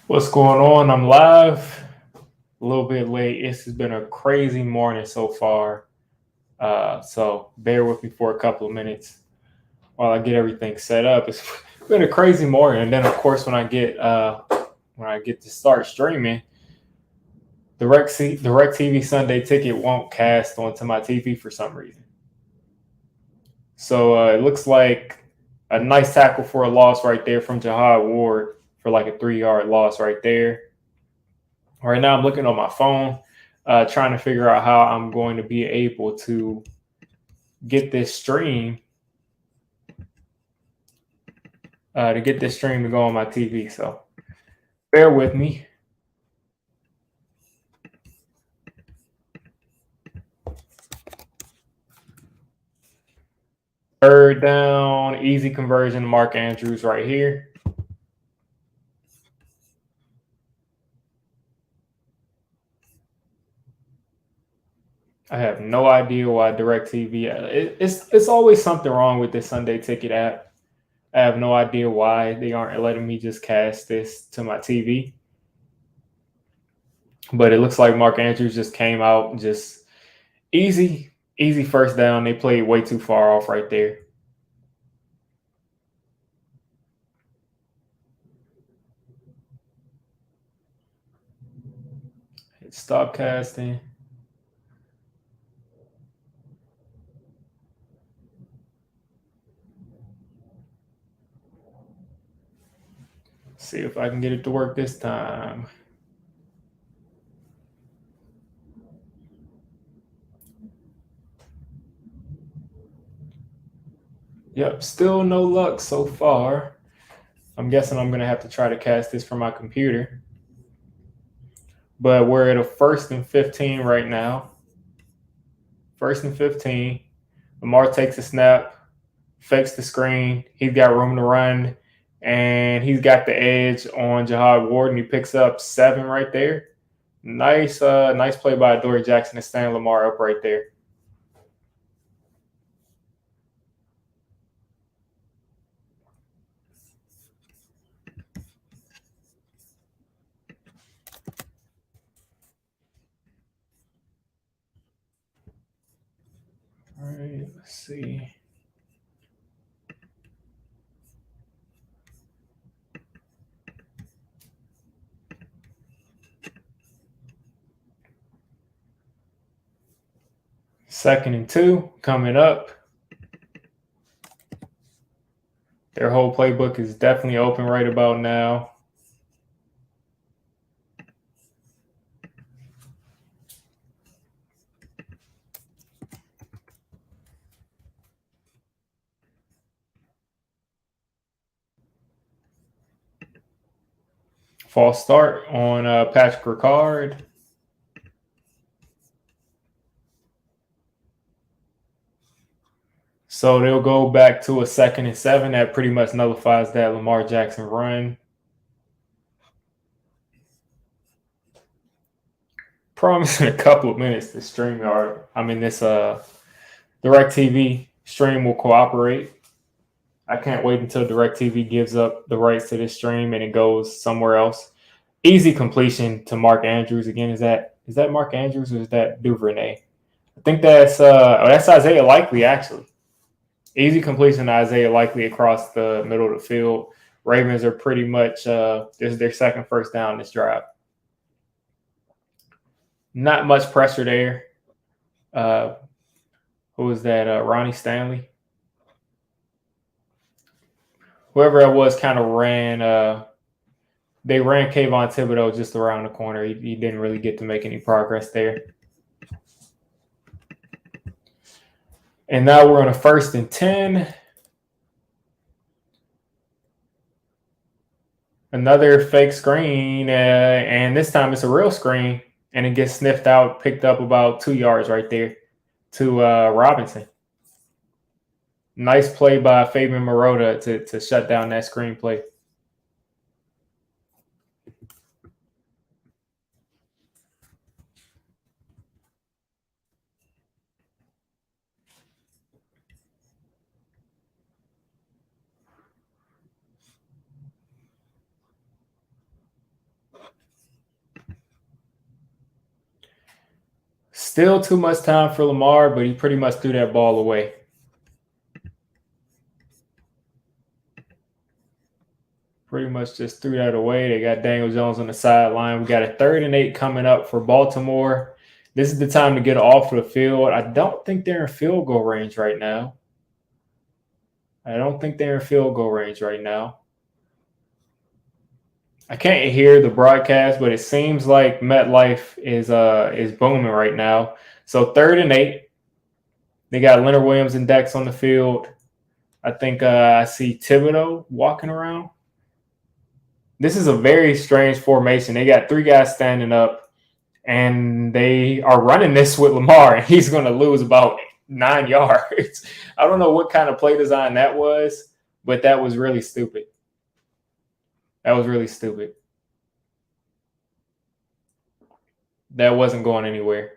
What's going on? I'm live. A little bit late. This has been a crazy morning so far. So bear with me for a couple of minutes while I get everything set up. It's been a crazy morning, and then of course when I get to start streaming, the Rec TV Sunday Ticket won't cast onto my TV for some reason. So it looks like a nice tackle for a loss right there from Jihad Ward for like a 3 yard loss right there. Right now, I'm looking on my phone, trying to figure out how I'm going to be able to get this stream to go on my TV. So bear with me. Third down, easy conversion to Mark Andrews right here. I have no idea why DirecTV. It's always something wrong with this Sunday Ticket app. I have no idea why they aren't letting me just cast this to my TV. But it looks like Mark Andrews just came out just easy first down. They played way too far off right there. Stop casting. See if I can get it to work this time. Yep, still no luck so far. I'm guessing I'm going to have to try to cast this from my computer. But we're at a 1st and 15 right now. 1st and 15. Lamar takes a snap, fakes the screen. He's got room to run, and he's got the edge on Jihad Ward, and he picks up 7 right there. Nice play by Dory Jackson to stand Lamar up right there. All right, let's see. Second and 2 coming up. Their whole playbook is definitely open right about now. False start on Patrick Ricard. So they'll go back to a 2nd and 7. That pretty much nullifies that Lamar Jackson run. Promise in a couple of minutes the this DirecTV stream will cooperate. I can't wait until DirecTV gives up the rights to this stream and it goes somewhere else. Easy completion to Mark Andrews. Again, is that Mark Andrews or is that Duvernay? I think that's Isaiah Likely actually. Easy completion to Isaiah Likely across the middle of the field. Ravens are pretty much this is their second first down this drive. Not much pressure there. Who was that? Ronnie Stanley. Whoever it was kind of ran. They ran Kayvon Thibodeau just around the corner. He didn't really get to make any progress there. And now we're on a 1st and 10. Another fake screen, and this time it's a real screen, and it gets sniffed out, picked up about 2 yards right there to Robinson. Nice play by Fabian Marotta to shut down that screen play. Still too much time for Lamar, but he pretty much threw that ball away. Pretty much just threw that away. They got Daniel Jones on the sideline. We got a 3rd and 8 coming up for Baltimore. This is the time to get off the field. I don't think they're in field goal range right now. I can't hear the broadcast, but it seems like MetLife is booming right now. So 3rd and 8. They got Leonard Williams and Dex on the field. I think I see Thibodeau walking around. This is a very strange formation. They got 3 guys standing up, and they are running this with Lamar, and he's going to lose about 9 yards. I don't know what kind of play design that was, but that was really stupid. That wasn't going anywhere.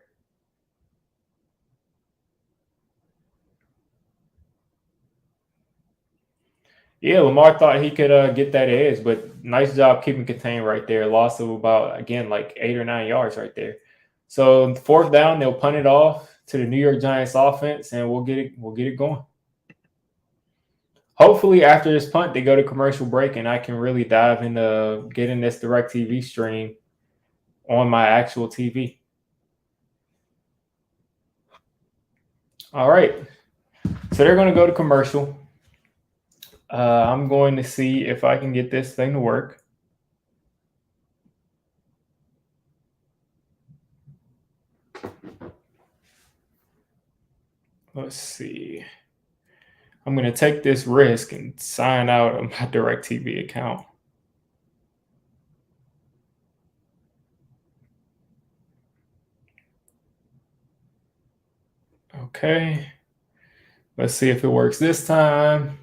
Yeah, Lamar thought he could get that edge, but nice job keeping contained right there. Loss of about, again, like 8 or 9 yards right there. So 4th down, they'll punt it off to the New York Giants offense, and we'll get it going. Hopefully, after this punt, they go to commercial break, and I can really dive into getting this DirecTV stream on my actual TV. All right. So they're going to go to commercial. I'm going to see if I can get this thing to work. Let's see. I'm going to take this risk and sign out of my DirecTV account. Okay. Let's see if it works this time.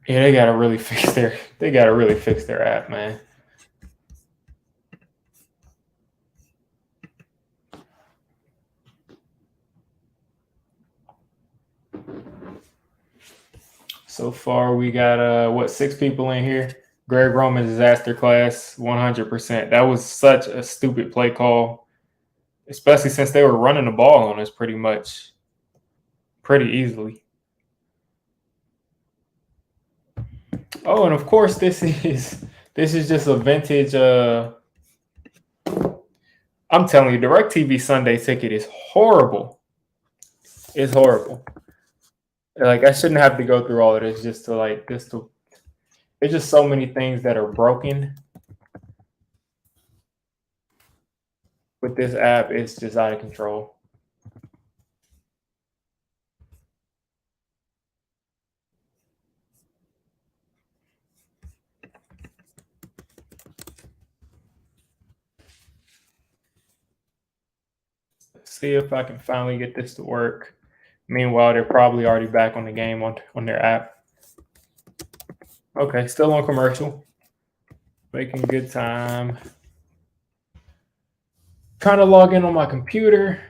Yeah, they gotta really fix their app, man. So far, we got 6 people in here. Greg Roman disaster class, 100%. That was such a stupid play call, especially since they were running the ball on us pretty easily. Oh, and of course, this is just a vintage. I'm telling you, DirecTV Sunday Ticket is horrible. It's horrible. Like, I shouldn't have to go through all of this just to. There's just so many things that are broken with this app. It's just out of control. Let's see if I can finally get this to work. Meanwhile, they're probably already back on the game on their app. Okay, still on commercial. Making good time. Trying to log in on my computer.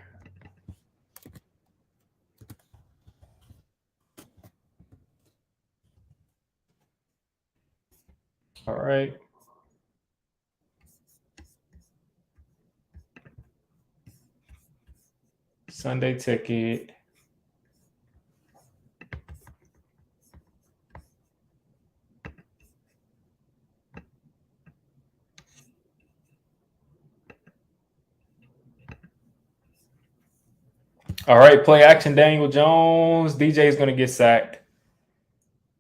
All right. Sunday Ticket. All right, play action, Daniel Jones. DJ is going to get sacked.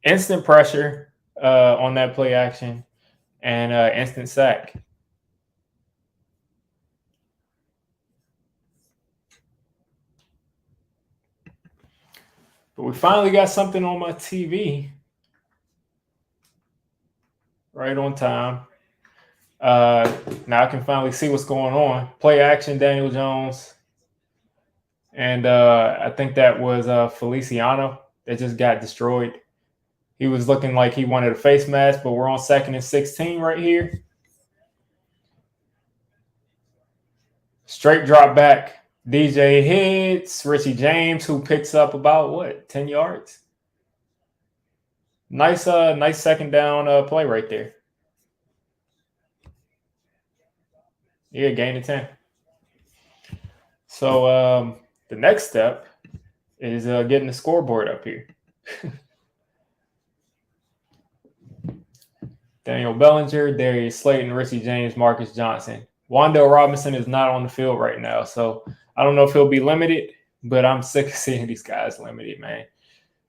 Instant pressure on that play action and instant sack. But we finally got something on my TV. Right on time. Now I can finally see what's going on. Play action, Daniel Jones. And I think that was Feliciano that just got destroyed. He was looking like he wanted a face mask, but we're on 2nd and 16 right here. Straight drop back. DJ hits Richie James, who picks up about 10 yards. Nice second down play right there. Yeah, gain of 10. So the next step is getting the scoreboard up here. Daniel Bellinger, Darius Slayton, Richie James, Marcus Johnson. Wan'Dale Robinson is not on the field right now, so I don't know if he'll be limited, but I'm sick of seeing these guys limited, man.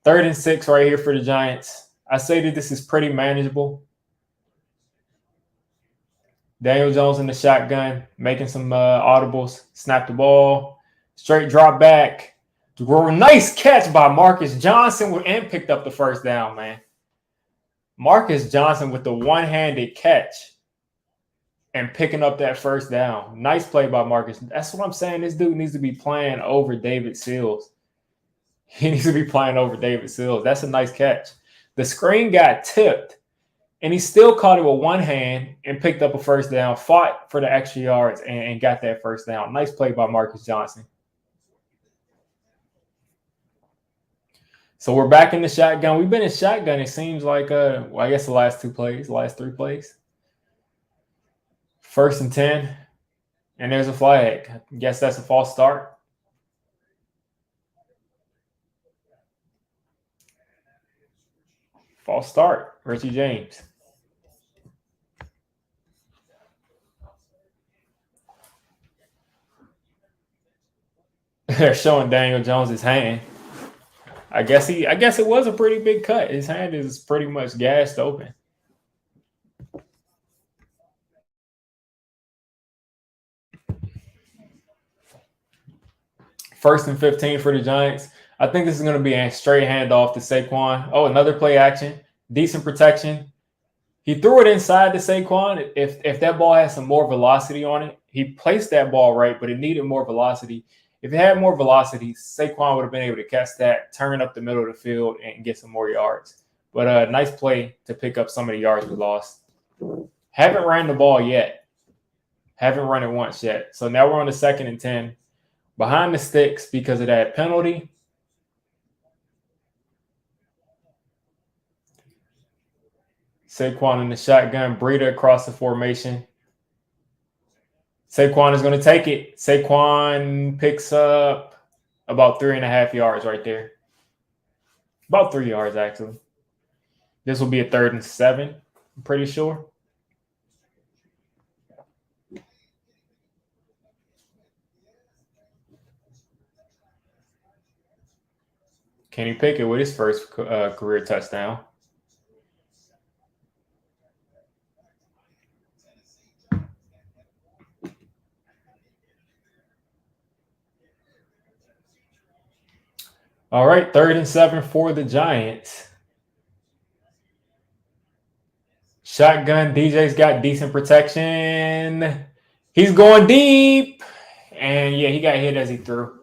3rd and 6 right here for the Giants. I say that this is pretty manageable. Daniel Jones in the shotgun, making some audibles, snap the ball, straight drop back. Nice catch by Marcus Johnson and picked up the first down, man. Marcus Johnson with the one-handed catch and picking up that first down. Nice play by Marcus. That's what I'm saying. This dude needs to be playing over David Sills. He needs to be playing over David Sills. That's a nice catch. The screen got tipped, and he still caught it with one hand and picked up a first down, fought for the extra yards, and got that first down. Nice play by Marcus Johnson. So we're back in the shotgun. We've been in shotgun, it seems like, I guess the last 3 plays. 1st and 10, and there's a flag. I guess that's a false start. False start, Richie James. They're showing Daniel Jones's hand. I guess it was a pretty big cut. His hand is pretty much gashed open. First and 15 for the Giants. I think this is going to be a straight handoff to Saquon. Oh, another play action. Decent protection. He threw it inside to Saquon. If that ball has some more velocity on it, he placed that ball right, but it needed more velocity. If it had more velocity, Saquon would have been able to catch that, turn up the middle of the field, and get some more yards. But a nice play to pick up some of the yards we lost. Haven't ran the ball yet. Haven't run it once yet. So now we're on the 2nd and 10. Behind the sticks because of that penalty. Saquon in the shotgun, Breida across the formation. Saquon is going to take it. Saquon picks up about 3.5 yards right there. About 3 yards, actually. This will be a 3rd and 7, I'm pretty sure. Kenny Pickett with his first career touchdown. All right, 3rd and 7 for the Giants. Shotgun, DJ's got decent protection. He's going deep. And, yeah, he got hit as he threw.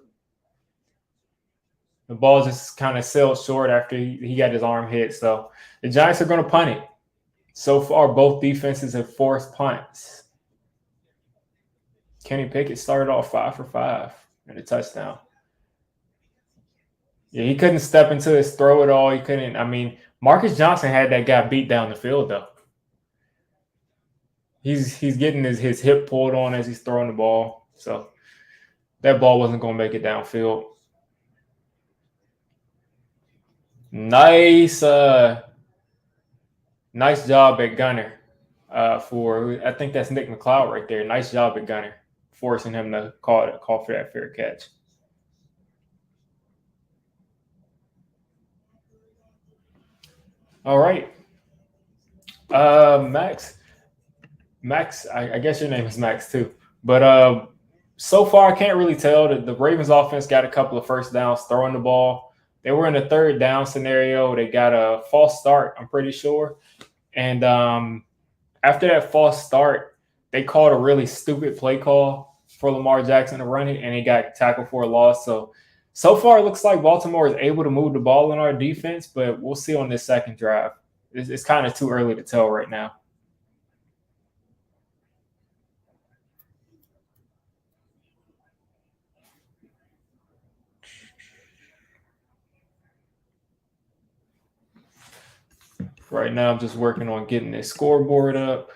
The ball just kind of sailed short after he got his arm hit. So the Giants are going to punt it. So far, both defenses have forced punts. Kenny Pickett started off 5 for 5 and a touchdown. Yeah, he couldn't step into his throw at all. He couldn't. I mean, Marcus Johnson had that guy beat down the field, though. He's getting his hip pulled on as he's throwing the ball. So that ball wasn't going to make it downfield. Nice job at Gunner I think that's Nick McLeod right there. Nice job at Gunner, forcing him to call for that fair catch. All right. Max, I guess your name is Max too. But so far, I can't really tell. The Ravens offense got a couple of first downs throwing the ball. They were in a 3rd down scenario. They got a false start, I'm pretty sure. And after that false start, they called a really stupid play call for Lamar Jackson to run it, and he got tackled for a loss. So far, it looks like Baltimore is able to move the ball in our defense, but we'll see on this second drive. It's kind of too early to tell right now. Right now, I'm just working on getting this scoreboard up.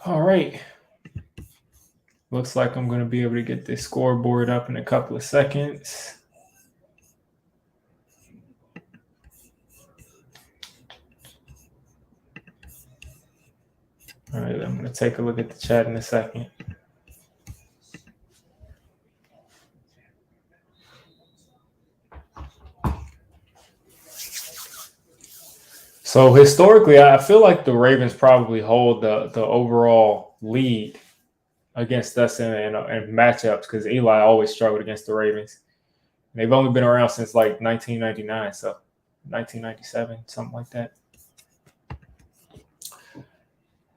All right. Looks like I'm going to be able to get this scoreboard up in a couple of seconds. All right, I'm going to take a look at the chat in a second. So historically, I feel like the Ravens probably hold the overall lead against us in matchups because Eli always struggled against the Ravens. They've only been around since like 1999, so 1997, something like that.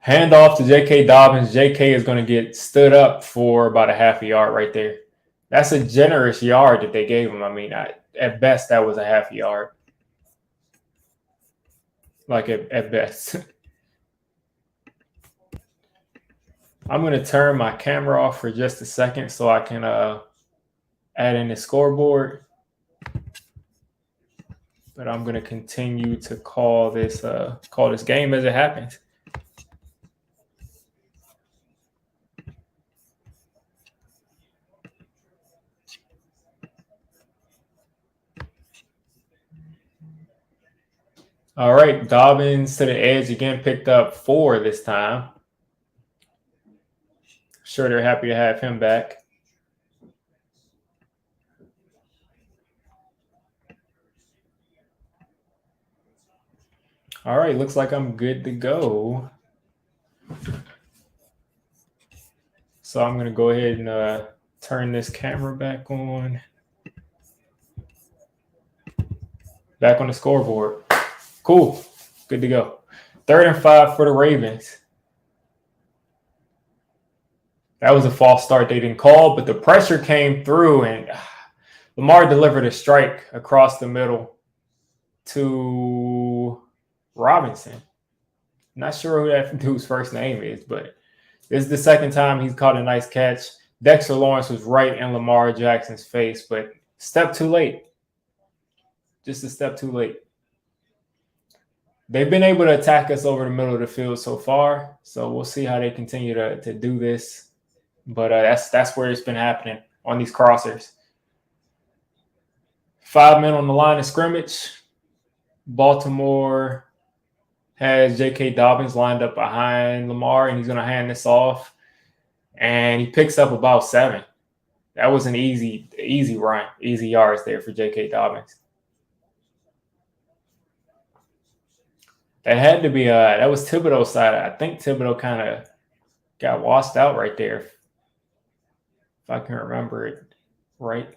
Hand off to J.K. Dobbins. J.K. is going to get stood up for about a half a yard right there. That's a generous yard that they gave him. I mean, at best, that was a half a yard. Like at best. I'm going to turn my camera off for just a second so I can add in the scoreboard. But I'm going to continue to call this game as it happens. All right, Dobbins to the edge again, picked up 4 this time. Sure, they're happy to have him back. All right, looks like I'm good to go. So I'm going to go ahead and turn this camera back on. Back on the scoreboard. Cool. Good to go. 3rd and 5 for the Ravens. That was a false start they didn't call, but the pressure came through, and Lamar delivered a strike across the middle to Robinson. Not sure who that dude's first name is, but this is the second time he's caught a nice catch. Dexter Lawrence was right in Lamar Jackson's face, but step too late. Just a step too late. They've been able to attack us over the middle of the field so far, so we'll see how they continue to do this. But that's where it's been happening on these crossers. 5 men on the line of scrimmage. Baltimore has J.K. Dobbins lined up behind Lamar, and he's going to hand this off. And he picks up about 7. That was an easy run, easy yards there for J.K. Dobbins. That had to be that was Thibodeau's side. I think Thibodeau kind of got washed out right there, if I can remember it right.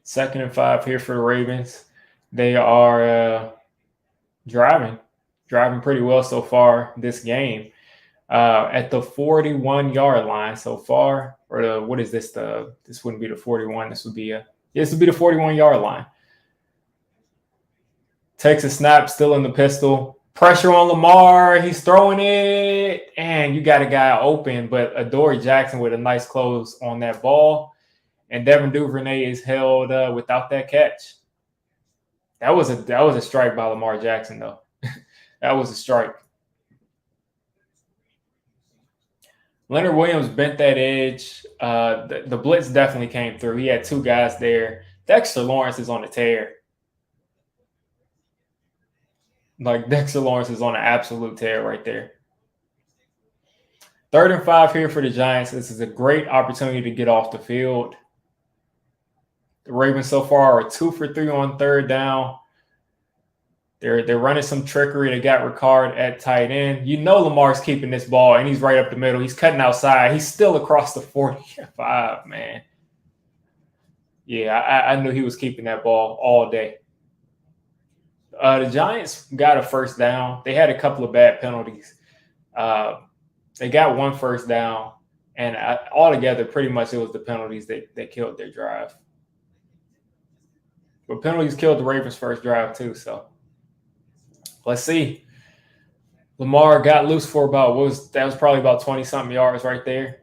Second and 5 here for the Ravens. They are driving pretty well so far this game. At the 41-yard line so far, or what is this? This wouldn't be the 41. This would be the 41-yard line. Takes a snap, still in the pistol. Pressure on Lamar. He's throwing it, and you got a guy open, but Adoree Jackson with a nice close on that ball. And Devin Duvernay is held without that catch. That was a strike by Lamar Jackson, though. That was a strike. Leonard Williams bent that edge. The blitz definitely came through. He had two guys there. Dexter Lawrence is on a tear. Like, Dexter Lawrence is on an absolute tear right there. 3rd and 5 here for the Giants. This is a great opportunity to get off the field. The Ravens so far are 2 for 3 on 3rd down. They're running some trickery. They got Ricard at tight end. You know Lamar's keeping this ball, and he's right up the middle. He's cutting outside. He's still across the 45, man. Yeah, I knew he was keeping that ball all day. The Giants got a 1st down. They had a couple of bad penalties. They got 1 1st down, and altogether, pretty much it was the penalties that killed their drive. But penalties killed the Ravens' first drive too, so let's see. Lamar got loose for that was probably about 20-something yards right there.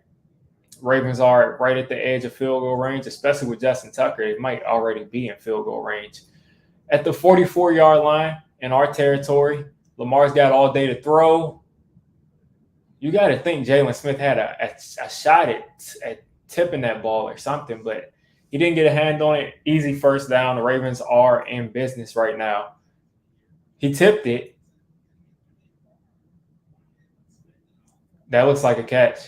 Ravens are right at the edge of field goal range, especially with Justin Tucker. It might already be in field goal range. At the 44-yard line in our territory, Lamar's got all day to throw. You got to think Jalen Smith had a shot at tipping that ball or something, but he didn't get a hand on it. Easy 1st down. The Ravens are in business right now. He tipped it. That looks like a catch.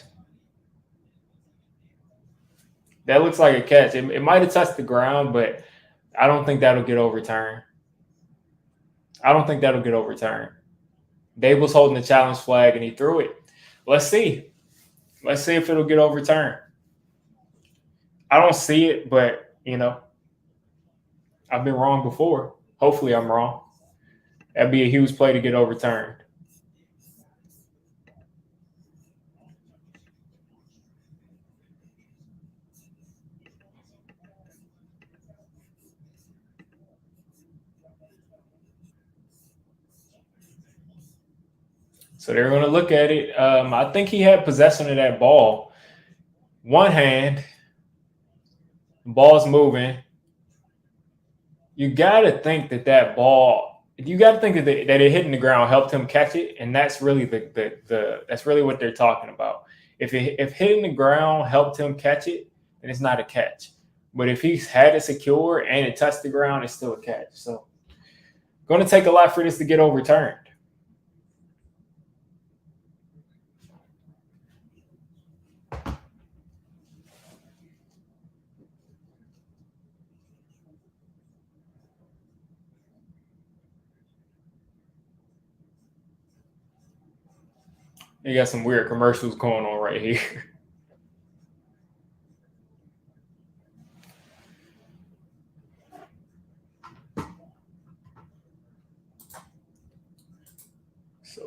That looks like a catch. It might have touched the ground, but I don't think that'll get overturned. Dave was holding the challenge flag, and he threw it. Let's see. Let's see if it'll get overturned. I don't see it, but, I've been wrong before. Hopefully I'm wrong. That'd be a huge play to get overturned. So they're going to look at it. I think he had possession of that ball. One hand. The ball's moving. You got to think that ball. You got to think that it hitting the ground helped him catch it, and that's really that's really what they're talking about. If hitting the ground helped him catch it, then it's not a catch. But if he's had it secure and it touched the ground, it's still a catch. So, going to take a lot for this to get overturned. You got some weird commercials going on right here.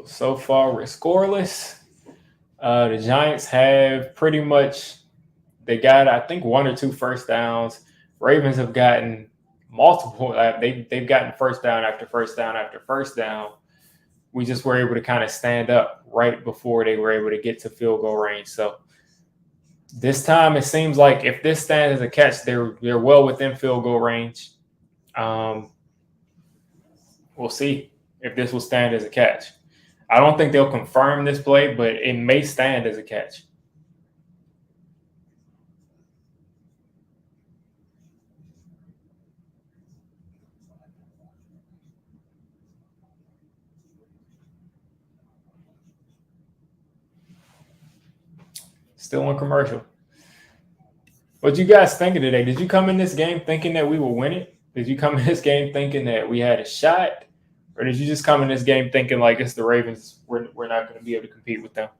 So far we're scoreless. The Giants have pretty much, they got, I think, 1 or 2 1st downs. Ravens have gotten multiple. They've gotten 1st down after 1st down after 1st down. We just were able to kind of stand up right before they were able to get to field goal range. So this time it seems like if this stands as a catch, they're well within field goal range. We'll see if this will stand as a catch. I don't think they'll confirm this play, but it may stand as a catch. Still on commercial. What you guys thinking today? Did you come in this game thinking that we will win it? Did you come in this game thinking that we had a shot? Or did you just come in this game thinking like it's the Ravens, we're not going to be able to compete with them?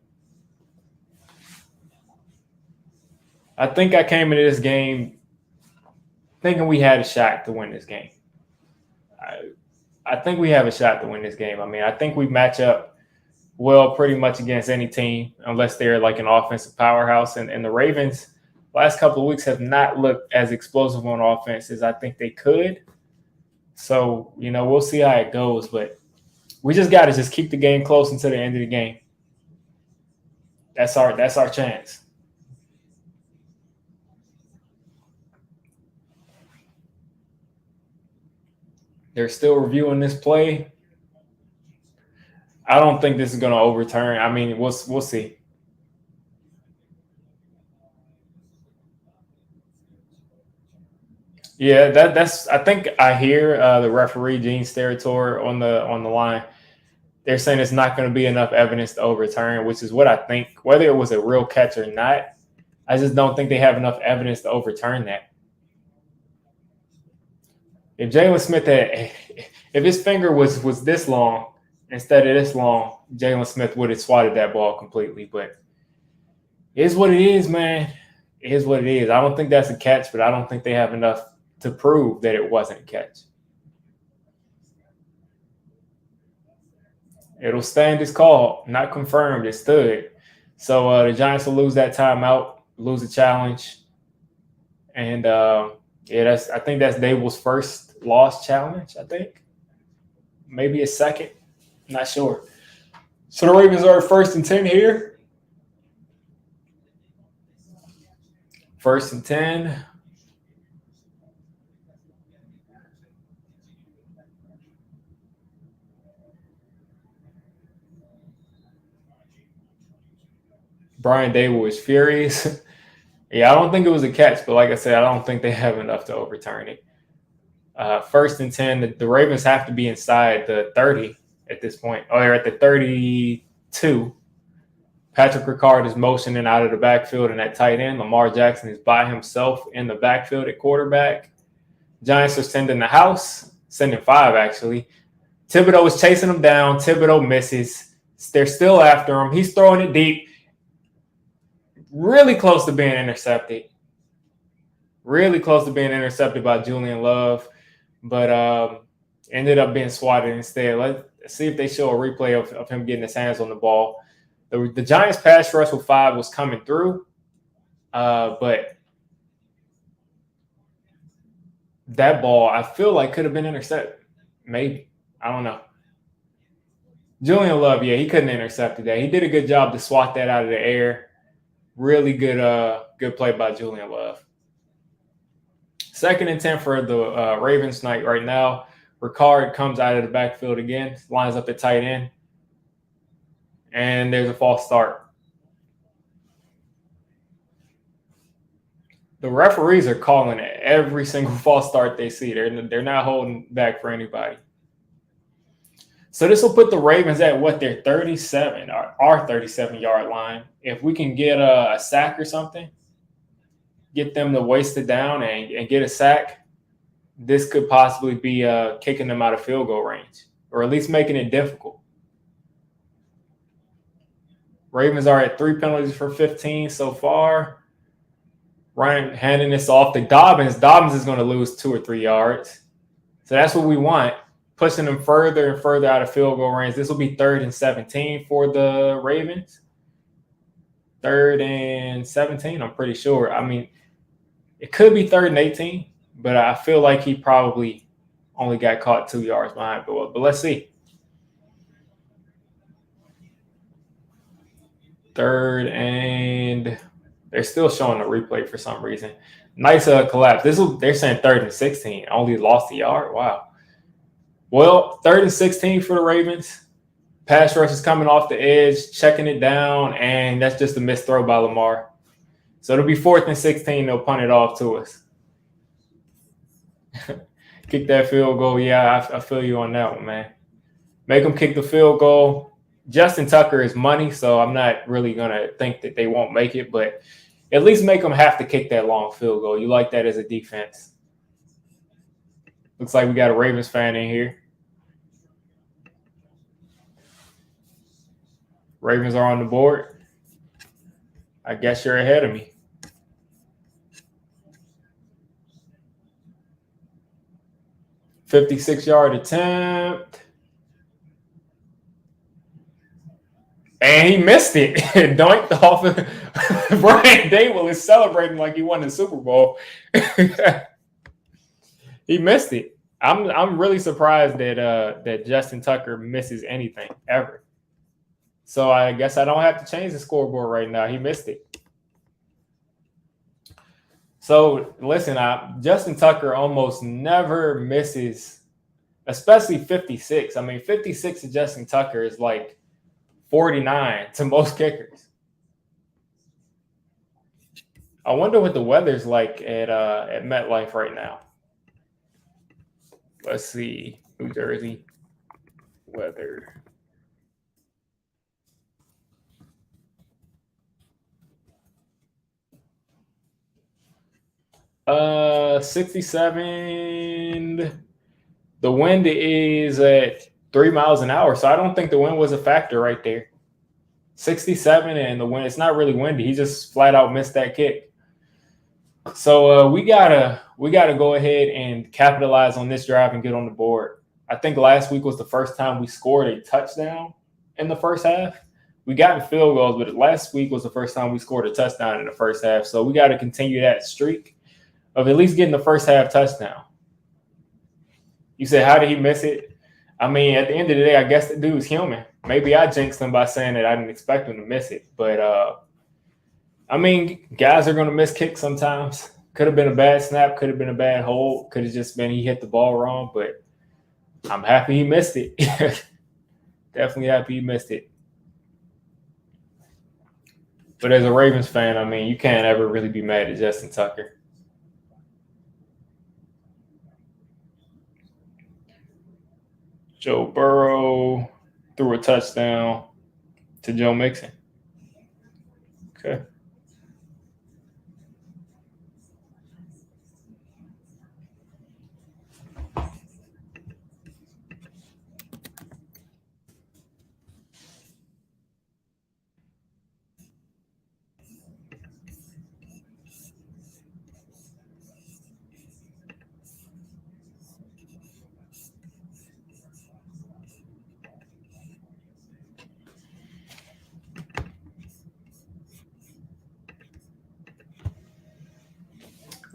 I think I came into this game thinking we had a shot to win this game. I think we have a shot to win this game. I mean, I think we match up well pretty much against any team unless they're like an offensive powerhouse. And the Ravens last couple of weeks have not looked as explosive on offense as I think they could. So, we'll see how it goes. But We just got to just keep the game close until the end of the game. That's our chance. They're still reviewing this play. I don't think this is going to overturn. I mean, we'll see. Yeah, that's. I think I hear the referee Gene Steratore on the line. They're saying it's not going to be enough evidence to overturn, which is what I think. Whether it was a real catch or not, I just don't think they have enough evidence to overturn that. If Jalen Smith if his finger was this long instead of this long, Jalen Smith would have swatted that ball completely. But it is what it is, man. It is what it is. I don't think that's a catch, but I don't think they have enough to prove that it wasn't a catch. It'll stand as called, not confirmed. It stood. So the Giants will lose that timeout, lose the challenge. And I think that's Dable's first lost challenge, I think. Maybe a second. Not sure. So the Ravens are 1st and 10 here. 1st and 10. Brian Dable was furious. Yeah, I don't think it was a catch, but like I said, I don't think they have enough to overturn it. 1st and 10, the Ravens have to be inside the 30 at this point. Oh, they're at the 32. Patrick Ricard is motioning out of the backfield and at tight end. Lamar Jackson is by himself in the backfield at quarterback. Giants are sending 5 actually. Thibodeau is chasing him down. Thibodeau misses. They're still after him. He's throwing it deep. Really close to being intercepted. Really close to being intercepted by Julian Love, but ended up being swatted instead. Let's see if they show a replay of him getting his hands on the ball. The Giants' pass rush with 5 was coming through, but that ball I feel like could have been intercepted. Maybe. I don't know. Julian Love, yeah, he couldn't intercept that. He did a good job to swat that out of the air. Really good play by Julian Love. 2nd and 10 for the Ravens tonight right now. Ricard comes out of the backfield again, lines up at tight end. And there's a false start. The referees are calling it every single false start they see. They're not holding back for anybody. So this will put the Ravens at their 37, our 37-yard line. If we can get a sack or something, get them to waste it down and get a sack, this could possibly be kicking them out of field goal range, or at least making it difficult. Ravens are at 3 penalties for 15 so far. Ryan handing this off to Dobbins. Dobbins is going to lose 2 or 3 yards. So that's what we want. Pushing them further and further out of field goal range. This will be 3rd and 17 for the Ravens. 3rd and 17, I'm pretty sure. I mean, it could be 3rd and 18, but I feel like he probably only got caught 2 yards behind. But let's see. 3rd and they're still showing the replay for some reason. Nice collapse. They're saying 3rd and 16. Only lost a yard. Wow. Well, 3rd and 16 for the Ravens. Pass rush is coming off the edge, checking it down, and that's just a missed throw by Lamar. So it'll be 4th and 16. They'll punt it off to us. Kick that field goal. Yeah, I feel you on that one, man. Make them kick the field goal. Justin Tucker is money, so I'm not really going to think that they won't make it, but at least make them have to kick that long field goal. You like that as a defense. Looks like we got a Ravens fan in here. Ravens are on the board. I guess you're ahead of me. $56-yard attempt. And he missed it. Doinked off. Brian Dable is celebrating like he won the Super Bowl. He missed it. I'm really surprised that Justin Tucker misses anything ever. So I guess I don't have to change the scoreboard right now. He missed it. So listen, Justin Tucker almost never misses, especially 56. I mean, 56 to Justin Tucker is like 49 to most kickers. I wonder what the weather's like at MetLife right now. Let's see, New Jersey weather. 67. The wind is at 3 miles an hour, so I don't think the wind was a factor right there. 67 and the wind, it's not really windy. He just flat out missed that kick. So we gotta go ahead and capitalize on this drive and get on the board. I think last week was the first time we scored a touchdown in the first half. We got in field goals, but last week was the first time we scored a touchdown in the first half. So we got to continue that streak of at least getting the first half touchdown. You said, how did he miss it? I mean, at the end of the day, I guess the dude's human. Maybe I jinxed him by saying that I didn't expect him to miss it. But, I mean, guys are going to miss kicks sometimes. Could have been a bad snap. Could have been a bad hold. Could have just been he hit the ball wrong. But I'm happy he missed it. Definitely happy he missed it. But as a Ravens fan, I mean, you can't ever really be mad at Justin Tucker. Joe Burrow threw a touchdown to Joe Mixon. Okay.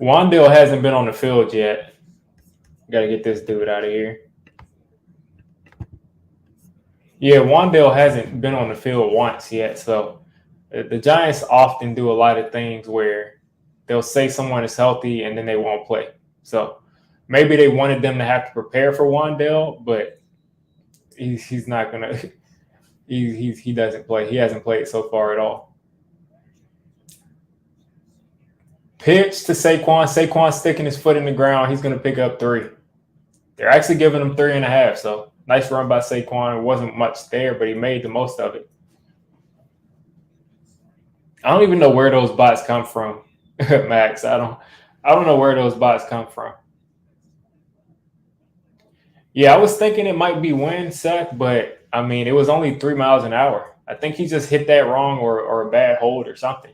Wan'Dale hasn't been on the field yet. Got to get this dude out of here. Yeah, Wan'Dale hasn't been on the field once yet. So the Giants often do a lot of things where they'll say someone is healthy and then they won't play. So maybe they wanted them to have to prepare for Wan'Dale, but he's not gonna. He doesn't play. He hasn't played so far at all. Pitch to Saquon. Saquon's sticking his foot in the ground. He's going to pick up 3. They're actually giving him 3.5. So nice run by Saquon. It wasn't much there, but he made the most of it. I don't even know where those bots come from, Max. I don't know where those bots come from. Yeah, I was thinking it might be wind, Seth, but I mean, it was only 3 miles an hour. I think he just hit that wrong or a bad hold or something.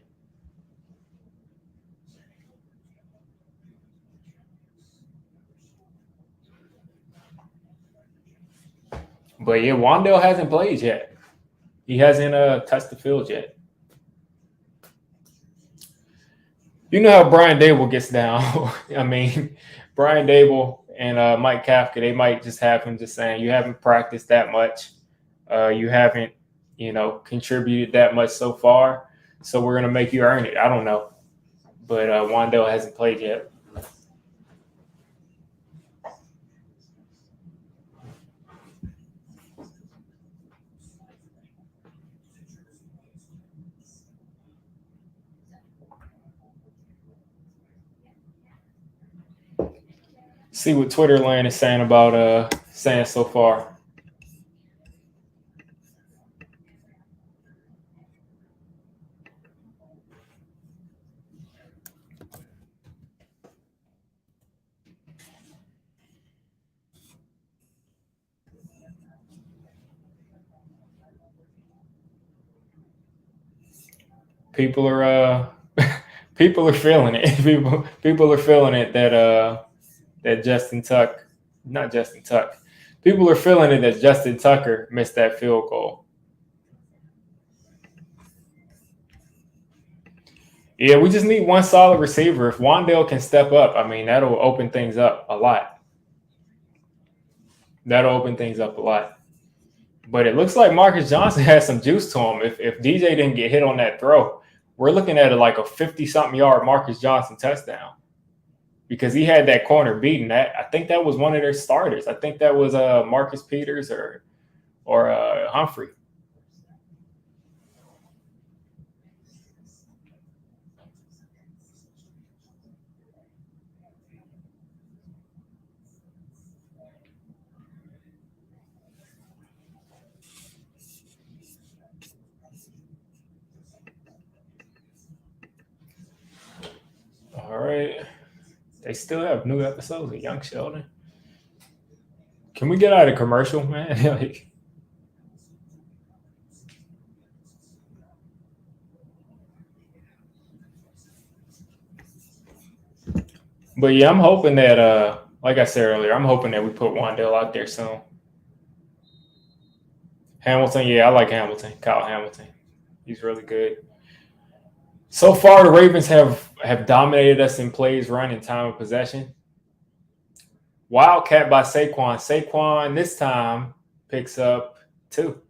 But yeah, Wan'Dale hasn't played yet. He hasn't touched the field yet. You know how Brian Dable gets down. I mean, Brian Dable and Mike Kafka, they might just have him just saying, you haven't practiced that much. You haven't, contributed that much so far. So we're going to make you earn it. I don't know. But Wan'Dale hasn't played yet. See what Twitter land is saying about saying so far. People are people are feeling it. People are feeling it that Justin Tuck, not Justin Tuck. People are feeling it that Justin Tucker missed that field goal. Yeah, we just need one solid receiver. If Wan'Dale can step up, I mean, that'll open things up a lot. That'll open things up a lot. But it looks like Marcus Johnson has some juice to him. If DJ didn't get hit on that throw, we're looking at like a 50-something yard Marcus Johnson touchdown because he had that corner beaten. That I think that was one of their starters. I think that was Marcus Peters or Humphrey. All right. They still have new episodes of Young Sheldon. Can we get out of commercial, man? Like, but yeah, I'm hoping that like I said earlier, I'm hoping that we put Wandale out there soon. Hamilton, yeah, I like Hamilton. Kyle Hamilton. He's really good. So far, the Ravens have dominated us in plays, run, and time of possession. Wildcat by Saquon. Saquon this time picks up 2.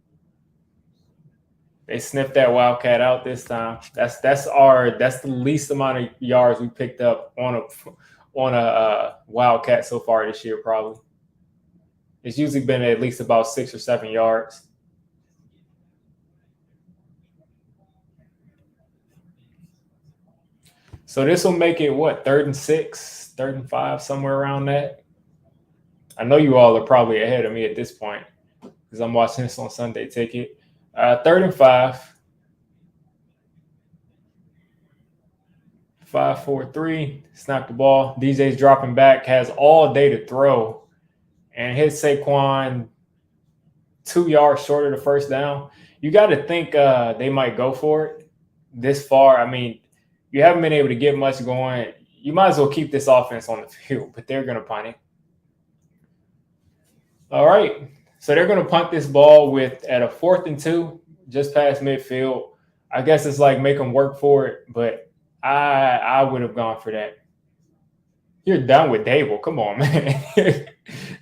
They sniffed that Wildcat out this time. That's the least amount of yards we picked up on a Wildcat so far this year. Probably it's usually been at least about 6 or 7 yards. So this will make it what, 3rd and 6, 3rd and 5, somewhere around that. I know you all are probably ahead of me at this point because I'm watching this on Sunday Ticket. 3rd and 5. 5, 4, 3. Snap the ball. DJ's dropping back, has all day to throw, and hits Saquon 2 yards short of the first down. You got to think they might go for it this far. I mean, you haven't been able to get much going. You might as well keep this offense on the field, but they're going to punt it. All right. So they're going to punt this ball at a 4th and 2, just past midfield. I guess it's like make them work for it, but I would have gone for that. You're done with Dable. Come on, man.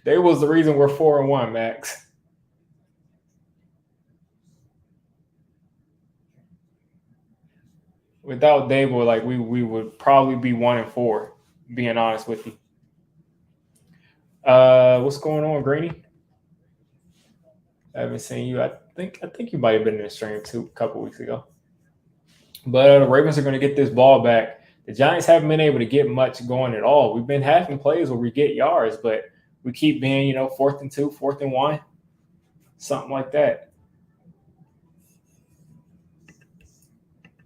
Dable's the reason we're 4-1, Max. Without Dable, like we would probably be 1-4, being honest with you. What's going on, Greeny? I haven't seen you. I think you might have been in the stream too a couple weeks ago. But the Ravens are going to get this ball back. The Giants haven't been able to get much going at all. We've been having plays where we get yards, but we keep being, 4th and 2, 4th and 1, something like that.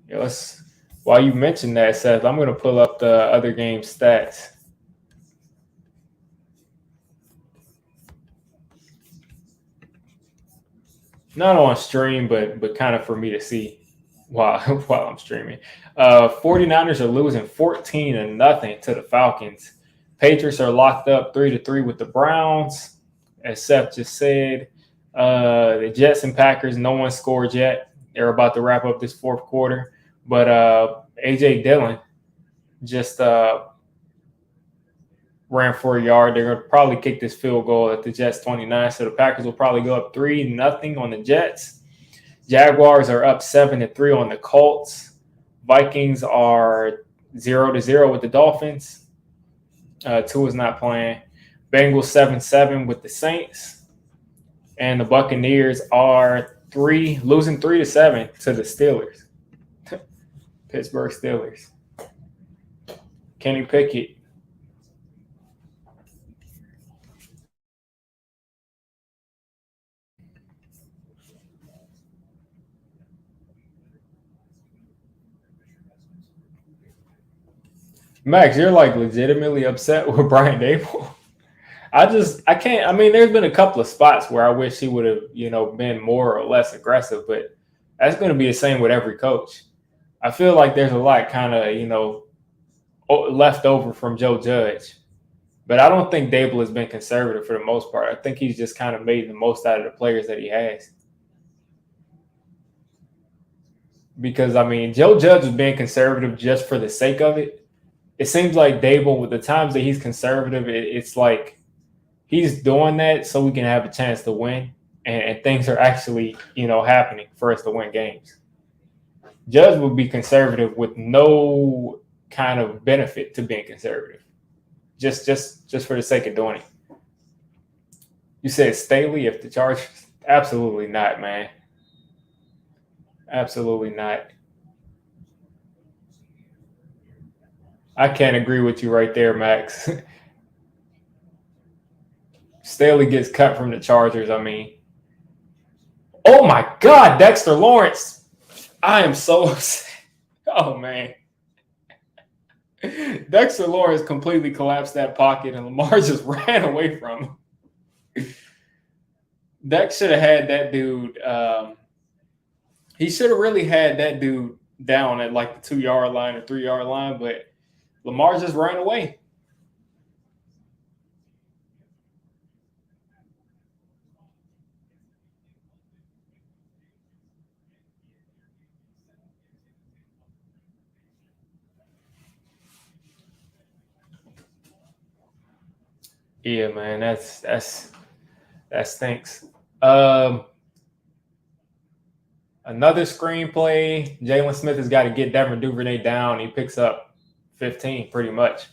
Yeah, while you mentioned that, Seth, I'm going to pull up the other game stats. Not on stream, but kind of for me to see while I'm streaming. 49ers are losing 14-0 to the Falcons. Patriots are locked up 3-3 with the Browns, as Seth just said. The Jets and Packers, no one scored yet. They're about to wrap up this 4th quarter. But A.J. Dillon just ran for a yard. They're going to probably kick this field goal at the Jets 29. So the Packers will probably go up 3-0 on the Jets. Jaguars are up 7-3 on the Colts. Vikings are 0-0 with the Dolphins. Tua's not playing. Bengals 7-7 with the Saints. And the Buccaneers are losing 3-7 to the Steelers. Pittsburgh Steelers. Kenny Pickett. Max, you're like legitimately upset with Brian Dable. I can't. I mean, there's been a couple of spots where I wish he would have, been more or less aggressive, but that's going to be the same with every coach. I feel like there's a lot kind of, left over from Joe Judge. But I don't think Dable has been conservative for the most part. I think he's just kind of made the most out of the players that he has. Because, I mean, Joe Judge was being conservative just for the sake of it. It seems like Dable, with the times that he's conservative, it's like He's doing that so we can have a chance to win, and things are actually, happening for us to win games. Judge would be conservative with no kind of benefit to being conservative, just for the sake of doing it. You said Staley if the Chargers? Absolutely not, man. Absolutely not. I can't agree with you right there, Max. Staley gets cut from the Chargers. I mean, oh my God, Dexter Lawrence. I am so upset. Oh, man. Dexter Lawrence completely collapsed that pocket, and Lamar just ran away from him. Dex should have had that dude. He should have really had that dude down at like the 2-yard line or 3-yard line, but Lamar just ran away. Yeah, man, that stinks. Another screenplay. Jalen Smith has got to get Devin Duvernay down. He picks up 15 pretty much.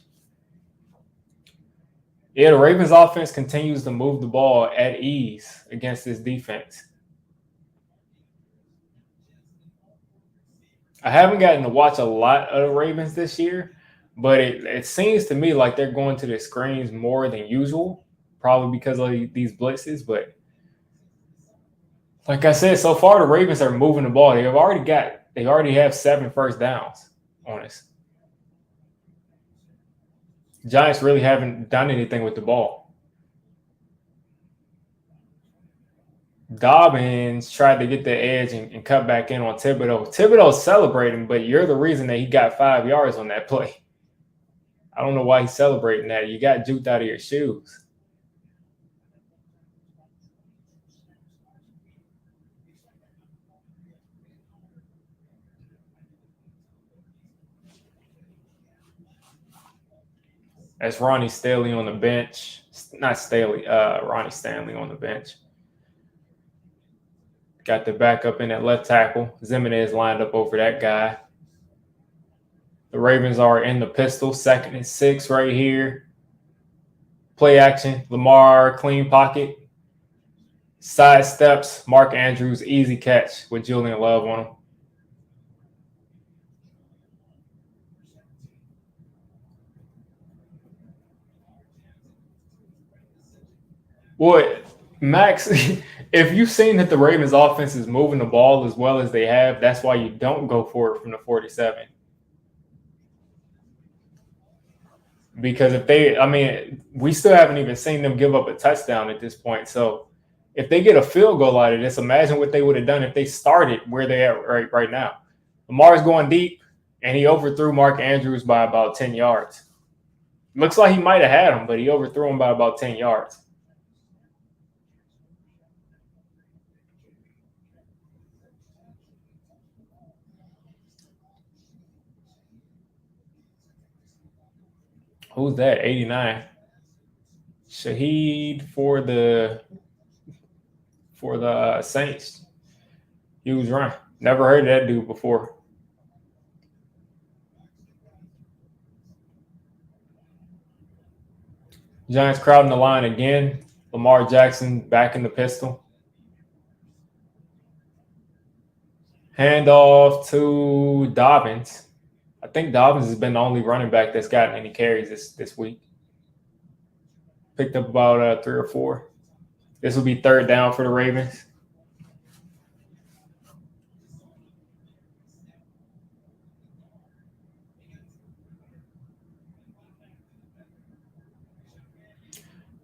Yeah, the Ravens offense continues to move the ball at ease against this defense. I haven't gotten to watch a lot of the Ravens this year, but it seems to me like they're going to the screens more than usual, probably because of these blitzes. But like I said, so far the Ravens are moving the ball. They already have 7 first downs on us. Giants really haven't done anything with the ball. Dobbins tried to get the edge and cut back in on Thibodeau. Thibodeau's celebrating, but you're the reason that he got 5 yards on that play. I don't know why he's celebrating that. You got juked out of your shoes. That's Ronnie Stanley on the bench. Not Staley, Ronnie Stanley on the bench. Got the backup in at left tackle. Zimenez lined up over that guy. The Ravens are in the pistol, 2nd and 6 right here. Play action. Lamar, clean pocket. Side steps. Mark Andrews, easy catch with Julian Love on him. Boy, Max, if you've seen that the Ravens offense is moving the ball as well as they have, that's why you don't go for it from the 47. Because we still haven't even seen them give up a touchdown at this point. So if they get a field goal out of this, imagine what they would have done if they started where they're at right now. Lamar's going deep, and he overthrew Mark Andrews by about 10 yards. Looks like he might have had him, but he overthrew him by about 10 yards. Who's that? 89. Shaheed for the Saints. He was running. Never heard of that dude before. Giants crowding the line again. Lamar Jackson back in the pistol. Handoff to Dobbins. I think Dobbins has been the only running back that's gotten any carries this week. Picked up about 3 or 4. This will be 3rd down for the Ravens.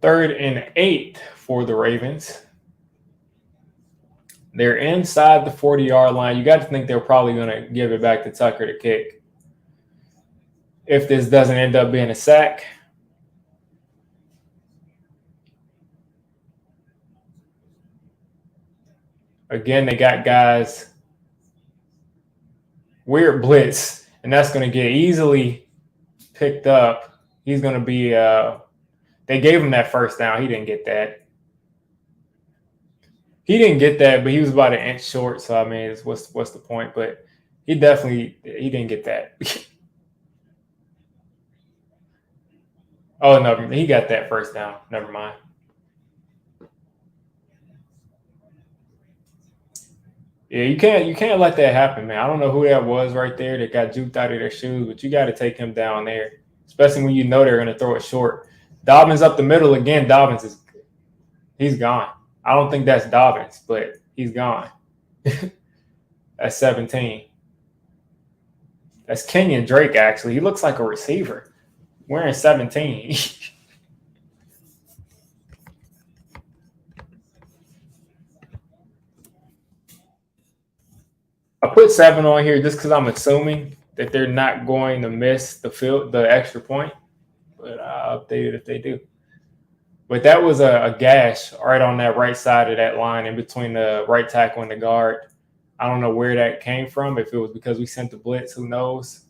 Third and 8 for the Ravens. They're inside the 40-yard line. You got to think they're probably going to give it back to Tucker to kick. If this doesn't end up being a sack. Again, they got guys. Weird blitz, and that's going to get easily picked up. He's going to be They gave him that first down. He didn't get that. He didn't get that, but he was about an inch short. So I mean, what's the point? But he didn't get that. Oh no, he got that first down. Never mind. Yeah, you can't let that happen, man. I don't know who that was right there that got juked out of their shoes, but you got to take him down there, especially when you know they're going to throw it short. Dobbins up the middle again. He's gone. I don't think that's Dobbins, but he's gone. That's 17. That's Kenyon Drake, actually. He looks like a receiver wearing 17. I put 7 on here just because I'm assuming that they're not going to miss the extra point, but I'll update it if they do. But that was a gash right on that right side of that line in between the right tackle and the guard. I don't know where that came from. If it was because we sent the blitz, who knows?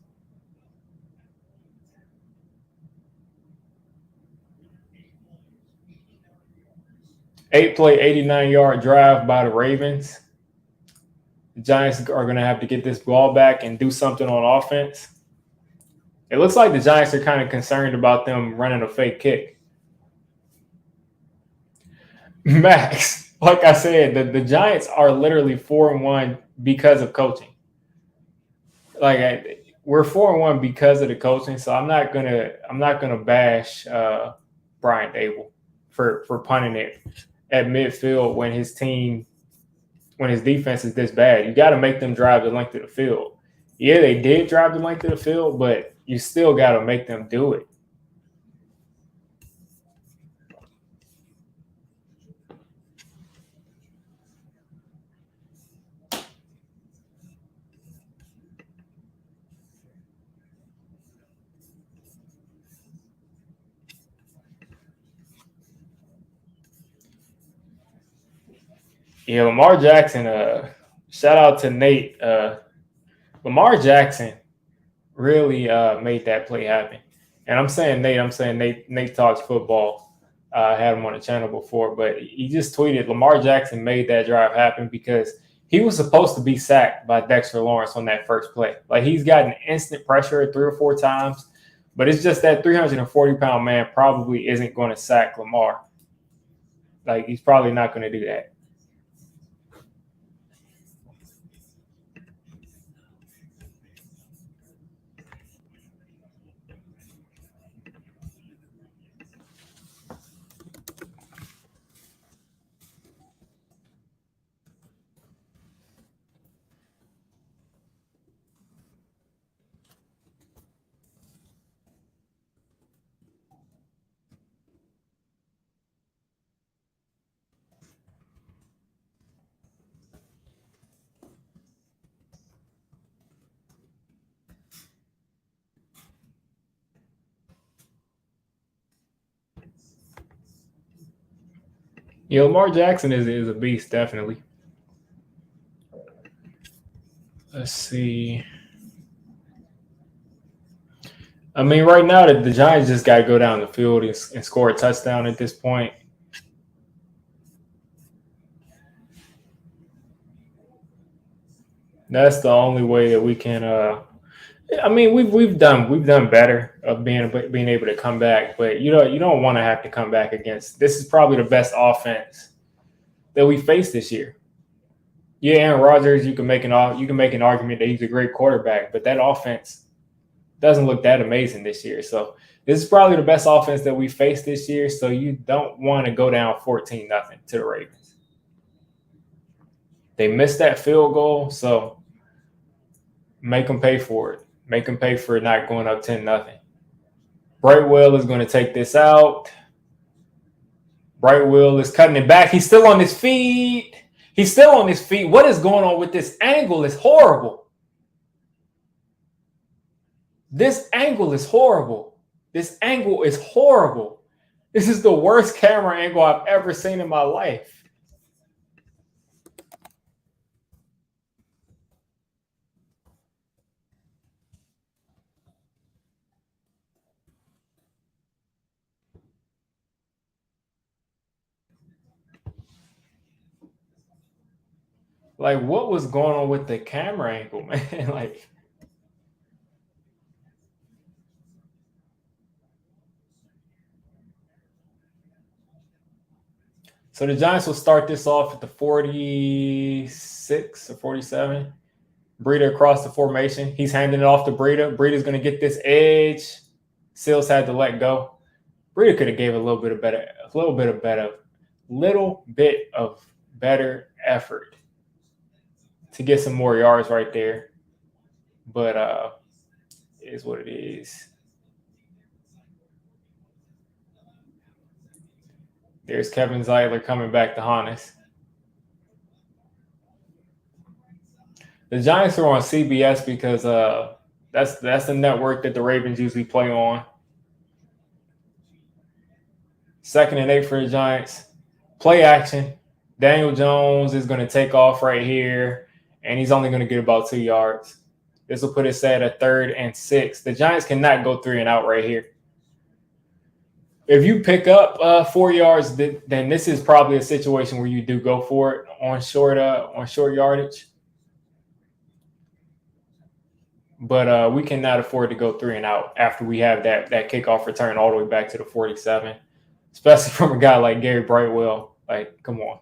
Eight-play, 89-yard drive by the Ravens. The Giants are going to have to get this ball back and do something on offense. It looks like the Giants are kind of concerned about them running a fake kick. Max, like I said, the Giants are literally 4-1 because of coaching. We're 4-1 because of the coaching, so I'm not gonna bash Brian Dable for punting it at midfield when his defense is this bad. You got to make them drive the length of the field. Yeah, they did drive the length of the field, but you still got to make them do it. Yeah, Lamar Jackson. Shout out to Nate. Lamar Jackson really made that play happen. And I'm saying Nate. I'm saying Nate. Nate talks football. I had him on the channel before, but he just tweeted Lamar Jackson made that drive happen because he was supposed to be sacked by Dexter Lawrence on that first play. Like he's gotten instant pressure 3 or 4 times, but it's just that 340-pound man probably isn't going to sack Lamar. Like he's probably not going to do that. You know, Lamar Jackson is a beast, definitely. Let's see. I mean, right now the Giants just got to go down the field and score a touchdown at this point. That's the only way that we can. I mean, we've done better of being able to come back, but you don't want to have to come back against. This is probably the best offense that we faced this year. Yeah, Aaron Rodgers, you can make an argument that he's a great quarterback, but that offense doesn't look that amazing this year. So this is probably the best offense that we faced this year. So you don't want to go down 14-0 to the Ravens. They missed that field goal, so make them pay for it. Make them pay for not going up 10-0. Brightwell is going to take this out. Brightwell is cutting it back. He's still on his feet. He's still on his feet. What is going on with this angle? Is horrible. This angle is horrible. This angle is horrible. This is the worst camera angle I've ever seen in my life. Like, what was going on with the camera angle, man? Like, so the Giants will start this off at the 46 or 47. Breida across the formation. He's handing it off to Breida. Breida's going to get this edge. Sills had to let go. Breida could have gave a little bit of better effort to get some more yards right there. But it is what it is. There's Kevin Zeitler coming back to Hannes. The Giants are on CBS because that's the network that the Ravens usually play on. 2nd and 8 for the Giants. Play action. Daniel Jones is going to take off right here, and he's only going to get about 2 yards. This will put us at a 3rd and 6. The Giants cannot go 3 and out right here. If you pick up 4 yards, then this is probably a situation where you do go for it on short yardage. But we cannot afford to go 3 and out after we have that kickoff return all the way back to the 47, especially from a guy like Gary Brightwell. Like, come on.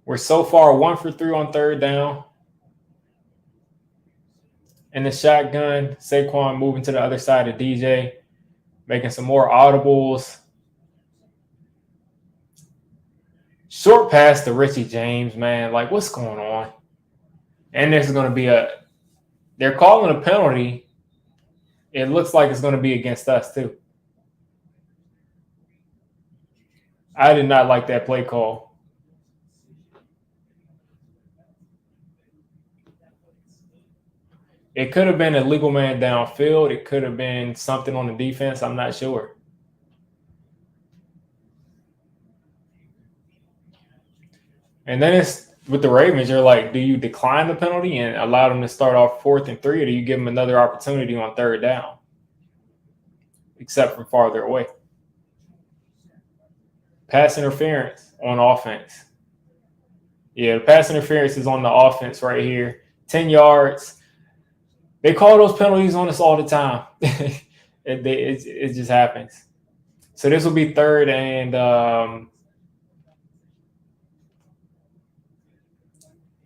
We're so far 1 for 3 on 3rd down. In the shotgun, Saquon moving to the other side of DJ, making some more audibles. Short pass to Richie James, man. Like, what's going on? And there's going to be they're calling a penalty. It looks like it's going to be against us too. I did not like that play call. It could have been a legal man downfield. It could have been something on the defense. I'm not sure. And then it's with the Ravens, you're like, do you decline the penalty and allow them to start off 4th and 3, or do you give them another opportunity on 3rd down, except from farther away? Pass interference on offense. Yeah, the pass interference is on the offense right here. 10 yards. They call those penalties on us all the time. It just happens. So this will be 3rd and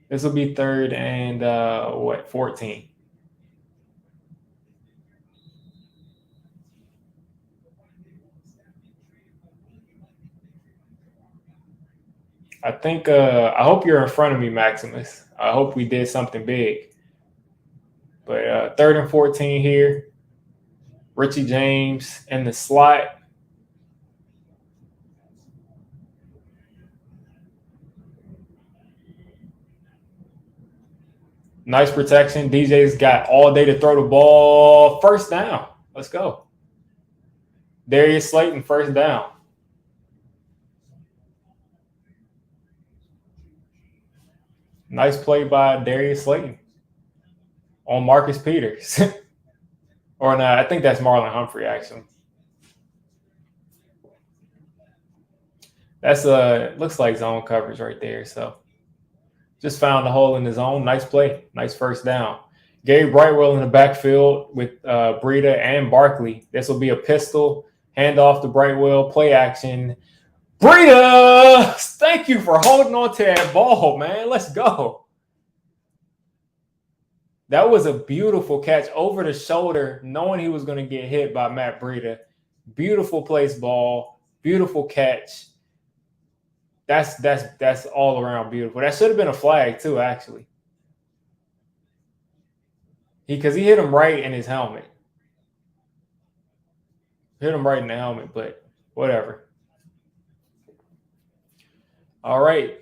this will be 3rd and 14. I think I hope you're in front of me, Maximus. I hope we did something big. But 3rd and 14 here. Richie James in the slot. Nice protection. DJ's got all day to throw the ball. 1st down. Let's go. Darius Slayton, 1st down. Nice play by Darius Slayton on Marcus Peters. Or no, I think that's Marlon Humphrey, actually. That's looks like zone coverage right there. So just found the hole in the zone. Nice play. Nice 1st down. Gary Brightwell in the backfield with Breida and Barkley. This will be a pistol. Handoff to Brightwell. Play action. Breida! Thank you for holding on to that ball, man. Let's go. That was a beautiful catch over the shoulder, knowing he was going to get hit by Matt Breida. Beautiful place ball. Beautiful catch. That's all around beautiful. That should have been a flag too, actually. Because he hit him right in his helmet. Hit him right in the helmet, but whatever. All right.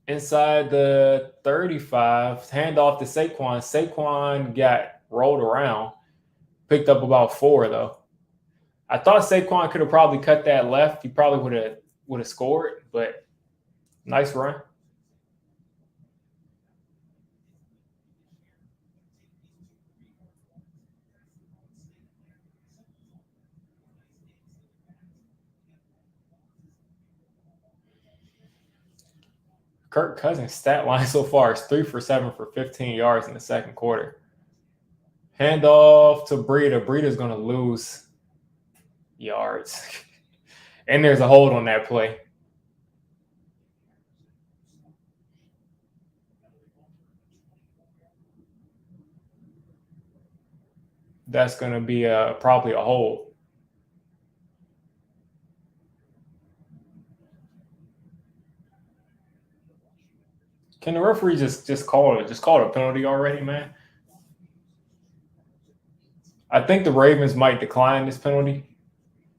Inside the 35, handoff to Saquon. Saquon got rolled around. Picked up about 4, though. I thought Saquon could have probably cut that left. He probably would have scored, but nice run. Kirk Cousins' stat line so far is 3 for 7 for 15 yards in the second quarter. Handoff to Breida. Breida's going to lose yards. And there's a hold on that play. That's going to be probably a hold. Can the referee just call it a penalty already, man? I think the Ravens might decline this penalty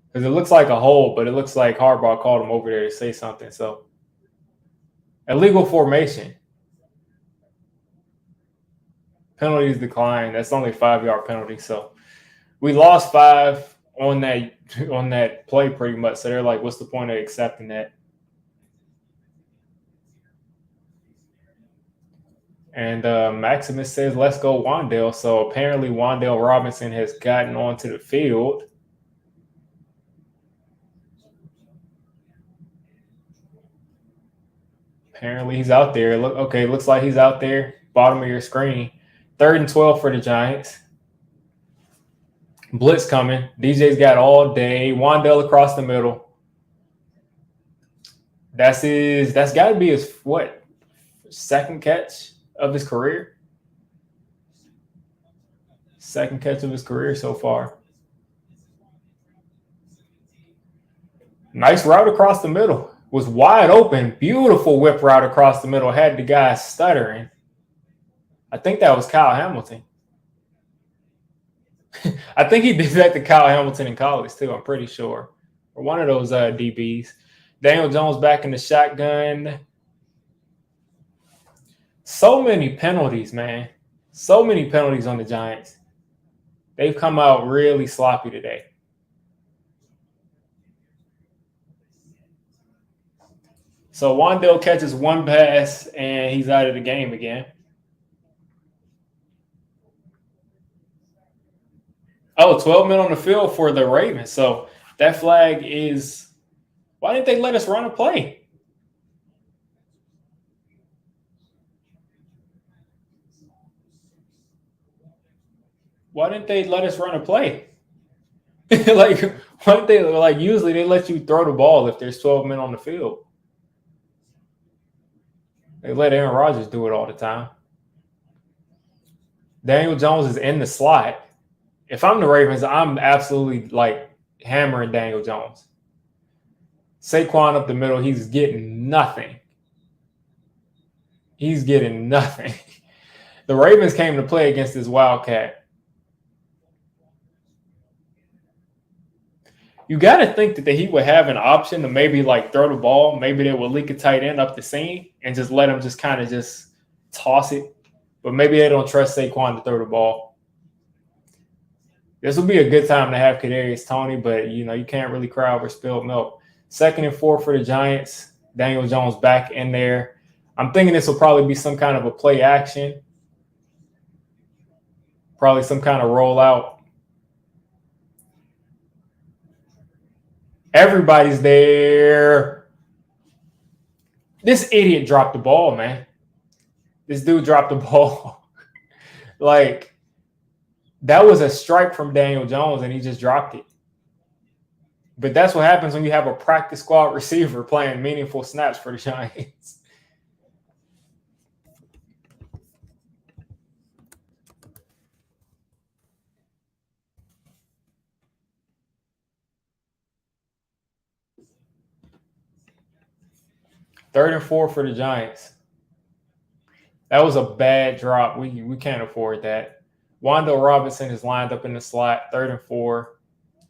because it looks like a hold, but it looks like Harbaugh called him over there to say something. So, illegal formation. Penalties decline. That's only a 5-yard penalty. So, we lost 5 on that play pretty much. So they're like, what's the point of accepting that? And Maximus says, let's go Wan'Dale. So apparently Wan'Dale Robinson has gotten onto the field. Apparently he's out there. Looks like he's out there. Bottom of your screen. 3rd and 12 for the Giants. Blitz coming. DJ's got all day. Wan'Dale across the middle. That's got to be his, second catch of his career? Second catch of his career so far. Nice route across the middle. Was wide open. Beautiful whip route across the middle. Had the guy stuttering. I think that was Kyle Hamilton. I think he did that to Kyle Hamilton in college too, I'm pretty sure. Or one of those DBs. Daniel Jones back in the shotgun. So many penalties, man. So many penalties on the Giants. They've come out really sloppy today. So Wan'Dale catches one pass, and he's out of the game again. Oh, 12 men on the field for the Ravens. So that flag is – why didn't they let us run a play? Why didn't they let us run a play? Why didn't they – usually they let you throw the ball if there's 12 men on the field. They let Aaron Rodgers do it all the time. Daniel Jones is in the slot. If I'm the Ravens, I'm absolutely hammering Daniel Jones. Saquon up the middle, he's getting nothing. He's getting nothing. The Ravens came to play against this Wildcat. You got to think that he would have an option to maybe throw the ball. Maybe they would leak a tight end up the seam and just let him just kind of just toss it. But maybe they don't trust Saquon to throw the ball. This will be a good time to have Kadarius Toney, but you can't really cry over spilled milk. 2nd and 4 for the Giants. Daniel Jones back in there. I'm thinking this will probably be some kind of a play action. Probably some kind of rollout. Everybody's there. This idiot dropped the ball, man. This dude dropped the ball. That was a strike from Daniel Jones, and he just dropped it. But that's what happens when you have a practice squad receiver playing meaningful snaps for the Giants. Third and 4 for the Giants. That was a bad drop. We can't afford that. Wan'Dale Robinson is lined up in the slot. 3rd and 4.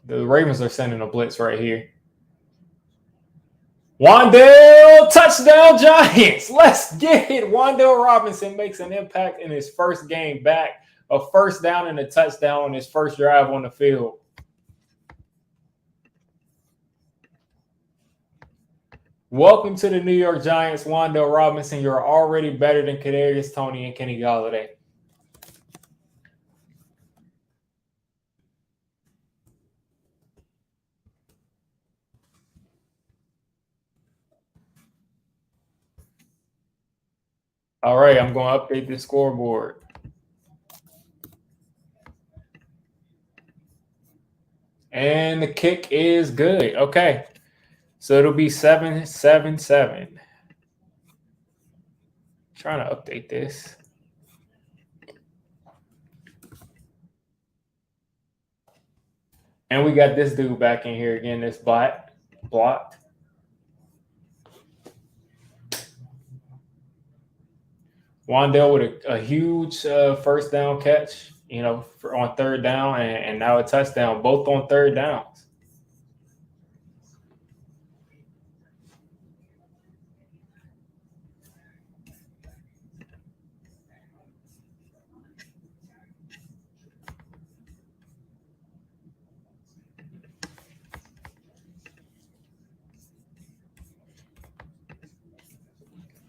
The Ravens are sending a blitz right here. Wan'Dale, touchdown Giants. Let's get it. Wan'Dale Robinson makes an impact in his first game back. A first down and a touchdown on his first drive on the field. Welcome to the New York Giants, Wan'Dale Robinson. You're already better than Kadarius Toney and Kenny Golladay. All right, I'm going to update the scoreboard. And the kick is good. Okay. So it'll be 7-7-7. Trying to update this. And we got this dude back in here again, this blocked. Wandale with a huge first down catch, on third down, and now a touchdown, both on third downs.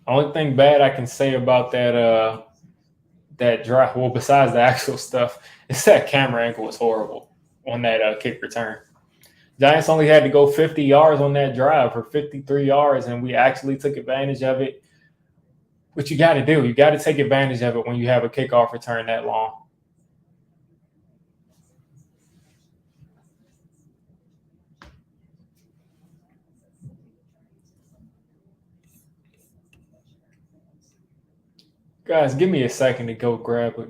Only thing bad I can say about that drive, well, besides the actual stuff, is that camera angle was horrible on that kick return. Giants only had to go 50 yards on that drive for 53 yards, and we actually took advantage of it. What you got to do, you got to take advantage of it when you have a kickoff return that long. Guys, give me a second to go grab a.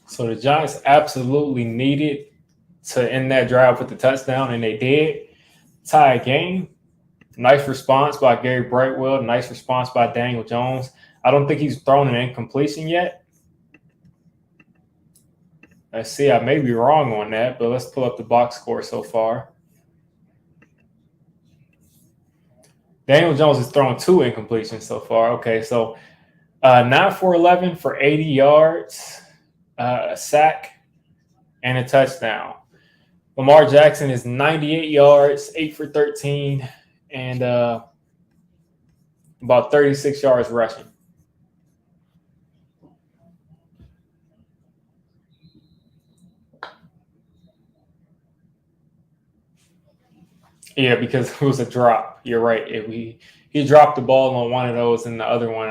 So the Giants absolutely needed to end that drive with the touchdown, and they did. Tie a game. Nice response by Gary Brightwell. Nice response by Daniel Jones. I don't think he's thrown an incompletion yet. Let's see. I may be wrong on that, but let's pull up the box score so far. Daniel Jones has thrown 2 incompletions so far. Okay, so 9 for 11 for 80 yards, a sack, and a touchdown. Lamar Jackson is 98 yards, 8 for 13, and about 36 yards rushing. Yeah, because it was a drop. You're right. He dropped the ball on one of those, and the other one,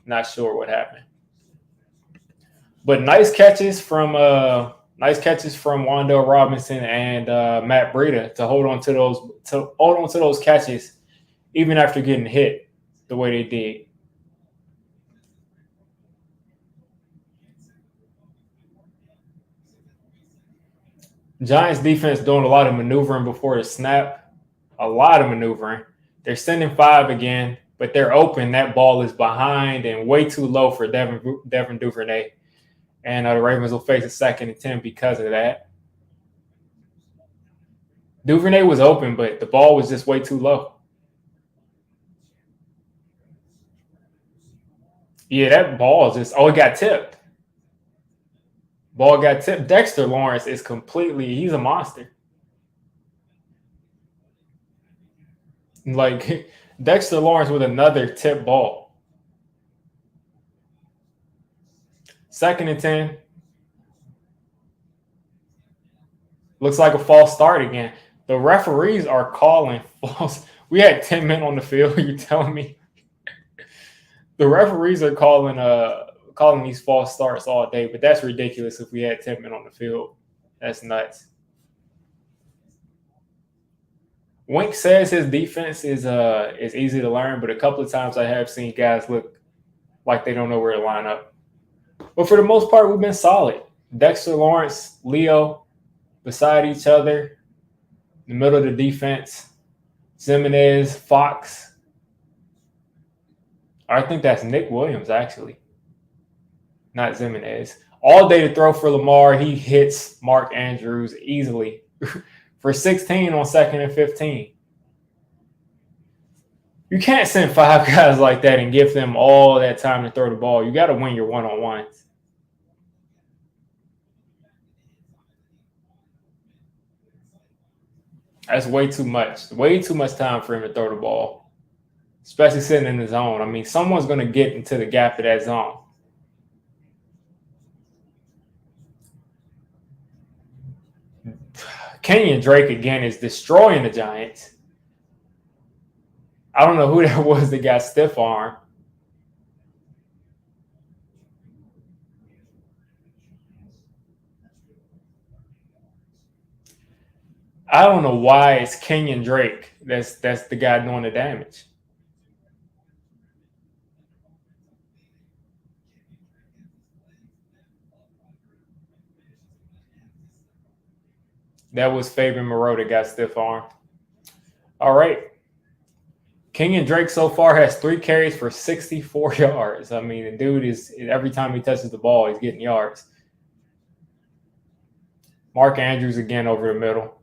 not sure what happened. But nice catches from Wandale Robinson and Matt Breida to hold on to those catches, even after getting hit the way they did. Giants defense doing a lot of maneuvering before the snap. A lot of maneuvering. They're sending 5 again, but they're open. That ball is behind and way too low for Devin Duvernay. And the Ravens will face a 2nd and 10 because of that. Duvernay was open, but the ball was just way too low. Yeah, that ball just, it got tipped. Ball got tipped. Dexter Lawrence is he's a monster. Like Dexter Lawrence with another tip ball. 2nd and 10. Looks like a false start again. The referees are calling false. We had 10 men on the field. You're telling me the referees are calling these false starts all day, but that's ridiculous. If we had 10 men on the field, that's nuts. Wink says his defense is easy to learn, but a couple of times I have seen guys look like they don't know where to line up. But for the most part, we've been solid. Dexter, Lawrence, Leo beside each other, in the middle of the defense. Zimenez, Fox. I think that's Nick Williams, actually, not Zimenez. All day to throw for Lamar. He hits Mark Andrews easily for 16 on 2nd and 15. You can't send 5 guys like that and give them all that time to throw the ball. You got to win your one-on-ones. That's way too much. Way too much time for him to throw the ball, especially sitting in the zone. I mean, someone's going to get into the gap of that zone. Kenyon Drake, again, is destroying the Giants. I don't know who that was that got stiff arm. I don't know why it's Kenyon Drake that's the guy doing the damage. That was Fabian Moreau that got stiff arm. All right. Kenyon Drake so far has 3 carries for 64 yards. I mean, the dude is, every time he touches the ball, he's getting yards. Mark Andrews again over the middle.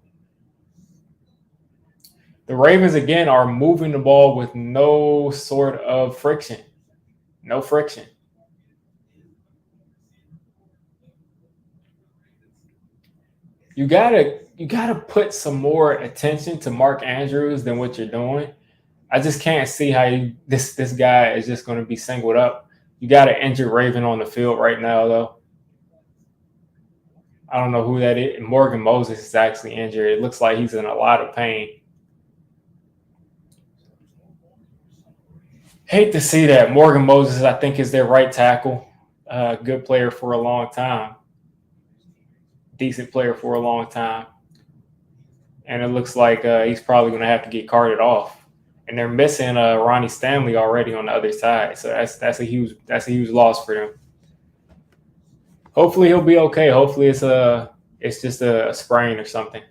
The Ravens, again, are moving the ball with no sort of friction. No friction. You gotta put some more attention to Mark Andrews than what you're doing. I just can't see how this guy is just going to be singled up. You got an injured Raven on the field right now, though. I don't know who that is. Morgan Moses is actually injured. It looks like he's in a lot of pain. Hate to see that. Morgan Moses, I think, is their right tackle. Good player for a long time. Decent player for a long time. And it looks like he's probably going to have to get carted off. And they're missing Ronnie Stanley already on the other side, so that's a huge loss for them. Hopefully he'll be okay. Hopefully it's just a sprain or something.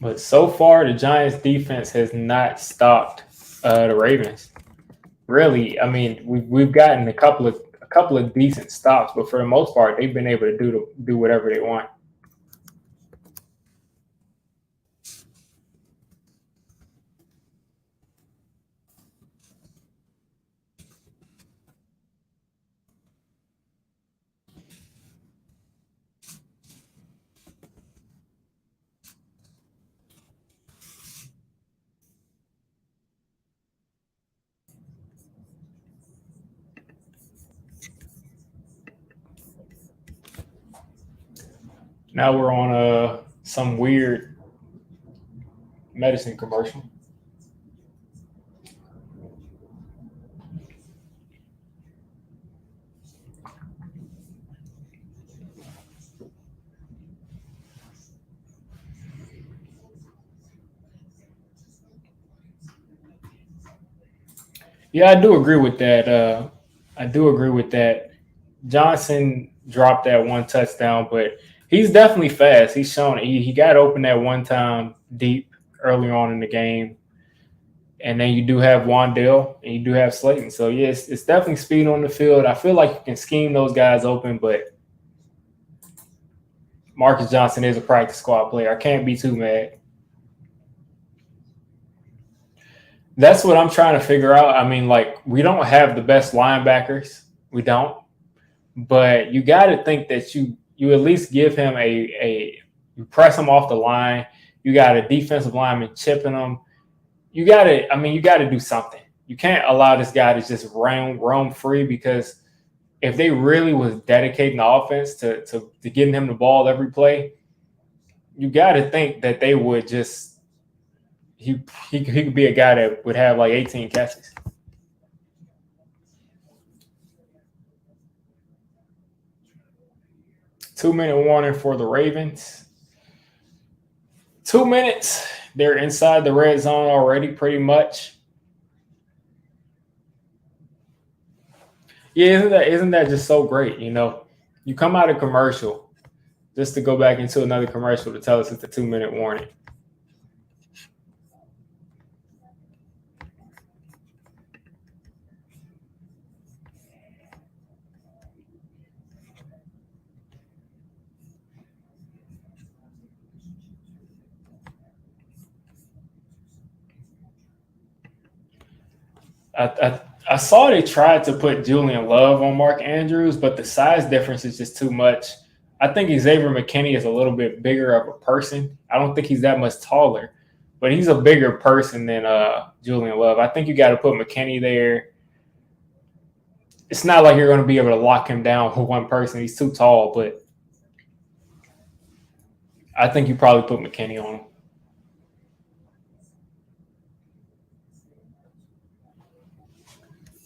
But so far, the Giants' defense has not stopped the Ravens. Really, I mean, we've gotten a couple of decent stops, but for the most part, they've been able to do whatever they want. Now we're on some weird medicine commercial. Yeah, I do agree with that. Johnson dropped that one touchdown, but he's definitely fast. He's shown it. He got open that one time deep early on in the game. And then you do have Wandale and you do have Slayton. So, yes, it's definitely speed on the field. I feel like you can scheme those guys open, but Marcus Johnson is a practice squad player. I can't be too mad. That's what I'm trying to figure out. I mean, like, we don't have the best linebackers. We don't. But you got to think that you at least give him you press him off the line, You got a defensive lineman chipping them. You got to do something. You can't allow this guy to just roam free because if they really was dedicating the offense to getting him the ball every play, you got to think that they would just he could be a guy that would have like 18 catches. Two-minute warning for the Ravens. 2 minutes. They're inside the red zone already, pretty much. Yeah, isn't that just so great? You come out of commercial just to go back into another commercial to tell us it's a 2-minute warning. I saw they tried to put Julian Love on Mark Andrews, but the size difference is just too much. I think Xavier McKinney is a little bit bigger of a person. I don't think he's that much taller, but he's a bigger person than Julian Love. I think you got to put McKinney there. It's not like you're going to be able to lock him down with one person. He's too tall, but I think you probably put McKinney on him.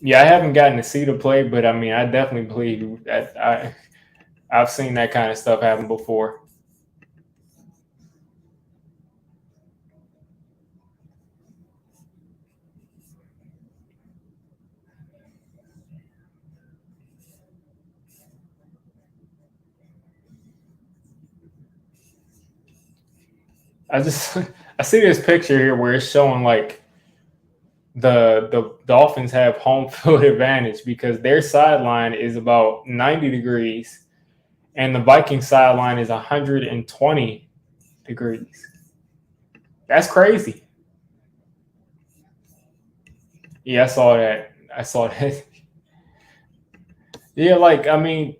Yeah, I haven't gotten to see the play, but I mean, I definitely believe that I've seen that kind of stuff happen before. I just I see this picture here where it's showing like the Dolphins have home field advantage because their sideline is about 90 degrees and the Viking sideline is 120 degrees. That's crazy. Yeah, I saw that. I saw that. Yeah, like I mean,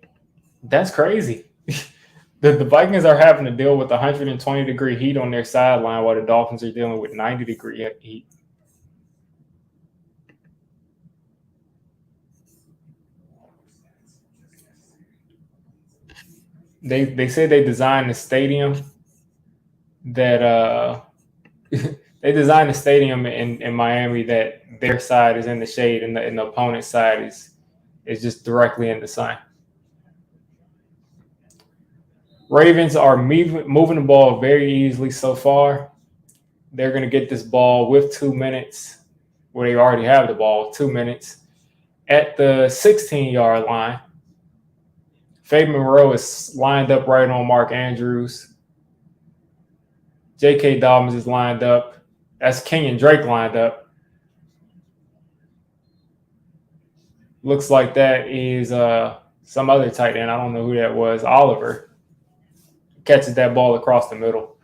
that's crazy. The Vikings are having to deal with 120-degree heat on their sideline while the Dolphins are dealing with 90-degree heat. They say they designed the stadium that they designed a stadium in Miami that their side is in the shade and the opponent's side is just directly in the sun. Ravens are moving the ball very easily so far. They're going to get this ball with 2 minutes, where they already have the ball, 2 minutes, at the 16-yard line. Fabian Moreau is lined up right on Mark Andrews. J.K. Dobbins is lined up. That's Kenyon Drake lined up. Looks like that is some other tight end. I don't know who that was. Oliver catches that ball across the middle.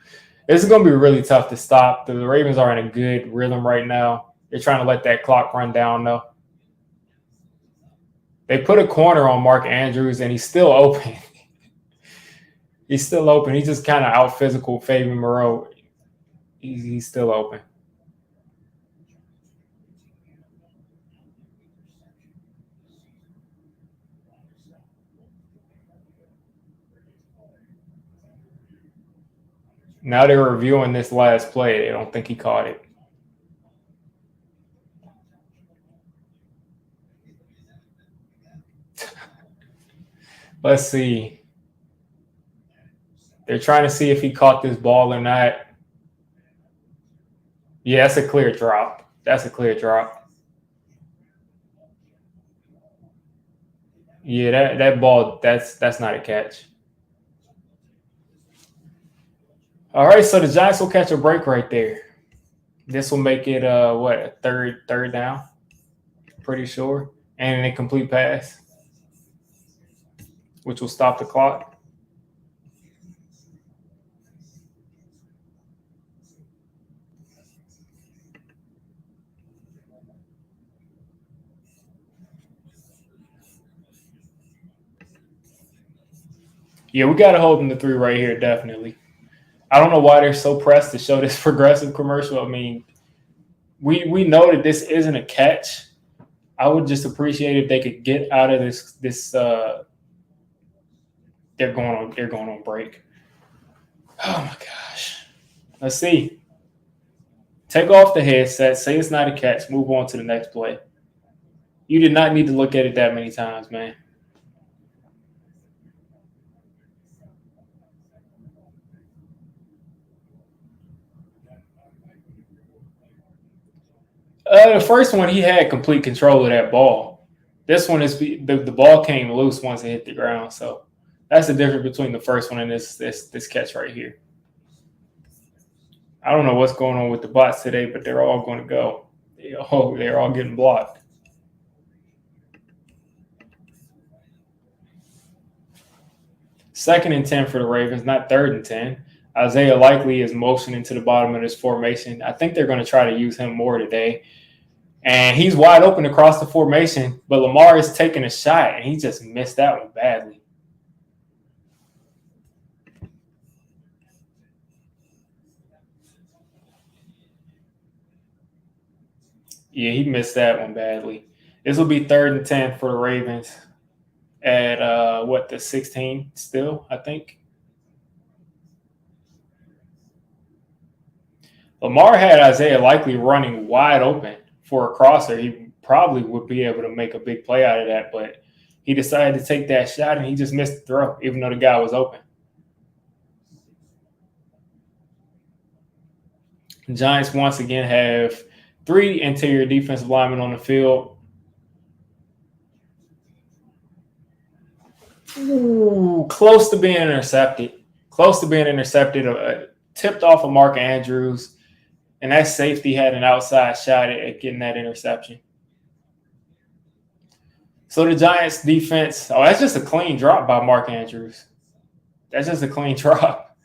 This is going to be really tough to stop. The Ravens are in a good rhythm right now. They're trying to let that clock run down, though. They put a corner on Mark Andrews, and he's still open. He's still open. He's just kind of out physical Fabian Moreau. He's still open. Now they're reviewing this last play. They don't think he caught it. Let's see. They're trying to see if he caught this ball or not. Yeah, that's a clear drop. That's a clear drop. Yeah, that ball, that's not a catch. All right, so the Giants will catch a break right there. This will make it a third down, pretty sure, and an incomplete pass, which will stop the clock. Yeah, we got to hold him to 3 right here, definitely. I don't know why they're so pressed to show this progressive commercial. I mean, we know that this isn't a catch. I would just appreciate if they could get out of this. They're going on break. Oh my gosh. Let's see. Take off the headset. Say it's not a catch. Move on to the next play. You did not need to look at it that many times, man. The first one, he had complete control of that ball. This one is the ball came loose once it hit the ground. So that's the difference between the first one and this catch right here. I don't know what's going on with the bots today, but they're all going to go. They're all getting blocked. Second and 10 for the Ravens, not third and 10. Isaiah Likely is motioning to the bottom of this formation. I think they're going to try to use him more today. And he's wide open across the formation, but Lamar is taking a shot, and he just missed that one badly. Yeah, he missed that one badly. This will be third and 10 for the Ravens at, the 16 still, I think. Lamar had Isaiah Likely running wide open for a crosser. He probably would be able to make a big play out of that, but he decided to take that shot, and he just missed the throw, even though the guy was open. The Giants once again have 3 interior defensive linemen on the field. Ooh, close to being intercepted. Tipped off of Mark Andrews, and that safety had an outside shot at getting that interception. So the Giants defense, that's just a clean drop by Mark Andrews. That's just a clean drop.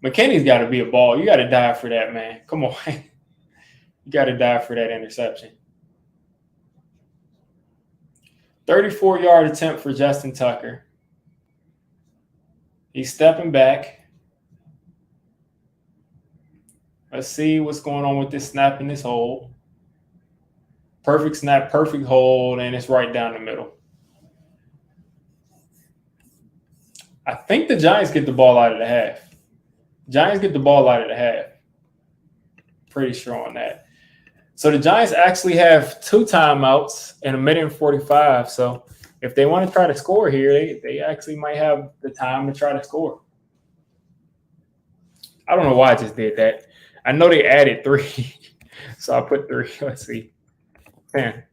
McKinney's got to be a ball. You got to die for that, man. Come on. You got to die for that interception. 34-yard attempt for Justin Tucker. He's stepping back. Let's see what's going on with this snap and this hold. Perfect snap, perfect hold, and it's right down the middle. I think the Giants get the ball out of the half. Pretty sure on that. So the Giants actually have 2 timeouts in 1:45. So if they want to try to score here, they actually might have the time to try to score. I don't know why I just did that. I know they added 3, so I put 3. Let's see. 10.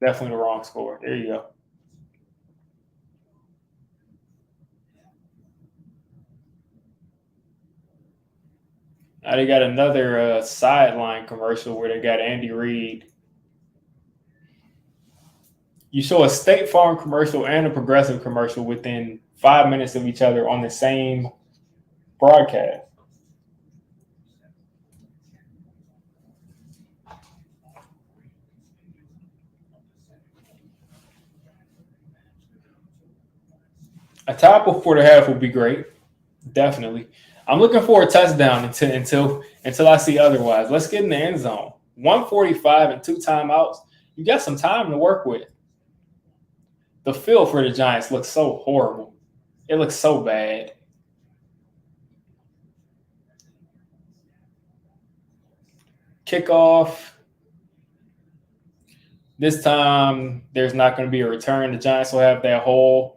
Definitely the wrong score. There you go. Now they got another sideline commercial where they got Andy Reid. You show a State Farm commercial and a Progressive commercial within 5 minutes of each other on the same broadcast. A tie before the half would be great. Definitely. I'm looking for a touchdown until I see otherwise. Let's get in the end zone. 1:45 and 2 timeouts. You got some time to work with. The field for the Giants looks so horrible. It looks so bad. Kickoff. This time, there's not going to be a return. The Giants will have that whole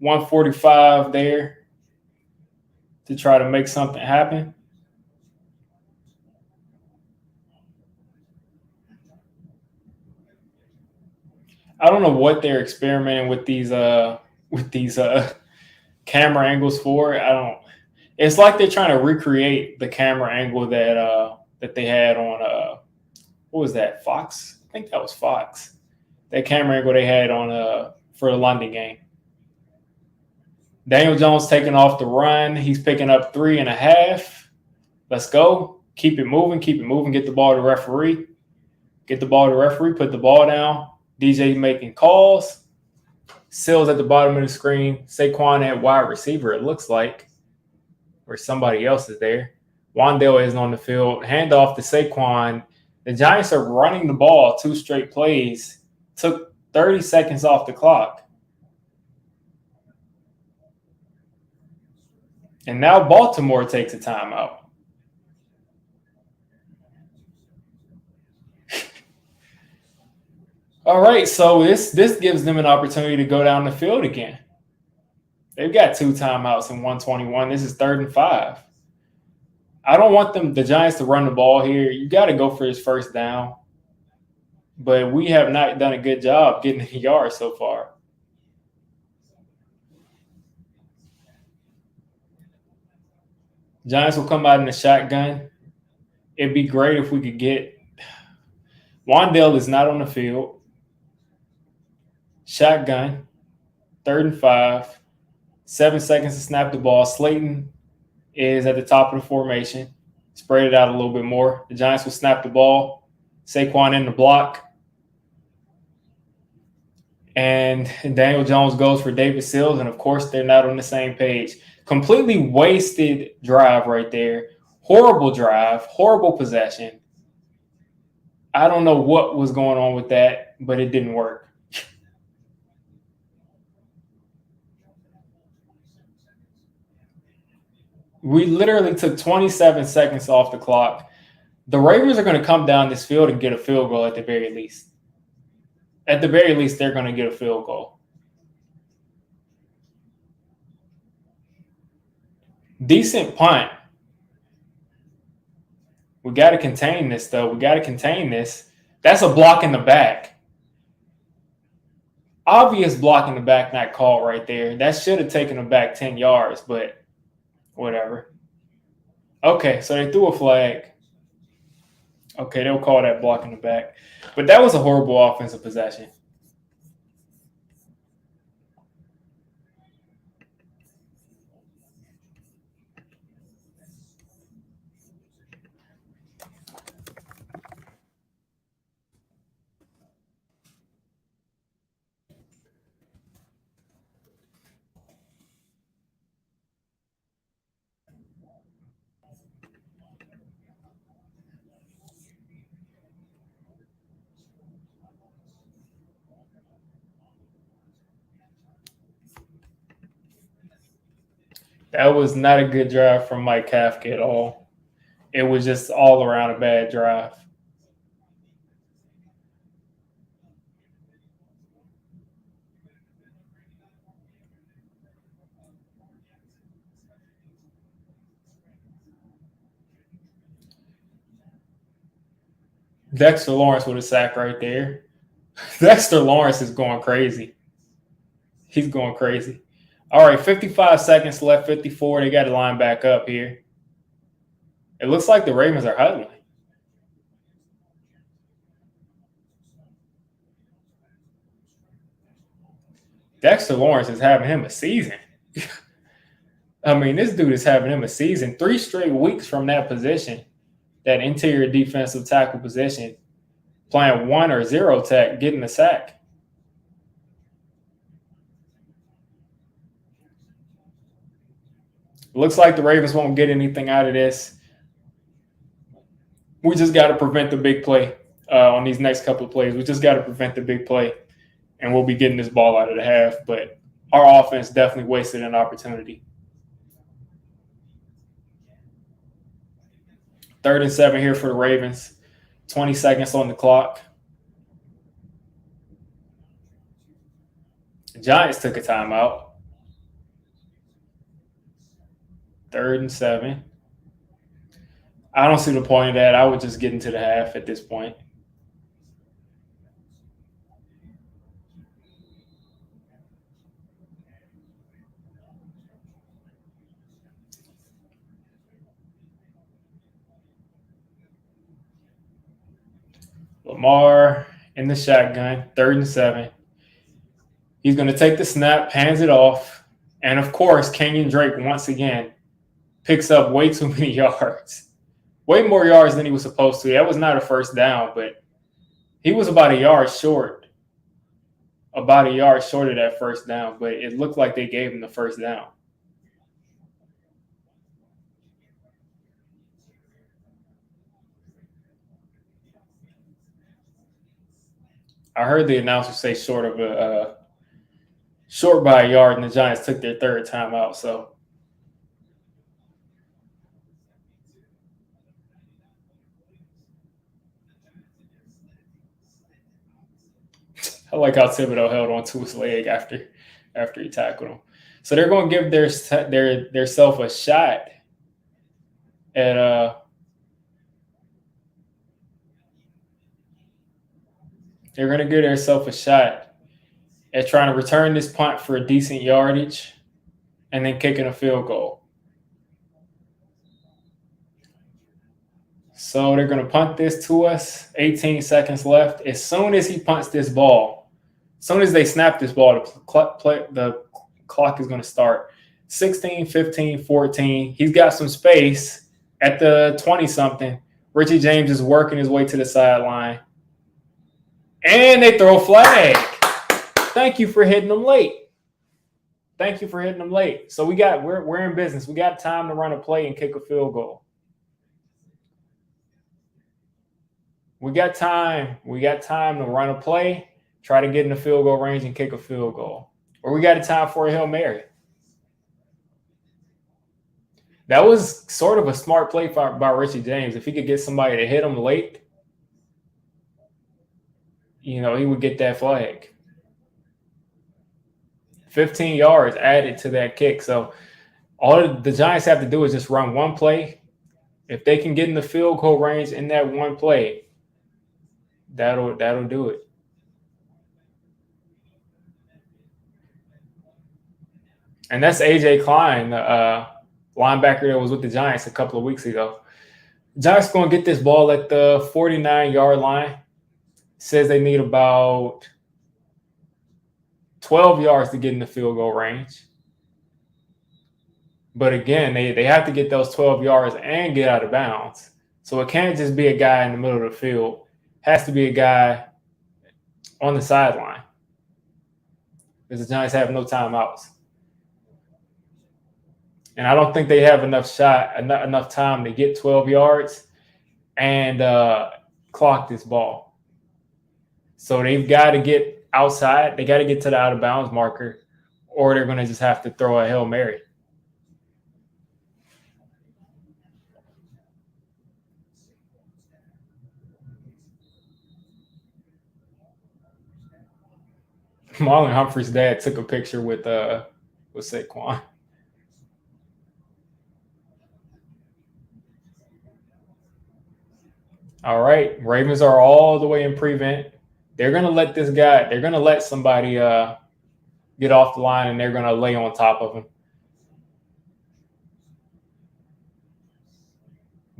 1:45 there to try to make something happen. I don't know what they're experimenting with these camera angles for. It's like they're trying to recreate the camera angle that they had on what was that, Fox? I think that was Fox. That camera angle they had on for the London game. Daniel Jones taking off the run. He's picking up 3.5. Let's go. Keep it moving. Get the ball to the referee. Put the ball down. DJ making calls. Sills at the bottom of the screen. Saquon at wide receiver, it looks like. or somebody else is there. Wandale isn't on the field. Handoff to Saquon. The Giants are running the ball 2 straight plays. Took 30 seconds off the clock. And now Baltimore takes a timeout. All right, so this gives them an opportunity to go down the field again. They've got 2 timeouts in 121. This is 3rd and 5. I don't want the Giants to run the ball here. You got to go for his first down. But we have not done a good job getting the yards so far. Giants will come out in the shotgun. It'd be great if we could get – Wandale is not on the field. Shotgun, 3rd and 5. 7 seconds to snap the ball. Slayton is at the top of the formation. Spread it out a little bit more. The Giants will snap the ball. Saquon in the block. And Daniel Jones goes for David Sills. And, of course, they're not on the same page. Completely wasted drive right there. Horrible drive. Horrible possession. I don't know what was going on with that, but it didn't work. We literally took 27 seconds off the clock. The Ravens are going to come down this field and get a field goal at the very least. At the very least, they're going to get a field goal. Decent punt. We got to contain this, though. We got to contain this. That's a block in the back. Obvious block in the back not called right there. That should have taken them back 10 yards, but whatever. Okay, so they threw a flag. Okay, they'll call that block in the back. But that was a horrible offensive possession. That was not a good drive from Mike Kafka at all. It was just all around a bad drive. Dexter Lawrence with a sack right there. Dexter Lawrence is going crazy. He's going crazy. All right, 55 seconds left, 54. They got to line back up here. It looks like the Ravens are huddling. Dexter Lawrence is having him a season. I mean, this dude is having him a season. 3 straight weeks from that position, that interior defensive tackle position, playing 1 or 0 tech, getting the sack. Looks like the Ravens won't get anything out of this. We just got to prevent the big play on these next couple of plays. We just got to prevent the big play, and we'll be getting this ball out of the half. But our offense definitely wasted an opportunity. 3rd and 7 here for the Ravens. 20 seconds on the clock. The Giants took a timeout. 3rd and 7. I don't see the point of that. I would just get into the half at this point. Lamar in the shotgun, 3rd and 7. He's going to take the snap, hands it off. And, of course, Kenyon Drake once again picks up way too many yards. Way more yards than he was supposed to. That was not a first down, but he was about a yard short. About a yard short of that first down, but it looked like they gave him the first down. I heard the announcer say short by a yard, and the Giants took their third timeout. So I like how Thibodeau held on to his leg after he tackled him. So they're going to give their self a shot at they're going to give themselves a shot at trying to return this punt for a decent yardage and then kicking a field goal. So they're going to punt this to us. 18 seconds left. As soon as he punts this ball, as soon as they snap this ball, the clock is going to start. 16, 15, 14. He's got some space at the 20-something. Richie James is working his way to the sideline. And they throw a flag. Thank you for hitting them late. Thank you for hitting them late. So we're in business. We got time to run a play and kick a field goal. We got time. We got time to run a play, try to get in the field goal range and kick a field goal. Or we got a time for a Hail Mary. That was sort of a smart play by Richie James. If he could get somebody to hit him late, he would get that flag. 15 yards added to that kick. So all the Giants have to do is just run one play. If they can get in the field goal range in that one play, that'll do it. And that's AJ Klein, the linebacker that was with the Giants a couple of weeks ago. Giants going to get this ball at the 49-yard line. Says they need about 12 yards to get in the field goal range. But again, they have to get those 12 yards and get out of bounds. So it can't just be a guy in the middle of the field. It has to be a guy on the sideline. Because the Giants have no timeouts. And I don't think they have enough time to get 12 yards and clock this ball. So they've got to get outside. They got to get to the out of bounds marker, or they're going to just have to throw a Hail Mary. Marlon Humphrey's dad took a picture with Saquon. All right, Ravens are all the way in prevent. They're gonna let this guy. They're gonna let somebody get off the line, and they're gonna lay on top of him.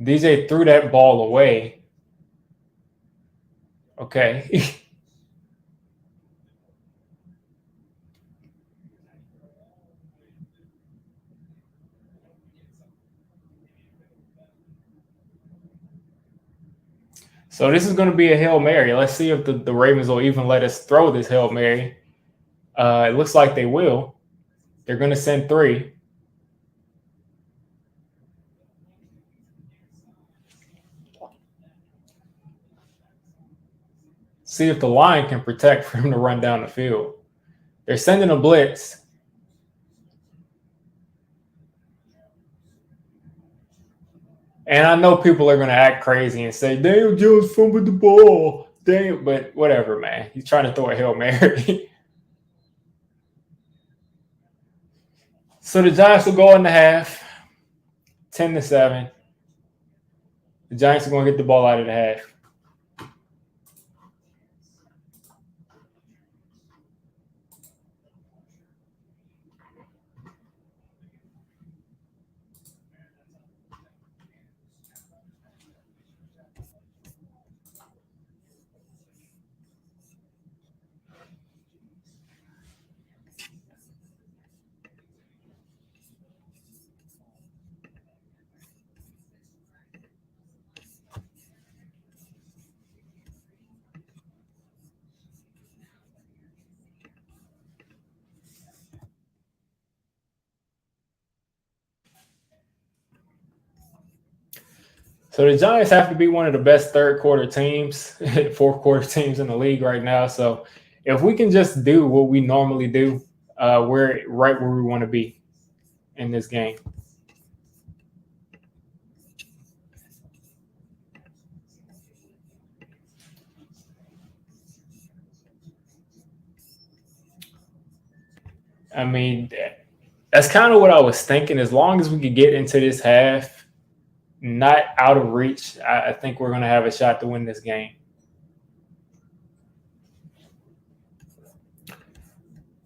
DJ threw that ball away. Okay. So this is going to be a Hail Mary. Let's see if the Ravens will even let us throw this Hail Mary. It looks like they will. They're going to send 3. See if the line can protect for him to run down the field. They're sending a blitz. And I know people are going to act crazy and say, Daniel Jones fumbled the ball. Dang, but whatever, man. He's trying to throw a Hail Mary. So the Giants will go in the half, 10-7. The Giants are going to get the ball out of the half. So the Giants have to be one of the best third quarter teams, fourth quarter teams in the league right now. So if we can just do what we normally do, we're right where we want to be in this game. I mean, that's kind of what I was thinking. As long as we could get into this half, not out of reach, I think we're going to have a shot to win this game.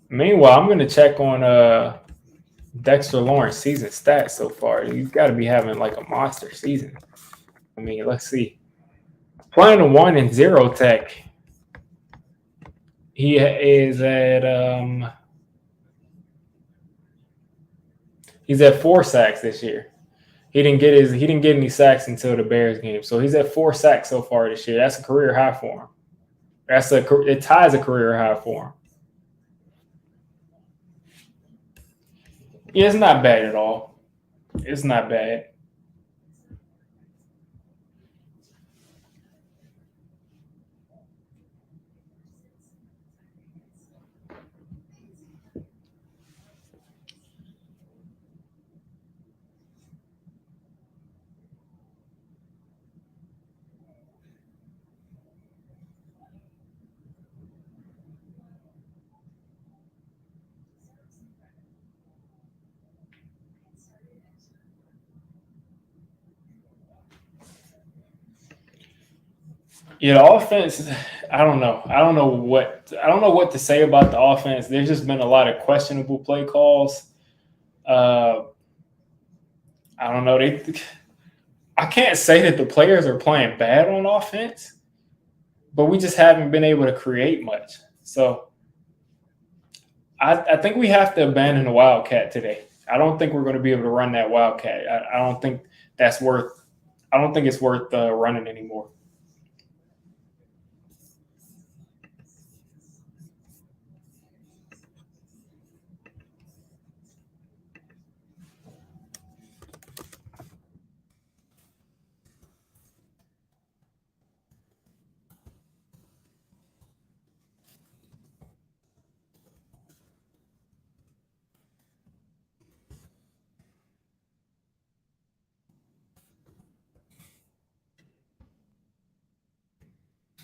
Meanwhile, I'm going to check on Dexter Lawrence season stats so far. He's got to be having like a monster season. I mean, let's see. Playing a 1-0 tech. He is at he's at 4 sacks this year. He didn't get any sacks until the Bears game. So he's at 4 sacks so far this year. That's a career high for him. It ties a career high for him. Yeah, it's not bad at all. It's not bad. Yeah, the offense. I don't know. I don't know what to say about the offense. There's just been a lot of questionable play calls. Uh, I don't know. I can't say that the players are playing bad on offense, but we just haven't been able to create much. So I think we have to abandon the Wildcat today. I don't think we're going to be able to run that Wildcat. I don't think that's worth. I don't think it's worth running anymore.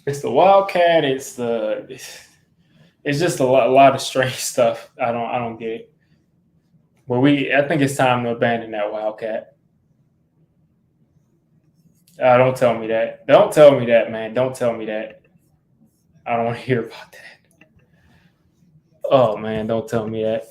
It's the Wildcat. It's just a lot of strange stuff. I don't get it. But I think it's time to abandon that Wildcat. Don't tell me that. Don't tell me that, man. Don't tell me that. I don't want to hear about that. Oh man, don't tell me that.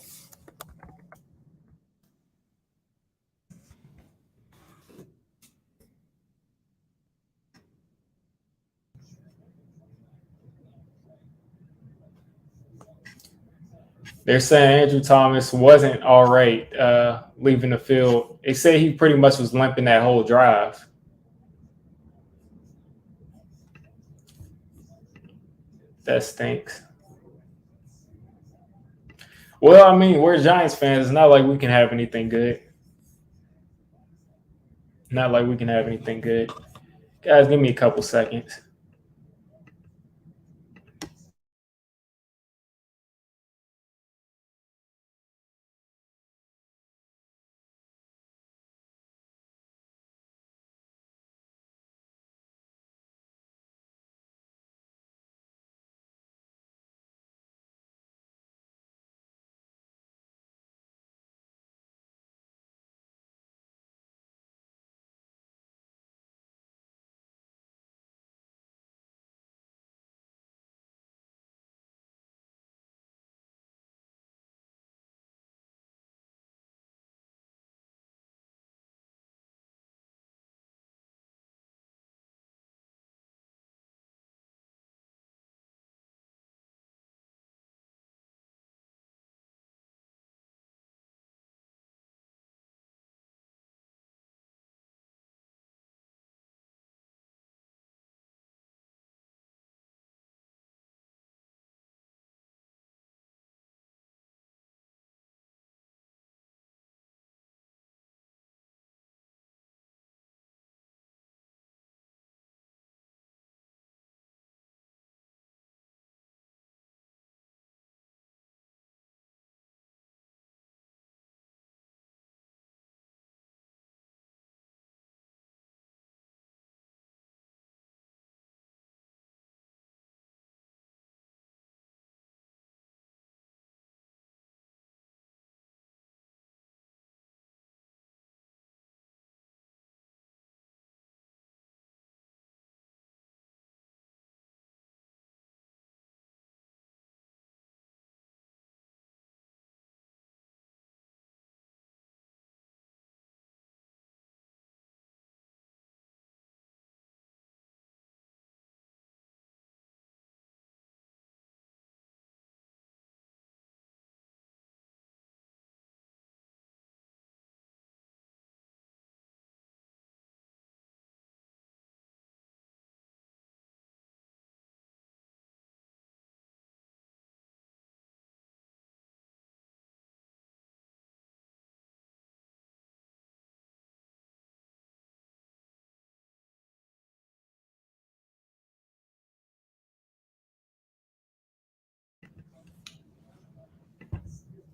They're saying Andrew Thomas wasn't all right leaving the field. They say he pretty much was limping that whole drive. That stinks. Well, I mean, we're Giants fans. It's not like we can have anything good. Not like we can have anything good. Guys, give me a couple seconds.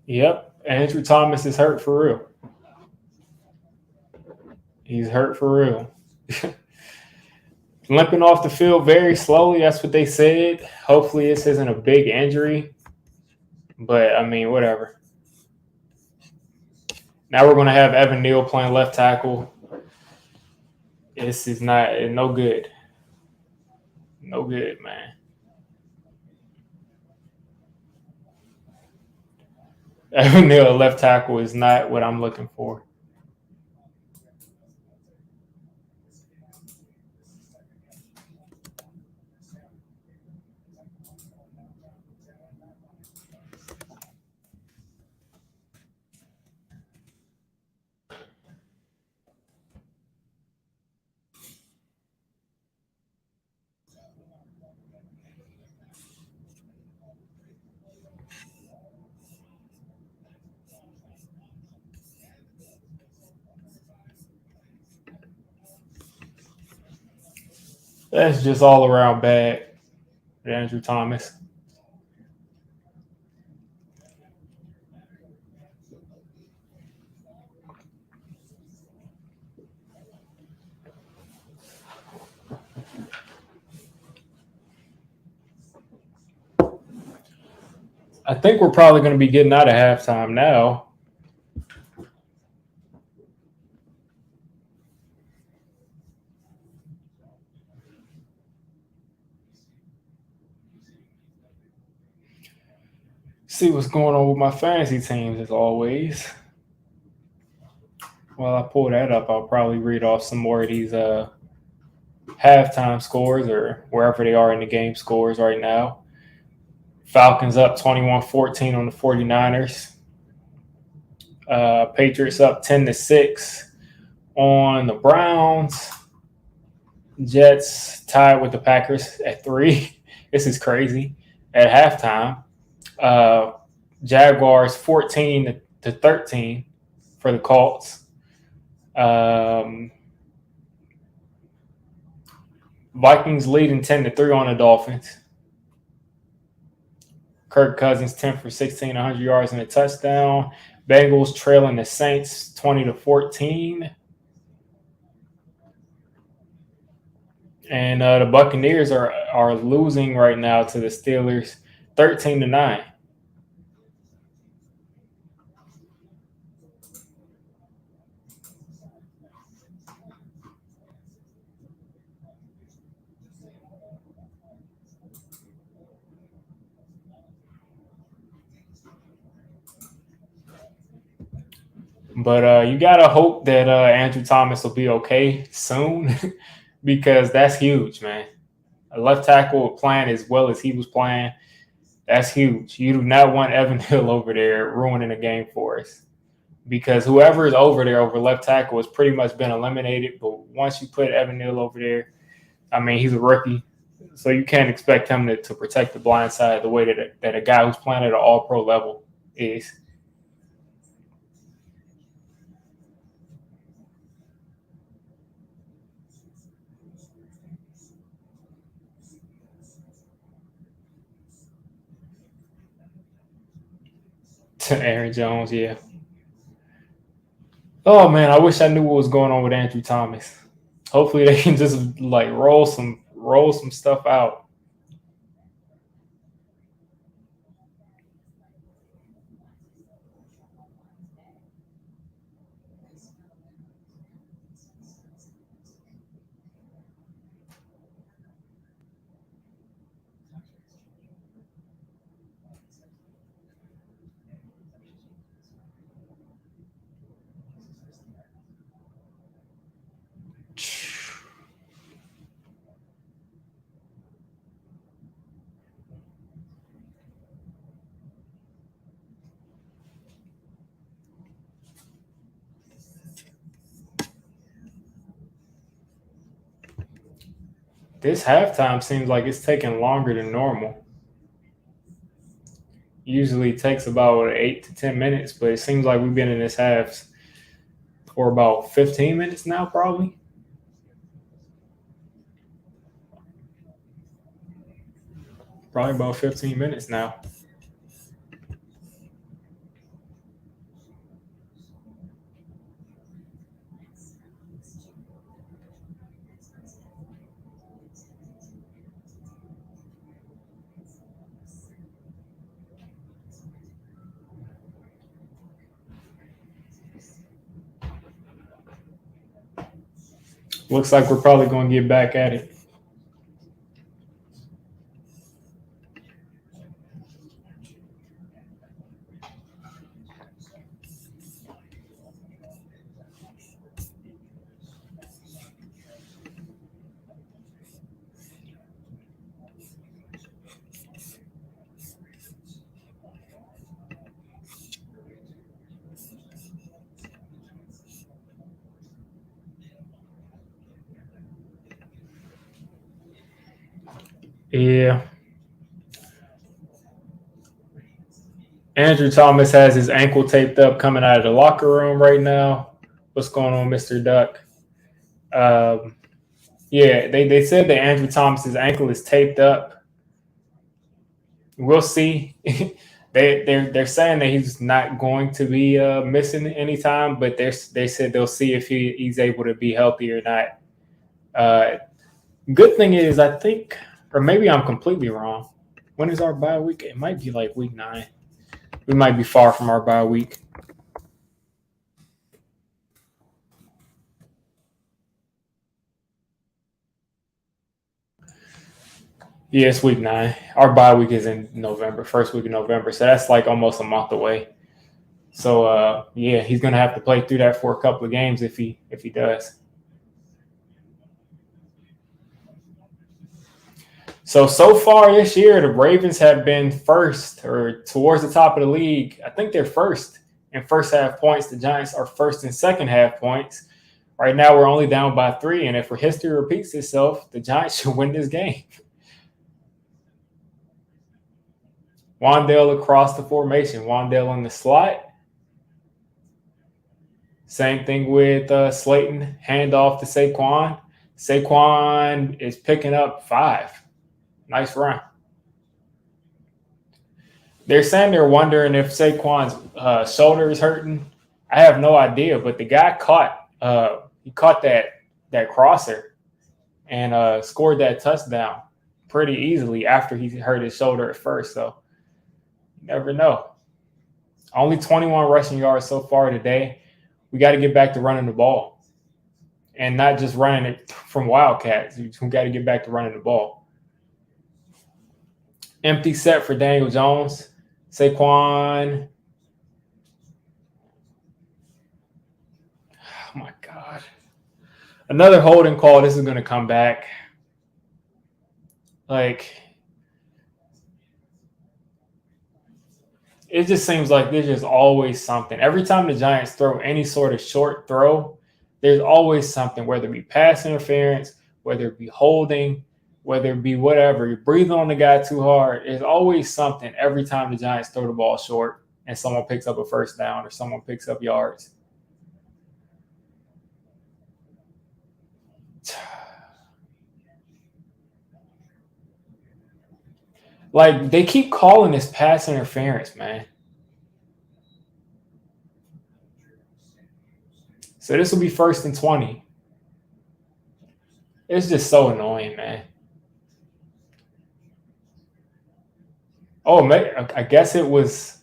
Yep, Andrew Thomas is hurt for real. He's hurt for real. Limping off the field very slowly. That's what they said. Hopefully, this isn't a big injury. But I mean, whatever. Now we're going to have Evan Neal playing left tackle. This is not no good. No good, man. Evan Neal left tackle is not what I'm looking for. That's just all around bad, Andrew Thomas. I think we're probably going to be getting out of halftime now. See what's going on with my fantasy teams as always. While I pull that up, I'll probably read off some more of these halftime scores or wherever they are in the game scores right now. Falcons up 21-14 on the 49ers. Patriots up 10-6 on the Browns. Jets tied with the Packers at 3. This is crazy. At halftime, Jaguars 14-13 for the Colts. Vikings leading 10-3 on the Dolphins. Kirk Cousins 10 for 16, 100 yards and a touchdown. Bengals trailing the Saints 20-14. And the Buccaneers are losing right now to the Steelers 13-9. But you gotta hope that Andrew Thomas will be okay soon, because that's huge, man. A left tackle playing as well as he was playing, that's huge. You do not want Evan Hill over there ruining the game for us, because whoever is over there over left tackle has pretty much been eliminated. But once you put Evan Hill over there, I mean, he's a rookie, so you can't expect him to protect the blind side the way that a guy who's playing at an all-pro level is. To Aaron Jones, yeah. Oh man, I wish I knew what was going on with Andrew Thomas. Hopefully they can just like roll some stuff out. This halftime seems like it's taking longer than normal. Usually it takes about 8 to 10 minutes, but it seems like we've been in this half for about 15 minutes now, probably. Probably about 15 minutes now. Looks like we're probably going to get back at it. Yeah. Andrew Thomas has his ankle taped up coming out of the locker room right now. What's going on, Mr. Duck? Yeah, they said that Andrew Thomas's ankle is taped up. We'll see. they're saying that he's not going to be missing any time, but they said they'll see if he's able to be healthy or not. Good thing is, I think, or maybe I'm completely wrong. When is our bye week? It might be like week 9. We might be far from our bye week. Yeah, it's week 9. Our bye week is in November, first week of November. So that's like almost a month away. So yeah, he's gonna have to play through that for a couple of games if he does. So far this year, the Ravens have been first or towards the top of the league. I think they're first in first half points. The Giants are first in second half points. Right now, we're only down by 3, and if history repeats itself, the Giants should win this game. Wandale across the formation. Wandale in the slot. Same thing with Slayton. Handoff to Saquon. Saquon is picking up 5. Nice run. They're saying they're wondering if Saquon's shoulder is hurting. I have no idea, but the guy caught that crosser and scored that touchdown pretty easily after he hurt his shoulder at first. So you never know. Only 21 rushing yards so far today. We got to get back to running the ball and not just running it from Wildcats. We got to get back to running the ball. Empty set for Daniel Jones. Saquon. Oh, my God. Another holding call. This is going to come back. It just seems like there's just always something. Every time the Giants throw any sort of short throw, there's always something, whether it be pass interference, whether it be holding, whether it be whatever. You're breathing on the guy too hard. There's always something every time the Giants throw the ball short and someone picks up a first down or someone picks up yards. Like, they keep calling this pass interference, man. So this will be 1st and 20. It's just so annoying, man. Oh, I guess it was.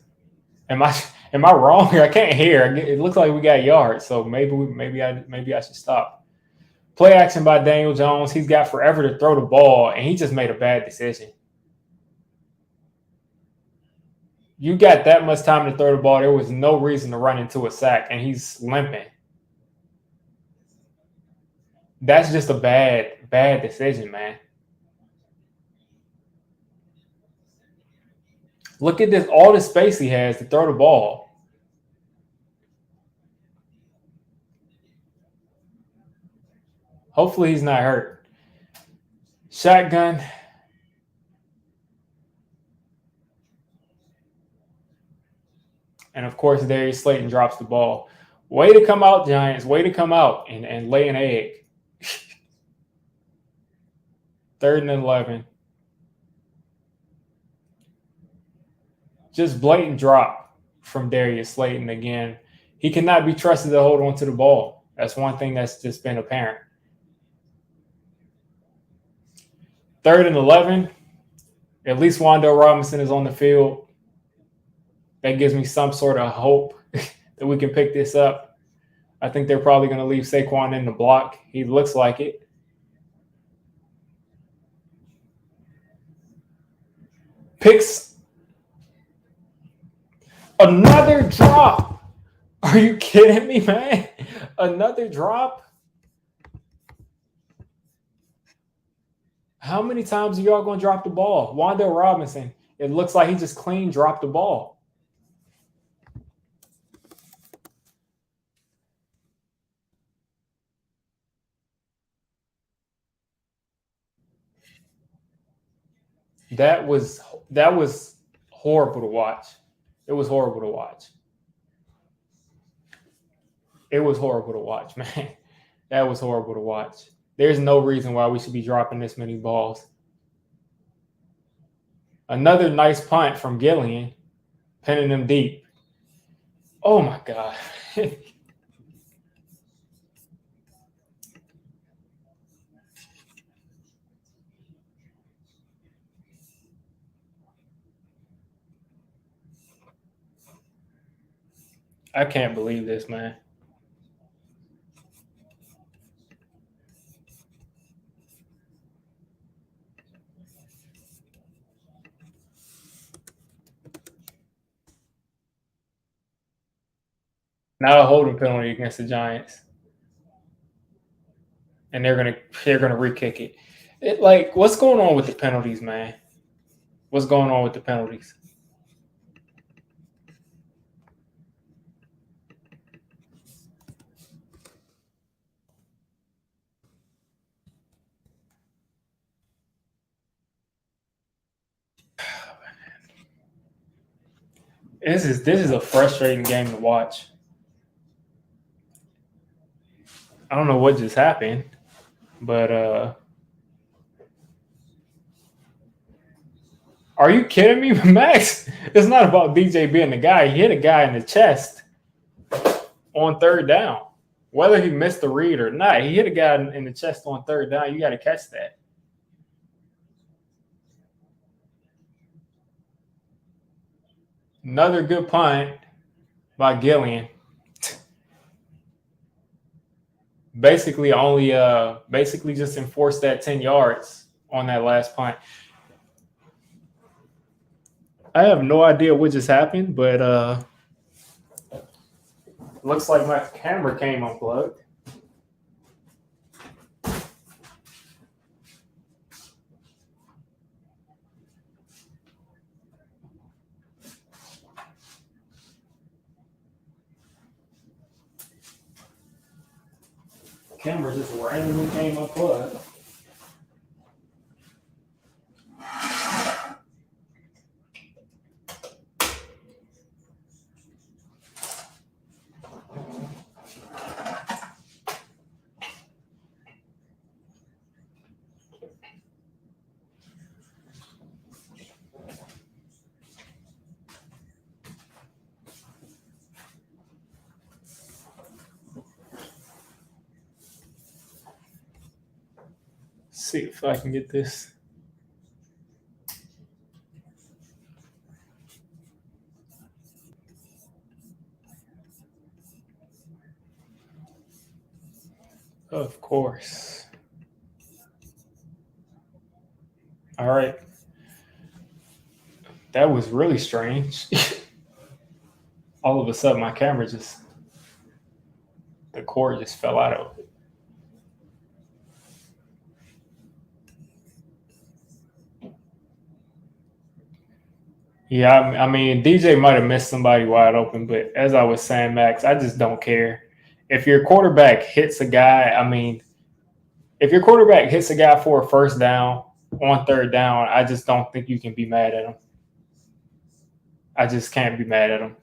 Am I wrong? I can't hear. It looks like we got yards, so maybe I should stop. Play action by Daniel Jones. He's got forever to throw the ball, and he just made a bad decision. You got that much time to throw the ball. There was no reason to run into a sack, and he's limping. That's just a bad decision, man. Look at this, all the space he has to throw the ball. Hopefully he's not hurt. Shotgun. And, of course, Darius Slayton drops the ball. Way to come out, Giants. Way to come out and lay an egg. 3rd and 11. Just blatant drop from Darius Slayton again. He cannot be trusted to hold on to the ball. That's one thing that's just been apparent. 3rd and 11. At least Wan'Dale Robinson is on the field. That gives me some sort of hope that we can pick this up. I think they're probably going to leave Saquon in the block. He looks like it. Picks another drop. Are you kidding me, man? Another drop? How many times are y'all going to drop the ball? Wan'Dale Robinson, it looks like he just clean dropped the ball. That was horrible to watch. It was horrible to watch. It was horrible to watch, man. That was horrible to watch. There's no reason why we should be dropping this many balls. Another nice punt from Gillian, pinning them deep. Oh my God. I can't believe this, man. Now a holding penalty against the Giants. And they're gonna re-kick it. Like, what's going on with the penalties, man? What's going on with the penalties? This is a frustrating game to watch. I don't know what just happened, but are you kidding me, Max? It's not about DJ being the guy. He hit a guy in the chest on third down. Whether he missed the read or not, he hit a guy in the chest on third down. You got to catch that. Another good punt by Gillian. Basically just enforced that 10 yards on that last punt. I have no idea what just happened, but looks like my camera came unplugged. Camera just randomly came unplugged. See if I can get this. Of course. All right. That was really strange. All of a sudden, my camera the cord just fell out of it. Yeah, I mean, DJ might have missed somebody wide open, but as I was saying, Max, I just don't care. If your quarterback hits a guy, I mean, if your quarterback hits a guy for a first down on third down, I just don't think you can be mad at him. I just can't be mad at him.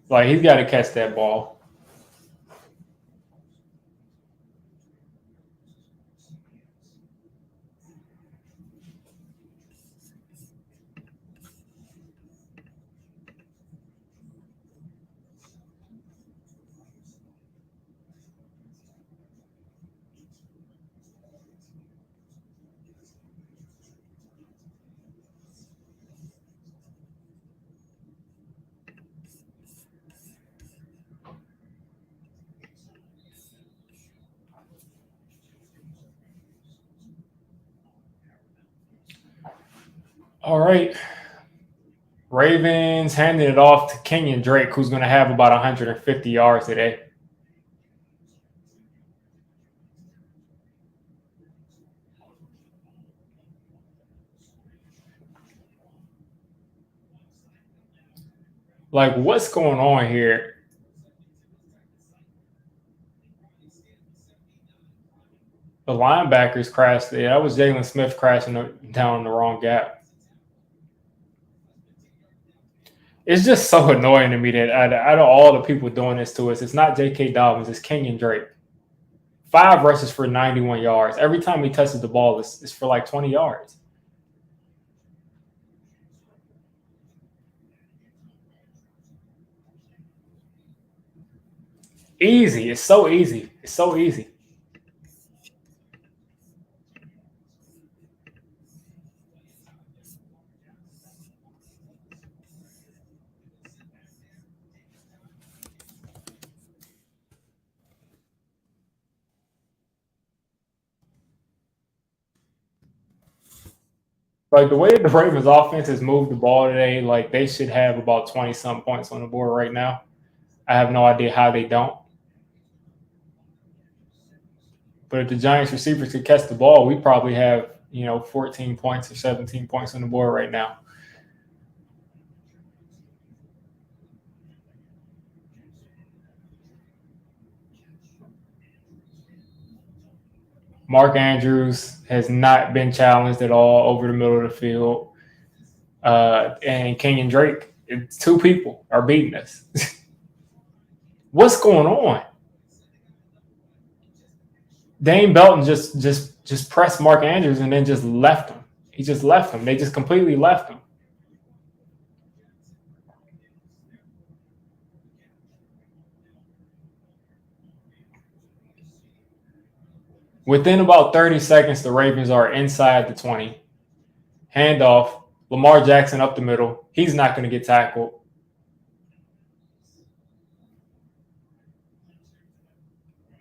Like, he's got to catch that ball. All right. Ravens handing it off to Kenyon Drake, who's going to have about 150 yards today. Like, what's going on here? The linebackers crashed there. That was Jalen Smith crashing down the wrong gap. It's just so annoying to me that out of all the people doing this to us, it's not J.K. Dobbins, it's Kenyon Drake. 5 rushes for 91 yards. Every time he touches the ball, it's for like 20 yards. Easy. It's so easy. It's so easy. Like the way the Ravens offense has moved the ball today, like they should have about 20 some points on the board right now. I have no idea how they don't. But if the Giants receivers could catch the ball, we probably have, 14 points or 17 points on the board right now. Mark Andrews has not been challenged at all over the middle of the field. And Kenyon Drake, it's 2 people are beating us. What's going on? Dane Belton just pressed Mark Andrews and then just left him. He just left him. They just completely left him. Within about 30 seconds, the Ravens are inside the 20. Handoff. Lamar Jackson up the middle. He's not going to get tackled.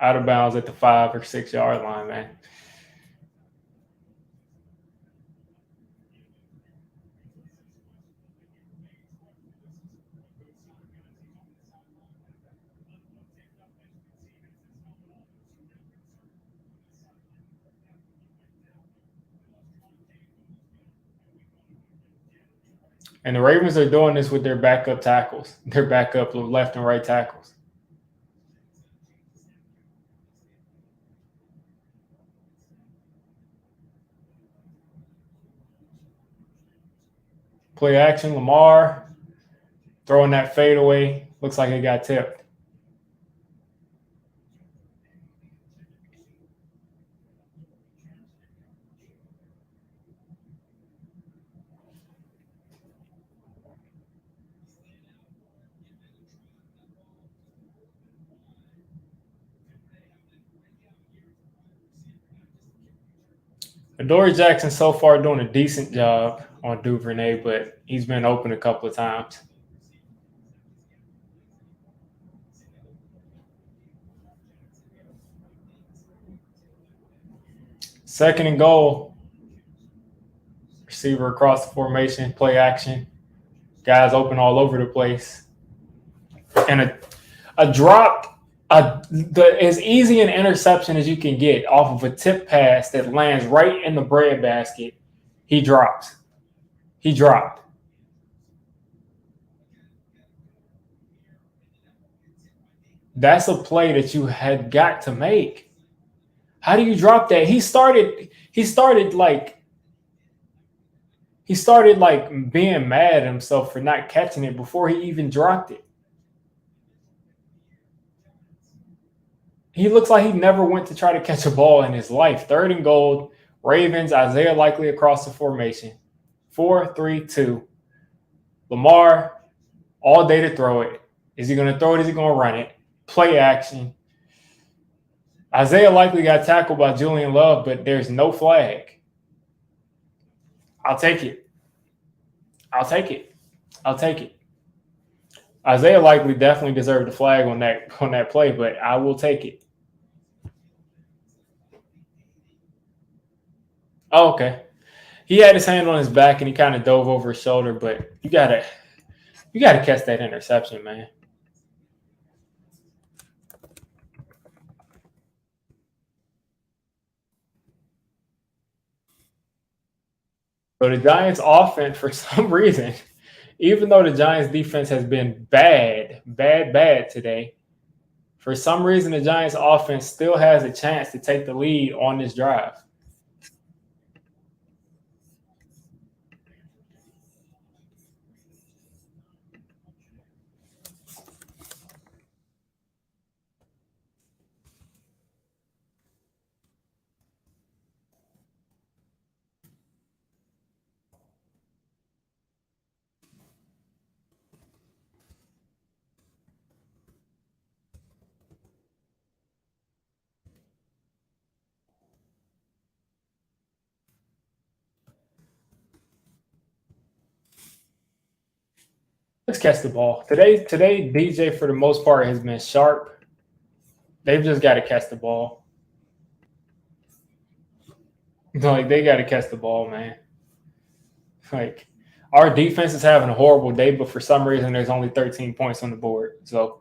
Out of bounds at the 5 or 6 yard line, man. And the Ravens are doing this with their backup tackles, their backup left and right tackles. Play action, Lamar throwing that fade away. Looks like it got tipped. Adoree Jackson so far doing a decent job on Duvernay, but he's been open a couple of times. Second and goal. Receiver across the formation, play action. Guys open all over the place. And a drop, as easy an interception as you can get off of a tip pass that lands right in the breadbasket. He drops. He dropped. That's a play that you had got to make. How do you drop that? He started like being mad at himself for not catching it before he even dropped it. He looks like he never went to try to catch a ball in his life. 3rd and goal. Ravens, Isaiah likely across the formation. 4-3-2. Lamar, all day to throw it. Is he going to throw it? Is he going to run it? Play action. Isaiah likely got tackled by Julian Love, but there's no flag. I'll take it. I'll take it. I'll take it. Isaiah likely definitely deserved a flag on that play, but I will take it. Oh, okay. He had his hand on his back and he kind of dove over his shoulder, but you gotta catch that interception, man. So the Giants offense, for some reason, even though the Giants defense has been bad today, for some reason the Giants offense still has a chance to take the lead on this drive. Let's catch the ball. Today, DJ for the most part has been sharp. They've just got to catch the ball. Like they got to catch the ball, man. Like our defense is having a horrible day, but for some reason there's only 13 points on the board. So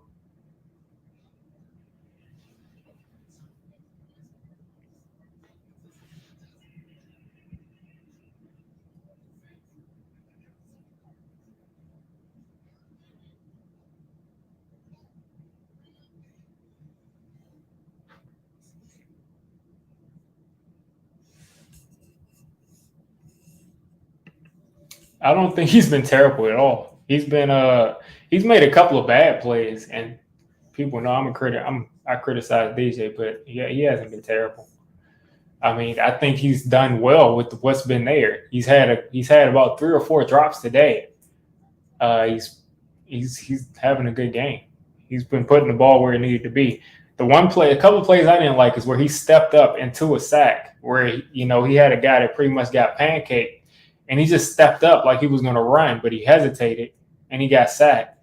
I don't think he's been terrible at all. He's made a couple of bad plays, and people know I'm a critic. I criticize DJ, but yeah, he hasn't been terrible. I mean, I think he's done well with what's been there. He's had about 3 or 4 drops today. Uh, he's he's having a good game. He's been putting the ball where it needed to be. A couple of plays I didn't like is where he stepped up into a sack, where he had a guy that pretty much got pancaked, and he just stepped up like he was going to run, but he hesitated and he got sacked.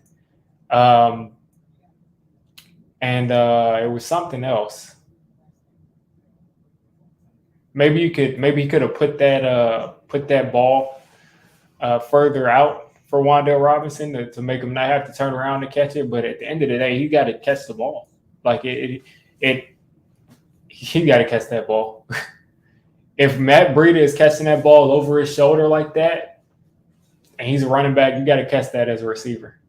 Um, and it was something else. Maybe he could have put that ball further out for Wan'Dale Robinson to make him not have to turn around to catch it. But at the end of the day, he got to catch the ball. Like he got to catch that ball. If Matt Breida is catching that ball over his shoulder like that, and he's a running back, you got to catch that as a receiver.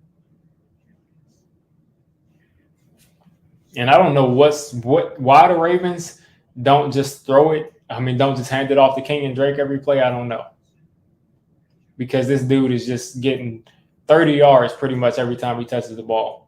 And I don't know why the Ravens don't just throw it. I mean, don't just hand it off to Kenyon Drake every play. I don't know. Because this dude is just getting 30 yards pretty much every time he touches the ball.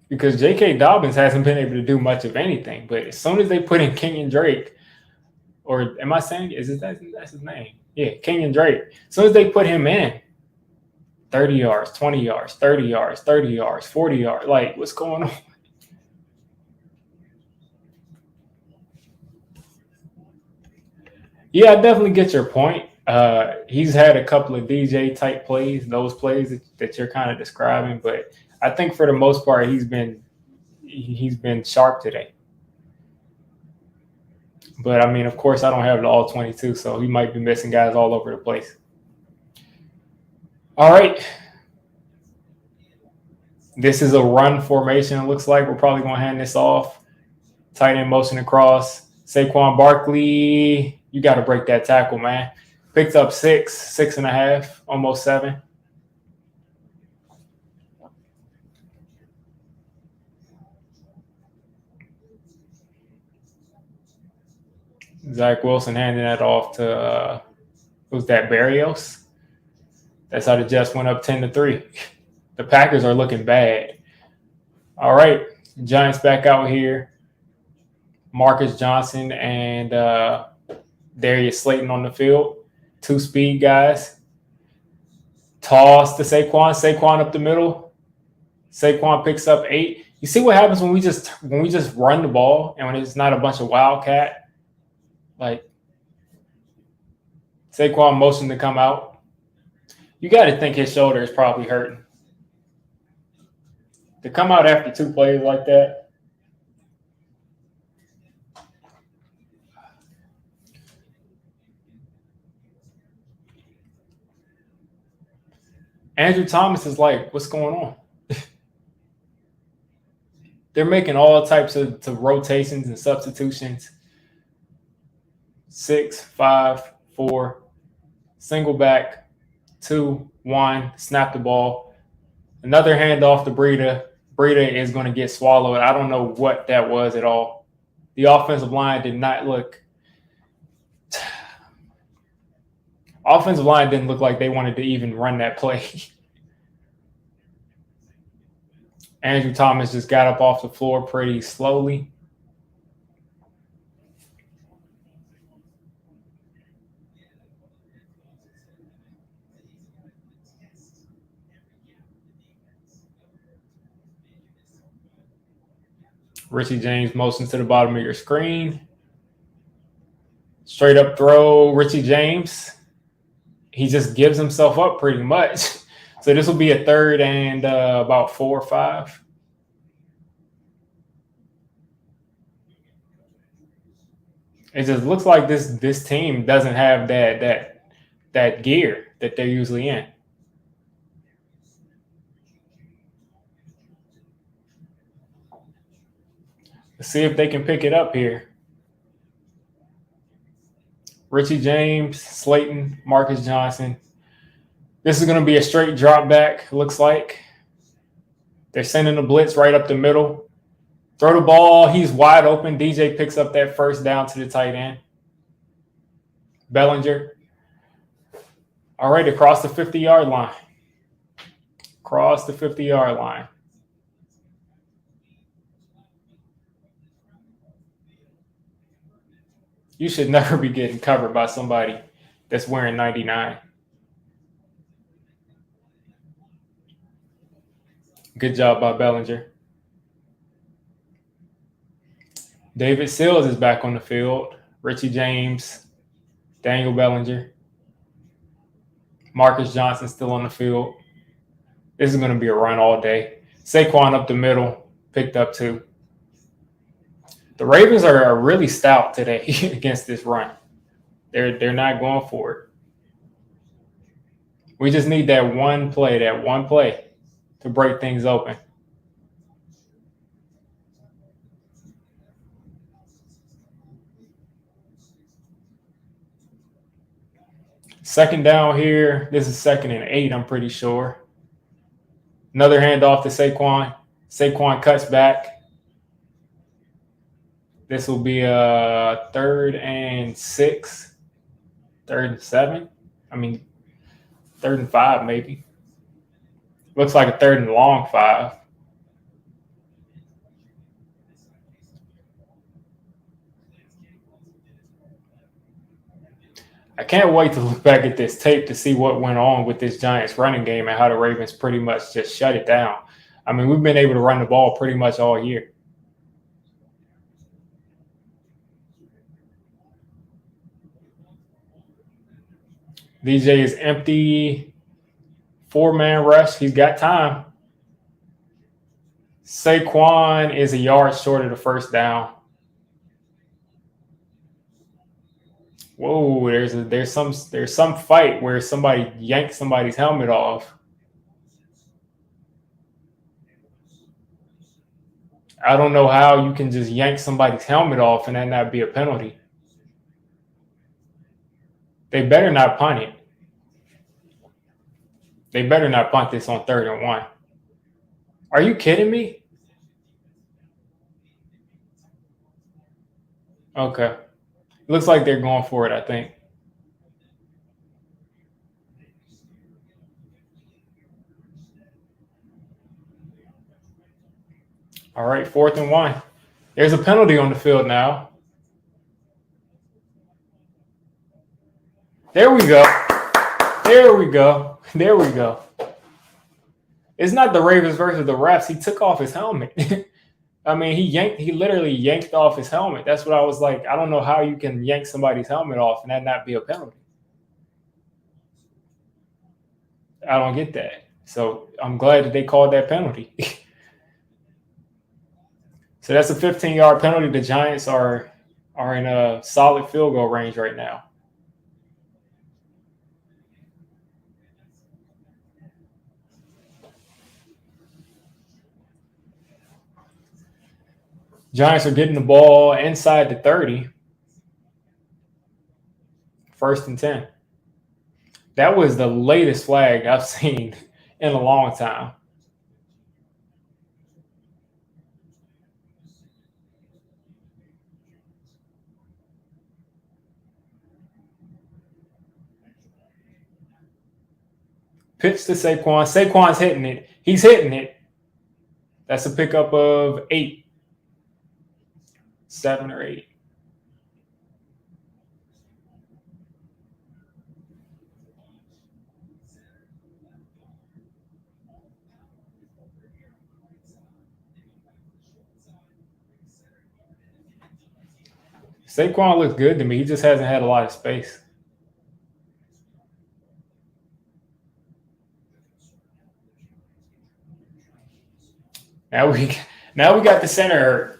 Because J.K. Dobbins hasn't been able to do much of anything. But as soon as they put in Kenyon Drake, or am I saying, that's his name? Yeah, Kenyon Drake. As soon as they put him in, 30 yards, 20 yards, 30 yards, 30 yards, 40 yards. Like, what's going on? Yeah, I definitely get your point. He's had a couple of DJ type plays, those plays that you're kind of describing, but I think for the most part he's been sharp today. But I mean, of course, I don't have the all 22, so he might be missing guys all over the place. All right. This is a run formation. It looks like we're probably going to hand this off. Tight end motion across. Saquon Barkley, you got to break that tackle, man. Picked up 6.5, almost 7. Zach Wilson handing that off to who's that? Barrios. That's how the Jets went up 10-3. The Packers are looking bad. All right, Giants back out here. Marcus Johnson and Darius Slayton on the field. 2 speed guys. Toss to Saquon. Saquon up the middle. Saquon picks up 8. You see what happens when we just run the ball and when it's not a bunch of wildcat? Like, Saquon motioned to come out. You got to think his shoulder is probably hurting. To come out after 2 plays like that. Andrew Thomas is like, what's going on? They're making all types of rotations and substitutions. 6, 5, 4, single back, 2, 1, snap the ball. Another handoff to Breida. Breida is going to get swallowed. I don't know what that was at all. The offensive line did not look. Offensive line didn't look like they wanted to even run that play. Andrew Thomas just got up off the floor pretty slowly. Richie James motions to the bottom of your screen. Straight up throw, Richie James. He just gives himself up pretty much. So this will be a 3rd and about 4 or 5. It just looks like this team doesn't have that gear that they're usually in. Let's see if they can pick it up here. Richie James, Slayton, Marcus Johnson. This is going to be a straight drop back, looks like. They're sending the blitz right up the middle. Throw the ball. He's wide open. DJ picks up that 1st down to the tight end. Bellinger. All right, across the 50-yard line. Across the 50-yard line. You should never be getting covered by somebody that's wearing 99. Good job by Bellinger. David Sills is back on the field. Richie James, Daniel Bellinger. Marcus Johnson still on the field. This is going to be a run all day. Saquon up the middle, picked up 2. The Ravens are really stout today against this run. They're not going for it. We just need that one play to break things open. Second down here. This is 2nd and 8, I'm pretty sure. Another handoff to Saquon. Saquon cuts back. This will be a 3rd and 6, 3rd and 7. 3rd and 5 maybe. Looks like a 3rd and long 5. I can't wait to look back at this tape to see what went on with this Giants running game and how the Ravens pretty much just shut it down. We've been able to run the ball pretty much all year. DJ is empty. 4-man rush. He's got time. Saquon is a yard short of the 1st down. Whoa, there's some fight where somebody yanked somebody's helmet off. I don't know how you can just yank somebody's helmet off and that not be a penalty. They better not punt it. They better not punt this on 3rd and 1. Are you kidding me? Okay. Looks like they're going for it, I think. All right, 4th and 1. There's a penalty on the field now. There we go. There we go. There we go. It's not the Ravens versus the refs. He took off his helmet. I mean, he literally yanked off his helmet. That's what I was like. I don't know how you can yank somebody's helmet off and that not be a penalty. I don't get that. So I'm glad that they called that penalty. So that's a 15-yard penalty. The Giants are in a solid field goal range right now. Giants are getting the ball inside the 30. 1st and 10. That was the latest flag I've seen in a long time. Pitch to Saquon. Saquon's hitting it. He's hitting it. That's a pickup of 8. 7 or 8. Saquon looks good to me. He just hasn't had a lot of space. Now we got the center hurt.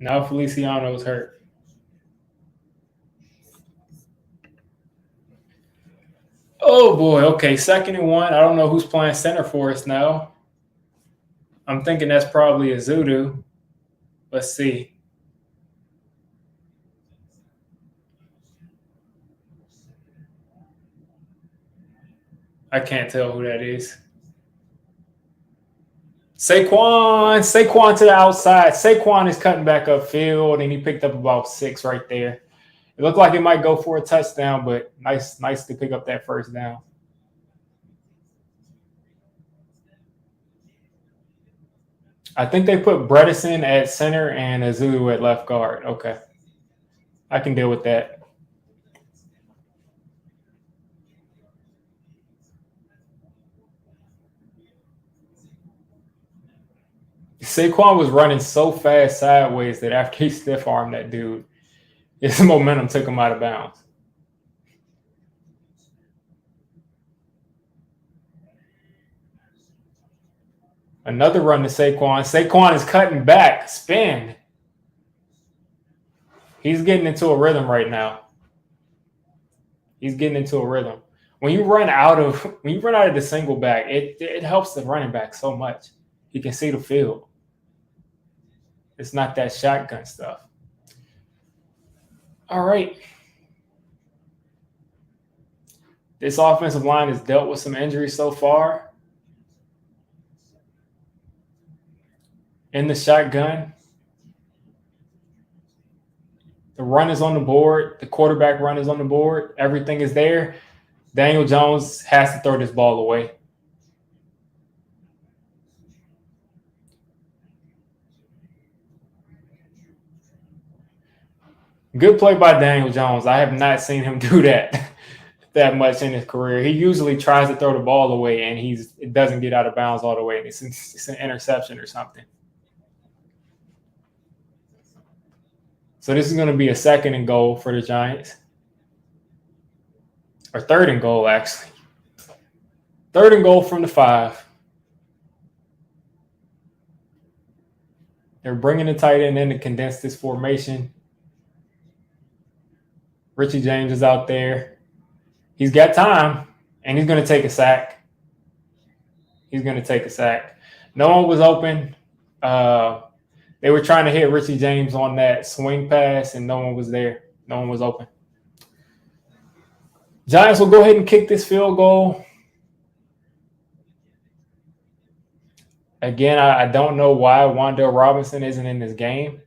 Now Feliciano's hurt. Oh boy. Okay, 2nd and 1. I don't know who's playing center for us now. I'm thinking that's probably Azudu. Let's see. I can't tell who that is. Saquon to the outside. Saquon is cutting back upfield, and he picked up about 6 right there. It looked like it might go for a touchdown, but nice to pick up that 1st down. I think they put Bredesen at center and Azudu at left guard. Okay. I can deal with that. Saquon was running so fast sideways that after he stiff-armed that dude, his momentum took him out of bounds. Another run to Saquon. Saquon is cutting back. Spin. He's getting into a rhythm right now. He's getting into a rhythm. When you run out of the single back, it helps the running back so much. He can see the field. It's not that shotgun stuff. All right. This offensive line has dealt with some injuries so far. In the shotgun, the run is on the board. The quarterback run is on the board. Everything is there. Daniel Jones has to throw this ball away. Good play by Daniel Jones. I have not seen him do that much in his career. He usually tries to throw the ball away, and it doesn't get out of bounds all the way. It's an interception or something. So this is going to be a 2nd and goal for the Giants. Or 3rd and goal, actually. 3rd and goal from the 5. They're bringing the tight end in to condense this formation. Richie James is out there. He's got time, and he's going to take a sack. No one was open. They were trying to hit Richie James on that swing pass, and no one was there. No one was open. Giants will go ahead and kick this field goal. Again, I don't know why Wan'Dale Robinson isn't in this game.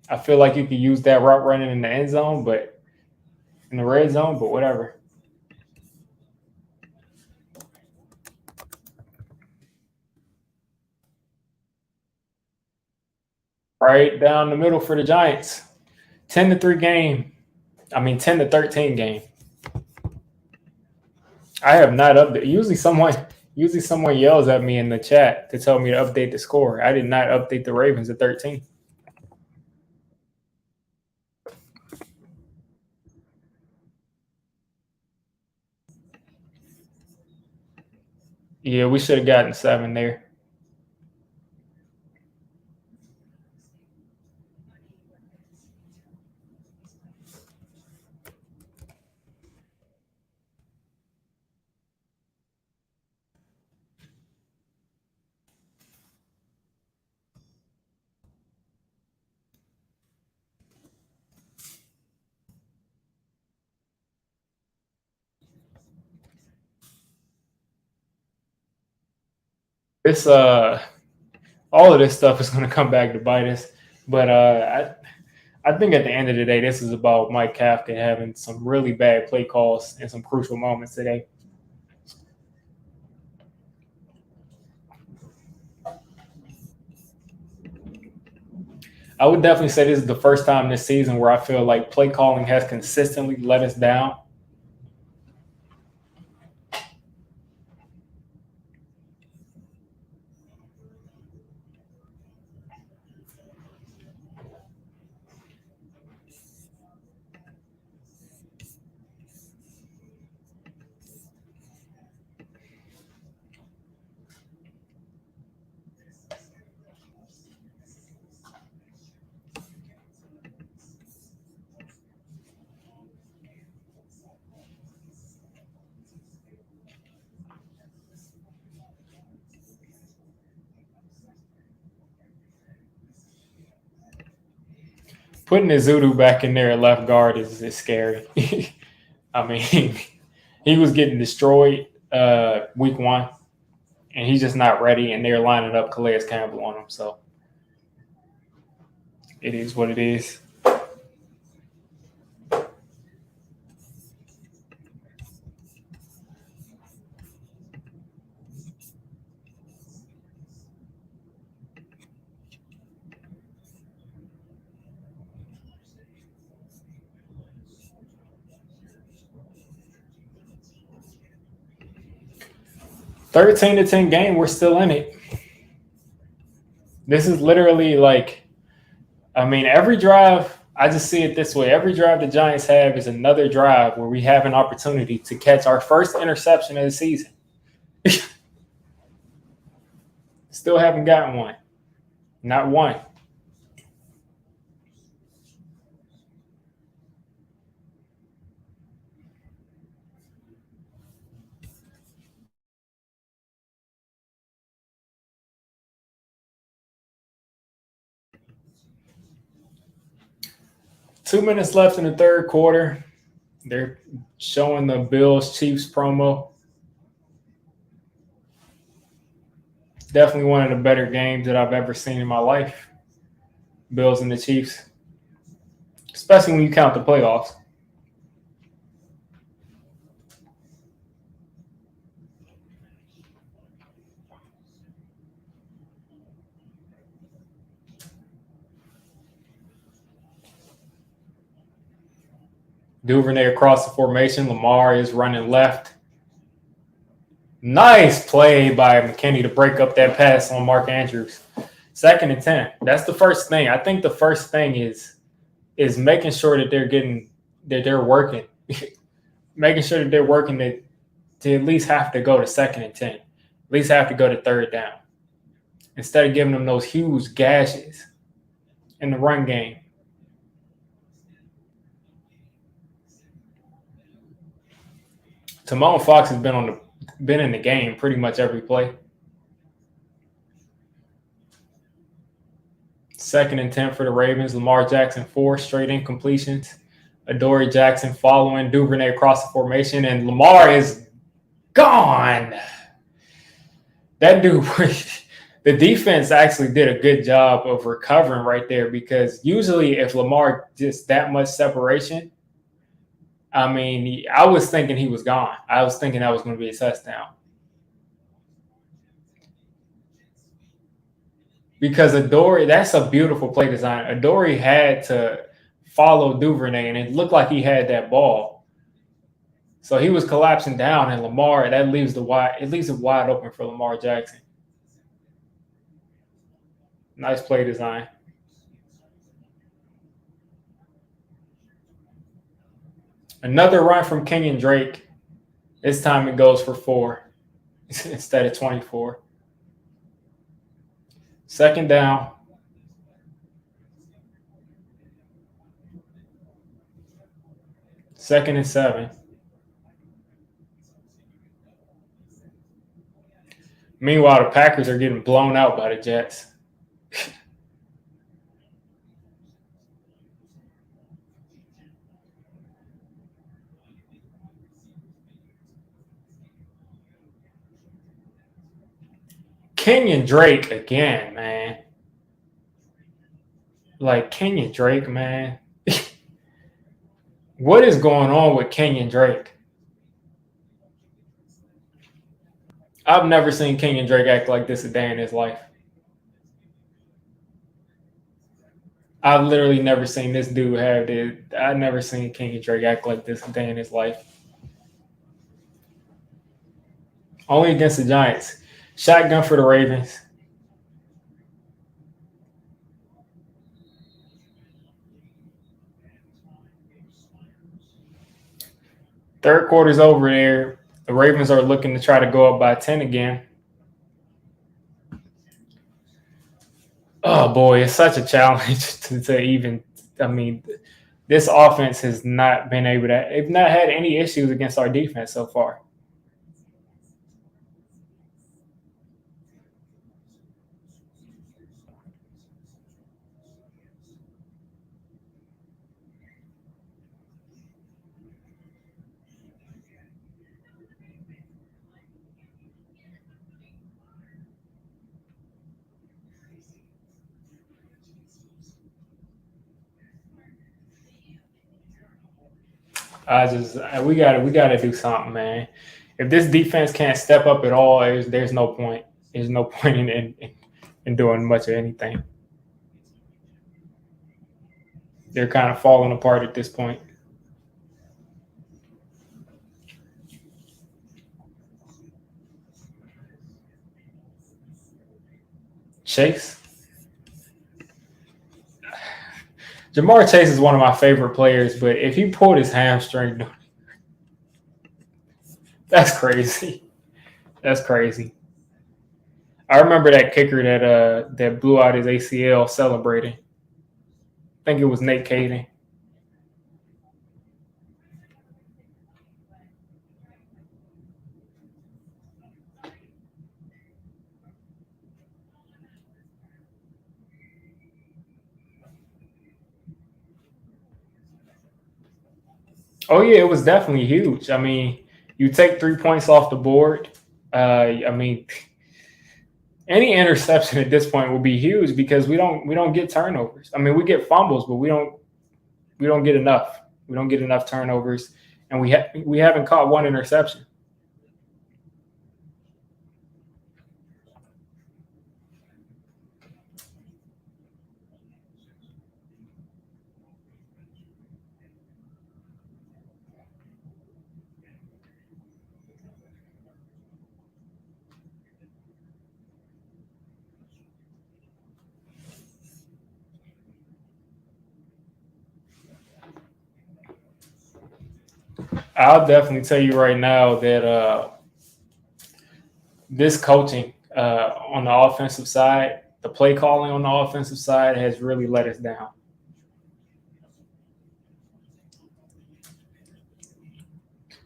I feel like you could use that route running in the end zone, but in the red zone, but whatever. right down the middle for the Giants. 10-3 game. I mean 10-13 game. I have not updated. Usually someone yells at me in the chat to tell me to update the score. I did not update the Ravens at 13. Yeah, we should have gotten 7 there. This all of this stuff is going to come back to bite us. But I think at the end of the day, this is about Mike Kafka having some really bad play calls in some crucial moments today. I would definitely say this is the first time this season where I feel like play calling has consistently let us down. Putting Izudu back in there at left guard is scary. I mean, he was getting destroyed week 1, and he's just not ready, and they're lining up Calais Campbell on him. So it is what it is. Thirteen to 10 game, we're still in it. This is literally like, I mean, every drive, I just see it this way. Every drive the Giants have is another drive where we have an opportunity to catch our first interception of the season. Still haven't gotten one. Not one. Two minutes left in the third quarter. They're showing the Bills Chiefs promo. Definitely one of the better games that I've ever seen in my life. Bills and the Chiefs. Especially when you count the playoffs. Duvernay across the formation. Lamar is running left. Nice play by McKinney to break up that pass on Mark Andrews. 2nd and 10. That's the first thing. I think the first thing is making sure that they're working. Making sure that they're working to at least have to go to 2nd and 10. At least have to go to 3rd down. Instead of giving them those huge gashes in the run game. Timon Fox has been in the game pretty much every play. 2nd and 10 for the Ravens. Lamar Jackson 4 straight incompletions. Adoree Jackson following Duvernay across the formation, and Lamar is gone. That dude, the defense actually did a good job of recovering right there, because usually if Lamar just that much separation, I mean, I was thinking he was gone. I was thinking that was going to be a touchdown. because Adoree, that's a beautiful play design. Adoree had to follow Duvernay, and it looked like he had that ball. So he was collapsing down, and Lamar, that leaves it leaves it wide open for Lamar Jackson. Nice play design. Another run from Kenyon Drake. This time it goes for 4 instead of 24. Second down. Second and 7. Meanwhile, the Packers are getting blown out by the Jets. Kenyon Drake again, man. Like Kenyon Drake, man. What is going on with Kenyon Drake? I've never seen Kenyon Drake act like this a day in his life. I've literally never seen this dude have this. I've never seen Kenyon Drake act like this a day in his life. Only against the Giants. Shotgun for the Ravens. Third quarter's over there. The Ravens are looking to try to go up by 10 again. Oh, boy, it's such a challenge to even – I mean, this offense has not been able to – they've not had any issues against our defense so far. We gotta do something, man. If this defense can't step up at all, there's no point. There's no point in doing much of anything. They're kind of falling apart at this point. Chase. Jamar Chase is one of my favorite players, but if he pulled his hamstring, that's crazy. That's crazy. I remember that kicker that blew out his ACL celebrating. I think it was Nate Caden. Oh yeah, it was definitely huge. I mean, you take 3 points off the board. I mean, any interception at this point will be huge because we don't get turnovers. I mean, we get fumbles, but we don't get enough. We don't get enough turnovers, and we haven't caught one interception. I'll definitely tell you right now that this coaching on the offensive side, the play calling on the offensive side has really let us down.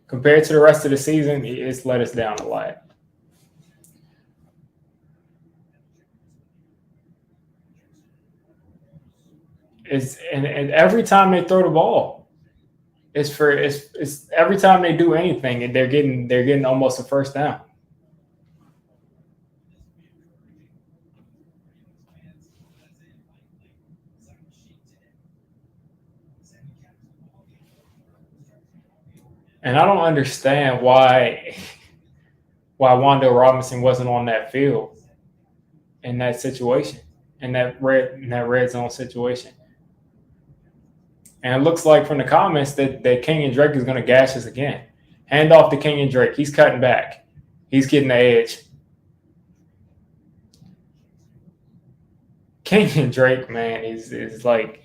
Compared to the rest of the season, it's let us down a lot. And every time they throw the ball, it's every time they do anything, and they're getting almost a first down. And I don't understand why Wan'Dale Robinson wasn't on that field in that situation. in that red zone situation. And it looks like from the comments that Kenyon Drake is going to gash us again. Hand off to Kenyon Drake. He's cutting back. He's getting the edge. Kenyon Drake, man, is like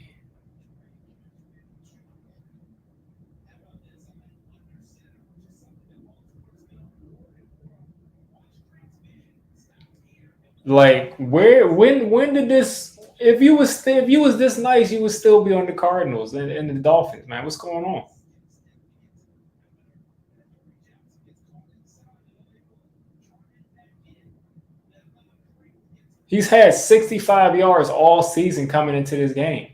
when did this if you was this nice, you would still be on the Cardinals and the Dolphins, man. What's going on? He's had 65 yards all season coming into this game.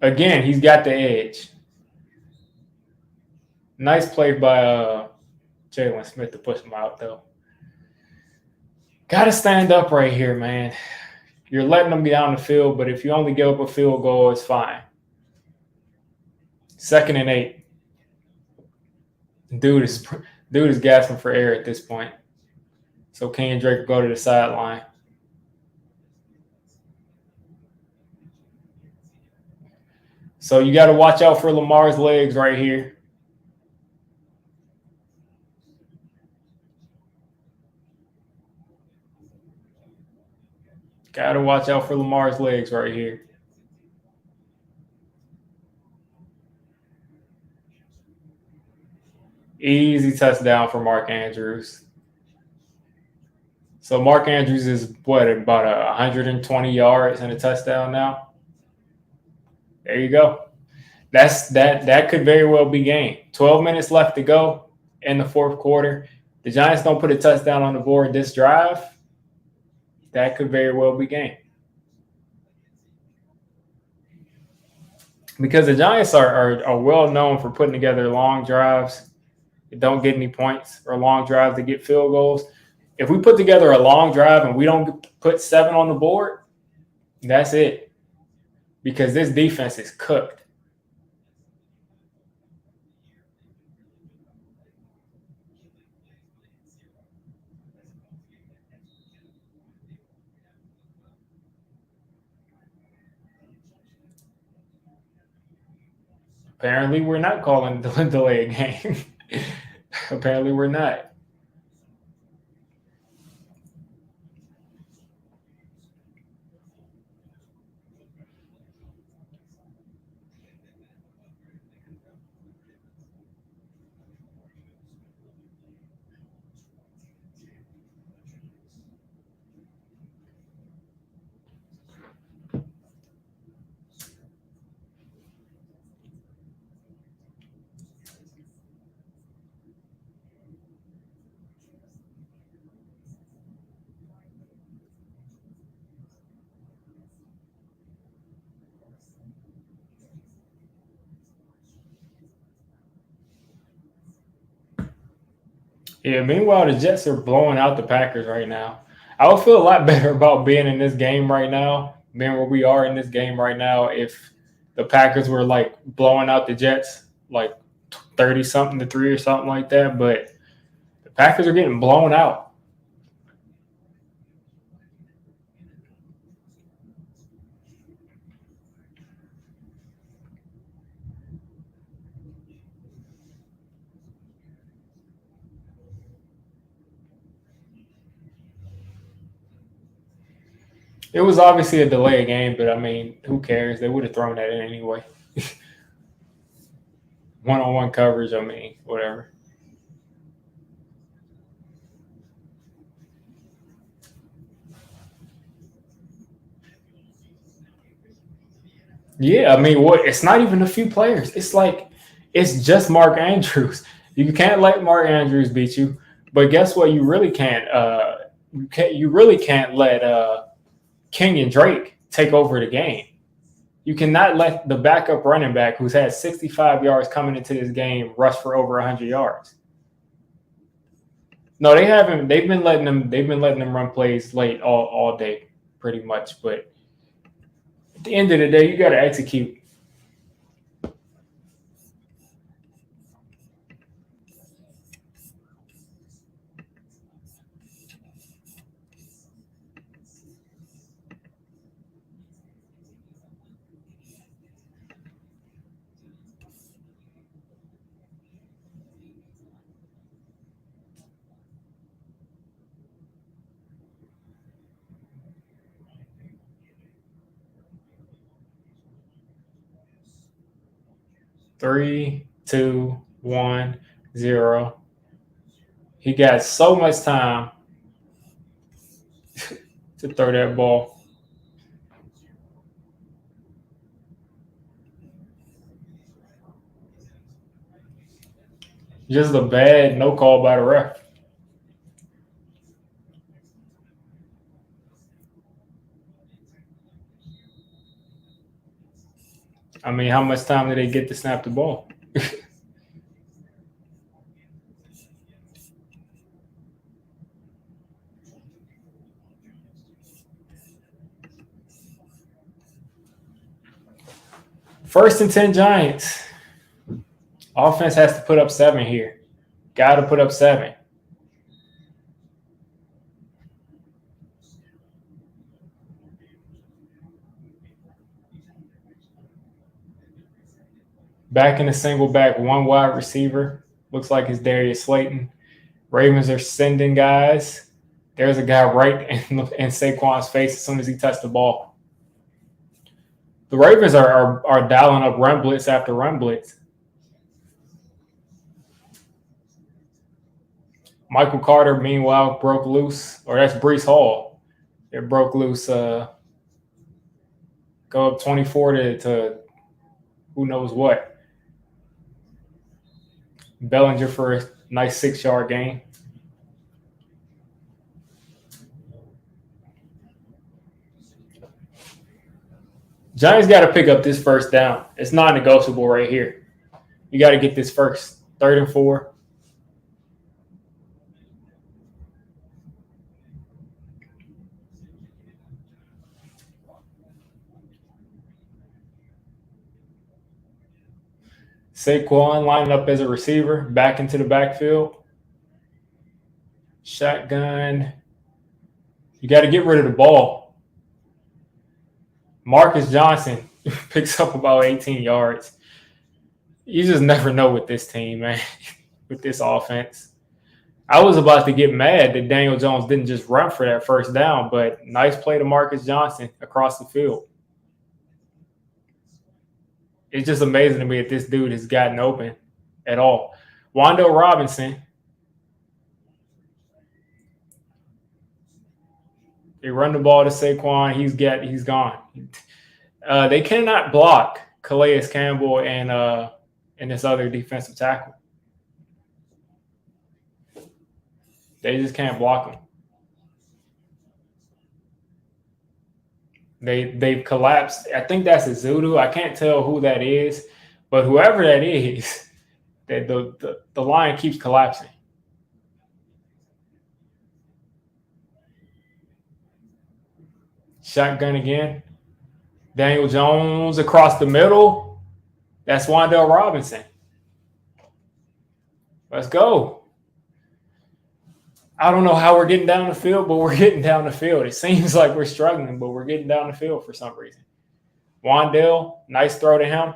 Again, he's got the edge. Nice play by Jalen Smith to push him out, though. Got to stand up right here, man. You're letting them get down the field, but if you only give up a field goal, it's fine. 2nd and 8. Dude is gasping for air at this point. So Kenyon Drake will go to the sideline. So you got to watch out for Lamar's legs right here. Got to watch out for Lamar's legs right here. Easy touchdown for Mark Andrews. So Mark Andrews is about 120 yards and a touchdown now. There you go. That could very well be game. 12 minutes left to go in the fourth quarter. The Giants don't put a touchdown on the board this drive. That could very well be game. Because the Giants are well known for putting together long drives that don't get any points, or long drives to get field goals. If we put together a long drive and we don't put 7 on the board, that's it. Because this defense is cooked. Apparently, we're not calling delay a game. Apparently, we're not. Yeah, meanwhile, the Jets are blowing out the Packers right now. I would feel a lot better about being in this game right now, being where we are in this game right now, if the Packers were like blowing out the Jets like 30 something to 3 or something like that. But the Packers are getting blown out. It was obviously a delay game, but I mean, who cares? They would have thrown that in anyway. One-on-one coverage, I mean, whatever. Yeah, I mean, it's not even a few players. It's just Mark Andrews. You can't let Mark Andrews beat you. But guess what? You really can't. You really can't let Kenyon Drake take over the game. You cannot let the backup running back, who's had 65 yards coming into this game, rush for over 100 yards. No, they haven't. They've been letting them. They've been letting them run plays late all day, pretty much. But at the end of the day, you got to execute. 3, 2, 1, 0. He got so much time to throw that ball. Just a bad no call by the ref. I mean, how much time did they get to snap the ball? First and 10 Giants. Offense has to put up 7 here. Got to put up 7. Back in the single back, 1 wide receiver. Looks like it's Darius Slayton. Ravens are sending guys. There's a guy right in Saquon's face as soon as he touched the ball. The Ravens are dialing up run blitz after run blitz. Michael Carter, meanwhile, broke loose. Or that's Breece Hall. It broke loose. Go up 24 to who knows what. Bellinger for a nice 6-yard gain. Giants got to pick up this first down. It's not negotiable right here. You got to get this first. 3rd and 4. Saquon lining up as a receiver, back into the backfield. Shotgun. You got to get rid of the ball. Marcus Johnson picks up about 18 yards. You just never know with this team, man, with this offense. I was about to get mad that Daniel Jones didn't just run for that first down, but nice play to Marcus Johnson across the field. It's just amazing to me that this dude has gotten open at all. Wan'Dale Robinson. They run the ball to Saquon. He's gone. They cannot block Calais Campbell and this other defensive tackle. They just can't block him. They've collapsed. I think that's a Zudu. I can't tell who that is, but whoever that is, the line keeps collapsing. Shotgun again. Daniel Jones across the middle. That's Wan'Dale Robinson. Let's go. I don't know how we're getting down the field, but we're getting down the field. It seems like we're struggling, but we're getting down the field for some reason. Wan'Dale, nice throw to him.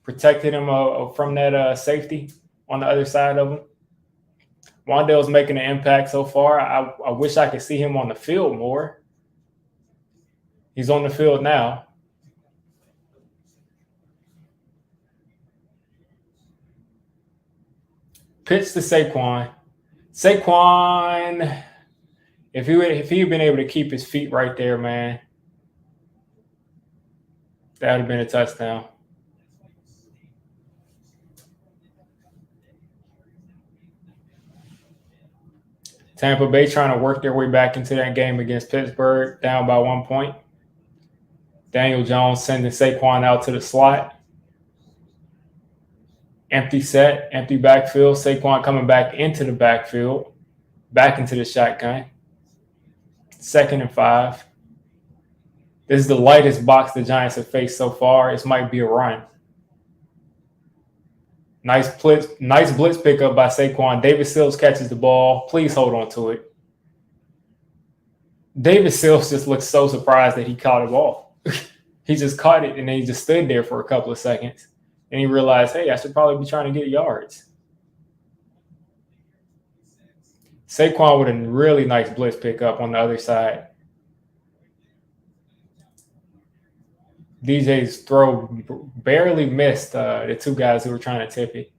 Protected him from that safety on the other side of him. Wan'Dale's making an impact so far. I wish I could see him on the field more. He's on the field now. Pitch to Saquon. Saquon, if he had been able to keep his feet right there, man, that would have been a touchdown. Tampa Bay trying to work their way back into that game against Pittsburgh, down by 1 point. Daniel Jones sending Saquon out to the slot. Empty set, empty backfield. Saquon coming back into the backfield, back into the shotgun. 2nd and 5. This is the lightest box the Giants have faced so far. This might be a run. Nice blitz pickup by Saquon. David Sills catches the ball. Please hold on to it. David Sills just looks so surprised that he caught the ball. He just caught it, and then he just stood there for a couple of seconds. And he realized, hey, I should probably be trying to get yards. Saquon with a really nice blitz pickup on the other side. DJ's throw barely missed the two guys who were trying to tip it.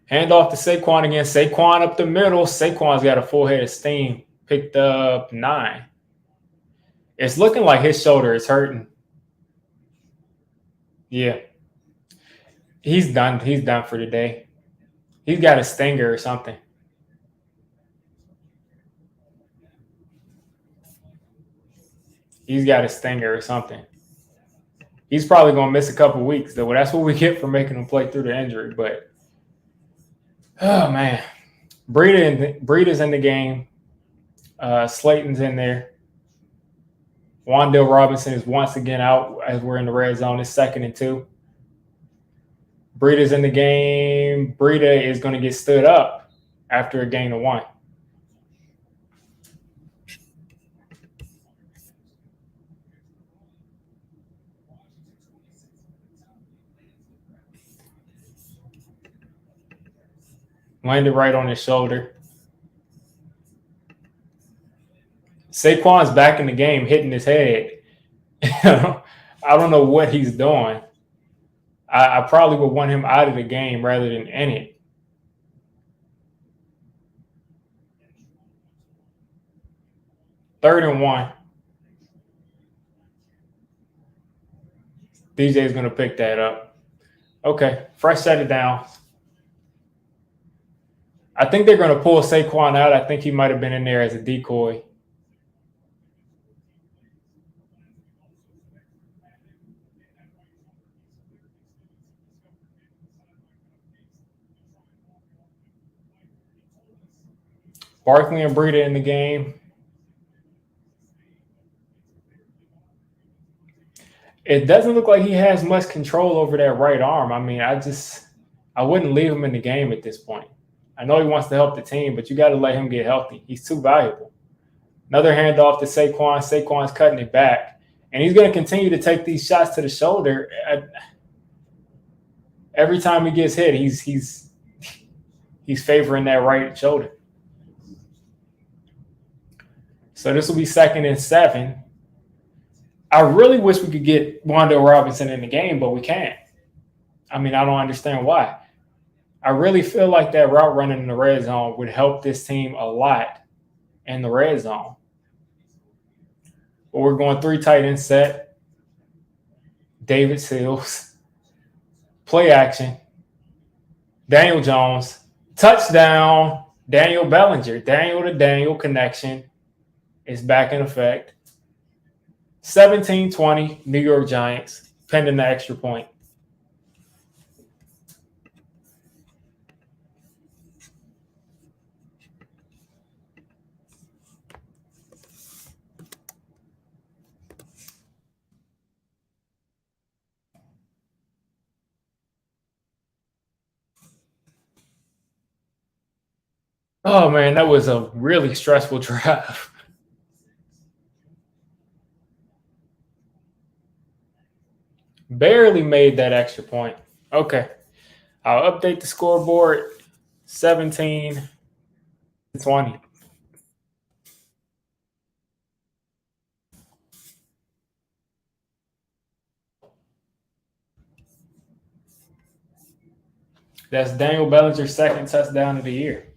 Hand off to Saquon again. Saquon up the middle. Saquon's got a full head of steam. Picked up 9. It's looking like his shoulder is hurting. Yeah. He's done. He's done for the day. He's got a stinger or something. He's got a stinger or something. He's probably going to miss a couple weeks, though. That's what we get for making him play through the injury. But, oh, man. Breida's in the game. Slayton's in there. Wan'Dale Robinson is once again out as we're in the red zone. It's 2nd and 2. Breida's in the game. Breida is going to get stood up after a gain of 1. Landed right on his shoulder. Saquon's back in the game, hitting his head. I don't know what he's doing. I probably would want him out of the game rather than in it. Third and 1. DJ's going to pick that up. Okay, fresh set it down. I think they're going to pull Saquon out. I think he might have been in there as a decoy. Barkley and Breida in the game. It doesn't look like he has much control over that right arm. I mean, I wouldn't leave him in the game at this point. I know he wants to help the team, but you got to let him get healthy. He's too valuable. Another handoff to Saquon. Saquon's cutting it back. And he's going to continue to take these shots to the shoulder. Every time he gets hit, he's favoring that right shoulder. So this will be 2nd and 7. I really wish we could get Wan'Dale Robinson in the game, but we can't. I mean, I don't understand why. I really feel like that route running in the red zone would help this team a lot in the red zone. But we're going 3 tight end set. David Seals. Play action. Daniel Jones. Touchdown. Daniel Bellinger. Daniel to Daniel connection is back in effect. 17-20, New York Giants, pending the extra point. Oh, man, that was a really stressful drive. Barely made that extra point. Okay. I'll update the scoreboard. 17-20. That's Daniel Bellinger's 2nd touchdown of the year.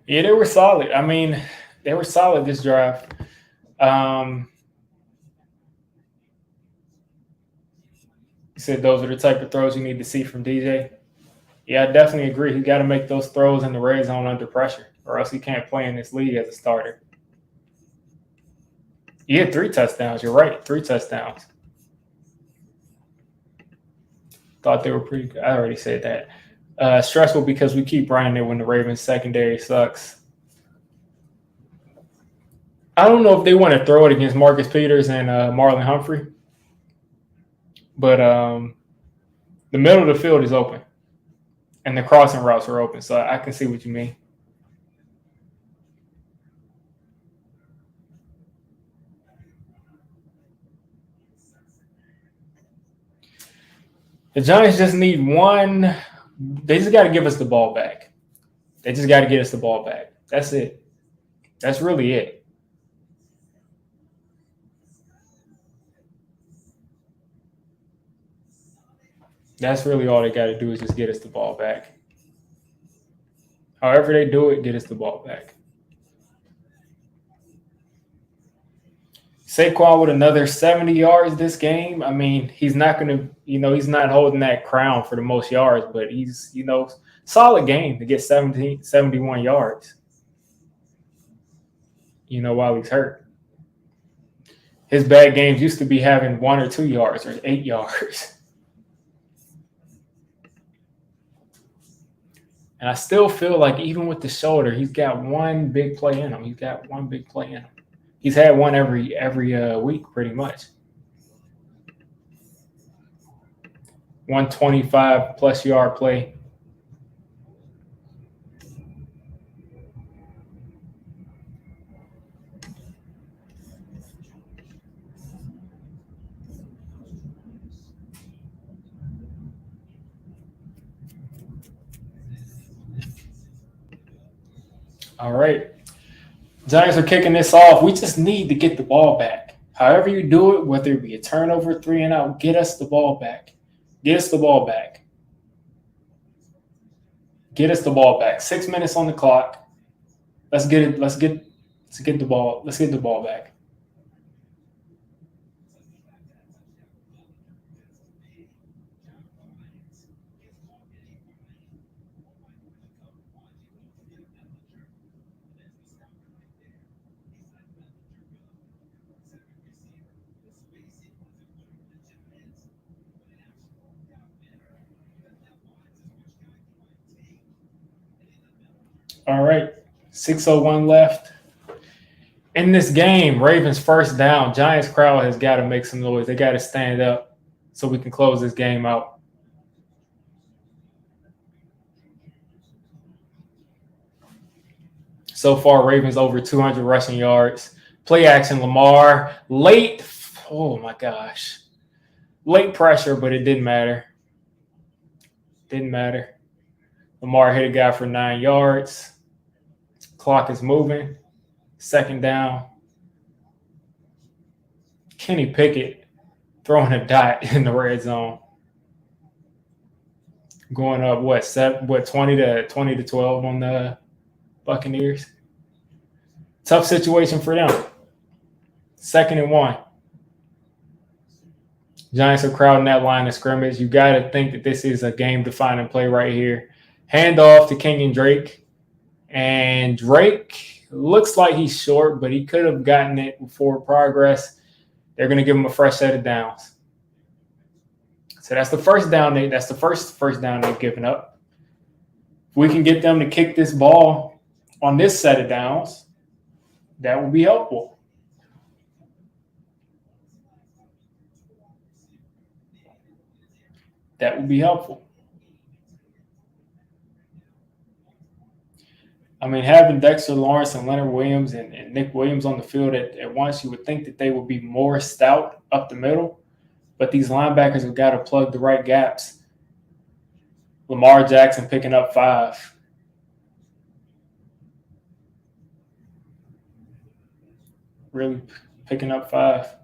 Yeah, they were solid. I mean, they were solid this drive. You said those are the type of throws you need to see from DJ. Yeah, I definitely agree. He got to make those throws in the red zone under pressure, or else he can't play in this league as a starter. He had 3 touchdowns. You're right, 3 touchdowns. Thought they were pretty good. I already said that. Stressful because we keep running it when the Ravens secondary sucks. I don't know if they want to throw it against Marcus Peters and Marlon Humphrey, but the middle of the field is open and the crossing routes are open, so I can see what you mean. The Giants just need one. They just got to give us the ball back. They just got to get us the ball back. That's it. That's really it. That's really all they got to do is just get us the ball back. However they do it, get us the ball back. Saquon with another 70 yards this game. I mean, he's not going to, he's not holding that crown for the most yards, but he's, solid game to get 71 yards, while he's hurt. His bad games used to be having 1 or 2 yards or 8 yards. And I still feel like even with the shoulder, he's got one big play in him. He's had one every week pretty much. 125 plus yard play. All right. Giants are kicking this off. We just need to get the ball back. However you do it, whether it be a turnover, 3 and out, get us the ball back. Get us the ball back. Get us the ball back. 6 minutes on the clock. Let's get it. Let's get the ball. Let's get the ball back. All right. 6:01 left. In this game, Ravens first down. Giants crowd has got to make some noise. They got to stand up so we can close this game out. So far, Ravens over 200 rushing yards. Play action, Lamar. Late. Oh, my gosh. Late pressure, but it didn't matter. Lamar hit a guy for 9 yards. Clock is moving. Second down. Kenny Pickett throwing a dot in the red zone. Going up, 20 to 12 on the Buccaneers. Tough situation for them. 2nd and 1. Giants are crowding that line of scrimmage. You got to think that this is a game-defining play right here. Handoff to Kenyon Drake. And Drake looks like he's short, but he could have gotten it before progress. They're going to give him a fresh set of downs. So that's the first down. That's the first down they've given up. If we can get them to kick this ball on this set of downs, that will be helpful. That would be helpful. I mean, having Dexter Lawrence and Leonard Williams and Nick Williams on the field at once, you would think that they would be more stout up the middle. But these linebackers have got to plug the right gaps. Lamar Jackson picking up 5. Really picking up 5.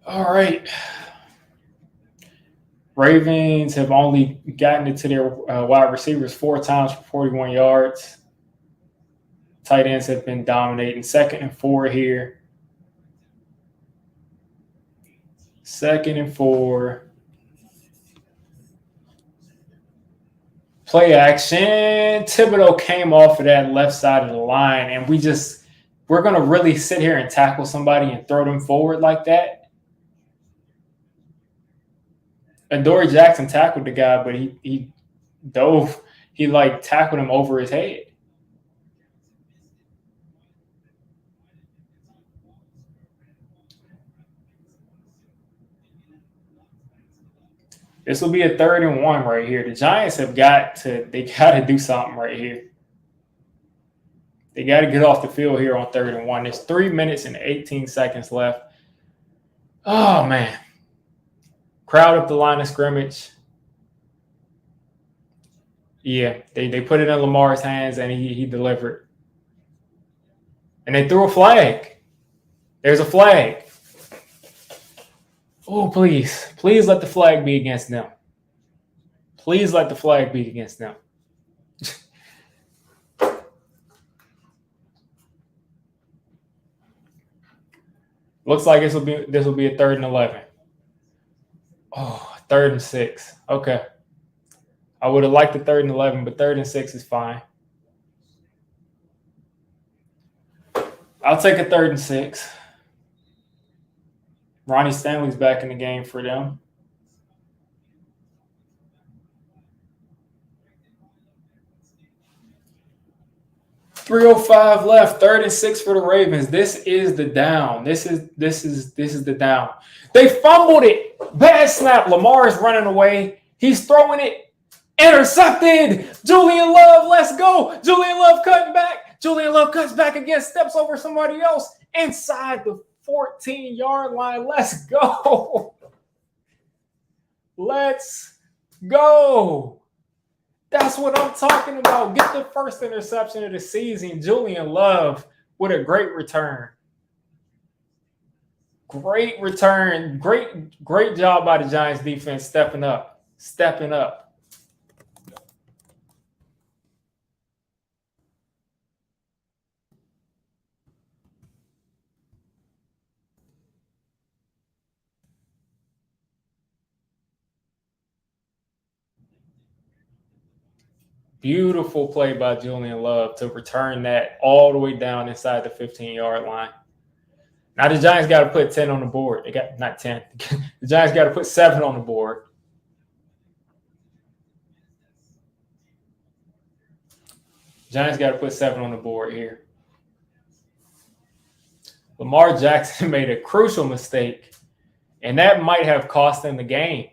All right. Ravens have only gotten it to their wide receivers 4 times for 41 yards. Tight ends have been dominating. 2nd and 4 here. 2nd and 4. Play action. Thibodeau came off of that left side of the line, and we're going to really sit here and tackle somebody and throw them forward like that. Adoree Jackson tackled the guy, but he dove. He tackled him over his head. This will be a 3rd and 1 right here. The Giants they got to do something right here. They got to get off the field here on 3rd and 1. There's 3 minutes and 18 seconds left. Oh, man. Crowd up the line of scrimmage. Yeah, they put it in Lamar's hands, and he delivered. And they threw a flag. There's a flag. Oh, please. Please let the flag be against them. Please let the flag be against them. Looks like this will be a 3rd and 11. Oh, 3rd and 6. Okay. I would have liked the 3rd and 11, but 3rd and 6 is fine. I'll take a 3rd and 6. Ronnie Stanley's back in the game for them. .305 left. 3rd and 6 for the Ravens. This is the down. This is the down. They fumbled it. Bad snap. Lamar is running away. He's throwing it. Intercepted. Julian Love. Let's go. Julian Love cutting back. Julian Love cuts back again. Steps over somebody else inside the 14-yard line. Let's go. Let's go. That's what I'm talking about. Get the first interception of the season. Julian Love with a great return. Great return. Great job by the Giants defense stepping up. Beautiful play by Julian Love to return that all the way down inside the 15-yard line. Now the Giants got to put 10 on the board. They got not 10. The Giants got to put 7 on the board. Giants got to put 7 on the board here. Lamar Jackson made a crucial mistake, and that might have cost them the game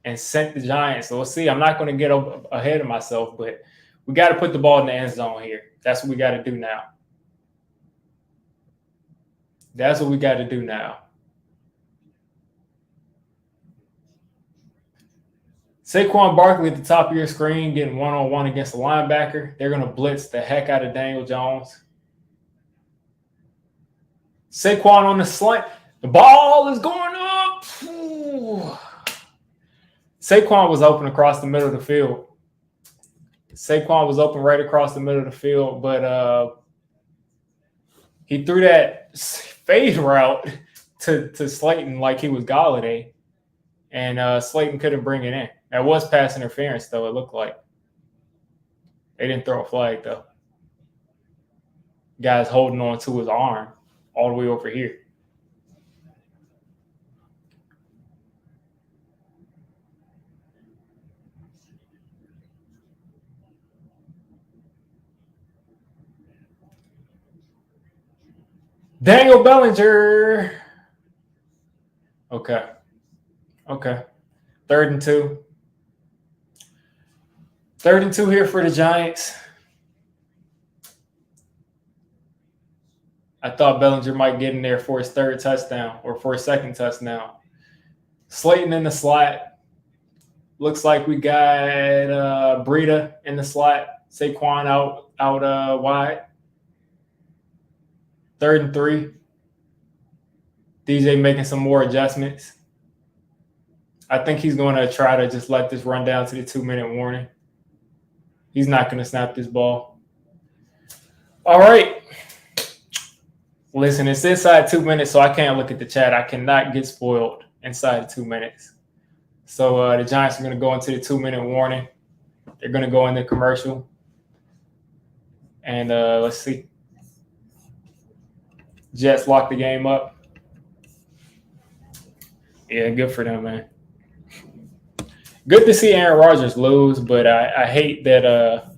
and sent the Giants. So we'll see. I'm not going to get ahead of myself, but we got to put the ball in the end zone here. That's what we got to do now. Saquon Barkley at the top of your screen getting one-on-one against the linebacker. They're going to blitz the heck out of Daniel Jones. Saquon on the slant. The ball is going up. Ooh. Saquon was open across the middle of the field. Saquon was open right across the middle of the field, but he threw that fade route to Slayton like he was Galladay, and Slayton couldn't bring it in. That was pass interference, though, it looked like. They didn't throw a flag, though. Guy's holding on to his arm all the way over here. Daniel Bellinger. Okay. 3rd and 2. 3rd and 2 here for the Giants. I thought Bellinger might get in there for his 3rd touchdown or for his 2nd touchdown. Slayton in the slot. Looks like we got Breida in the slot. Saquon out wide. 3rd and 3. DJ making some more adjustments. I think he's going to try to just let this run down to the 2-minute warning. He's not going to snap this ball. All right. Listen, it's inside 2 minutes, so I can't look at the chat. I cannot get spoiled inside 2 minutes. So the Giants are going to go into the 2-minute warning. They're going to go in the commercial. And let's see. Jets lock the game up. Yeah, good for them, man. Good to see Aaron Rodgers lose, but I hate that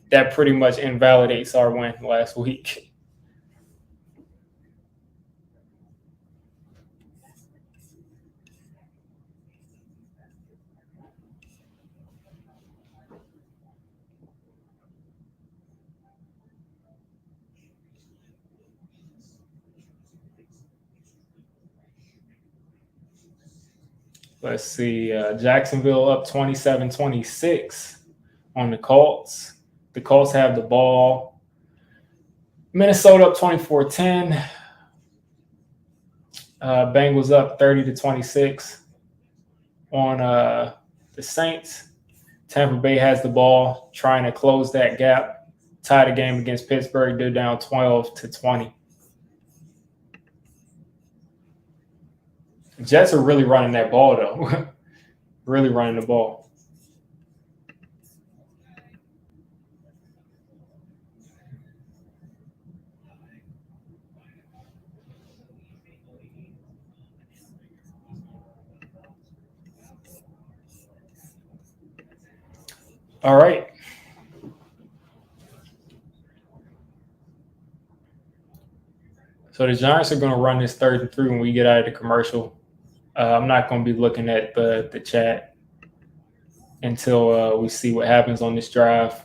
that pretty much invalidates our win last week. Let's see. Jacksonville up 27-26 on the Colts. The Colts have the ball. Minnesota up 24-10. Bengals up 30-26 on the Saints. Tampa Bay has the ball, trying to close that gap. Tie the game against Pittsburgh. They're down 12-20. Jets are really running that ball, though. Really running the ball. All right. So the Giants are going to run this 3rd and 3 when we get out of the commercial. I'm not going to be looking at the chat until we see what happens on this drive.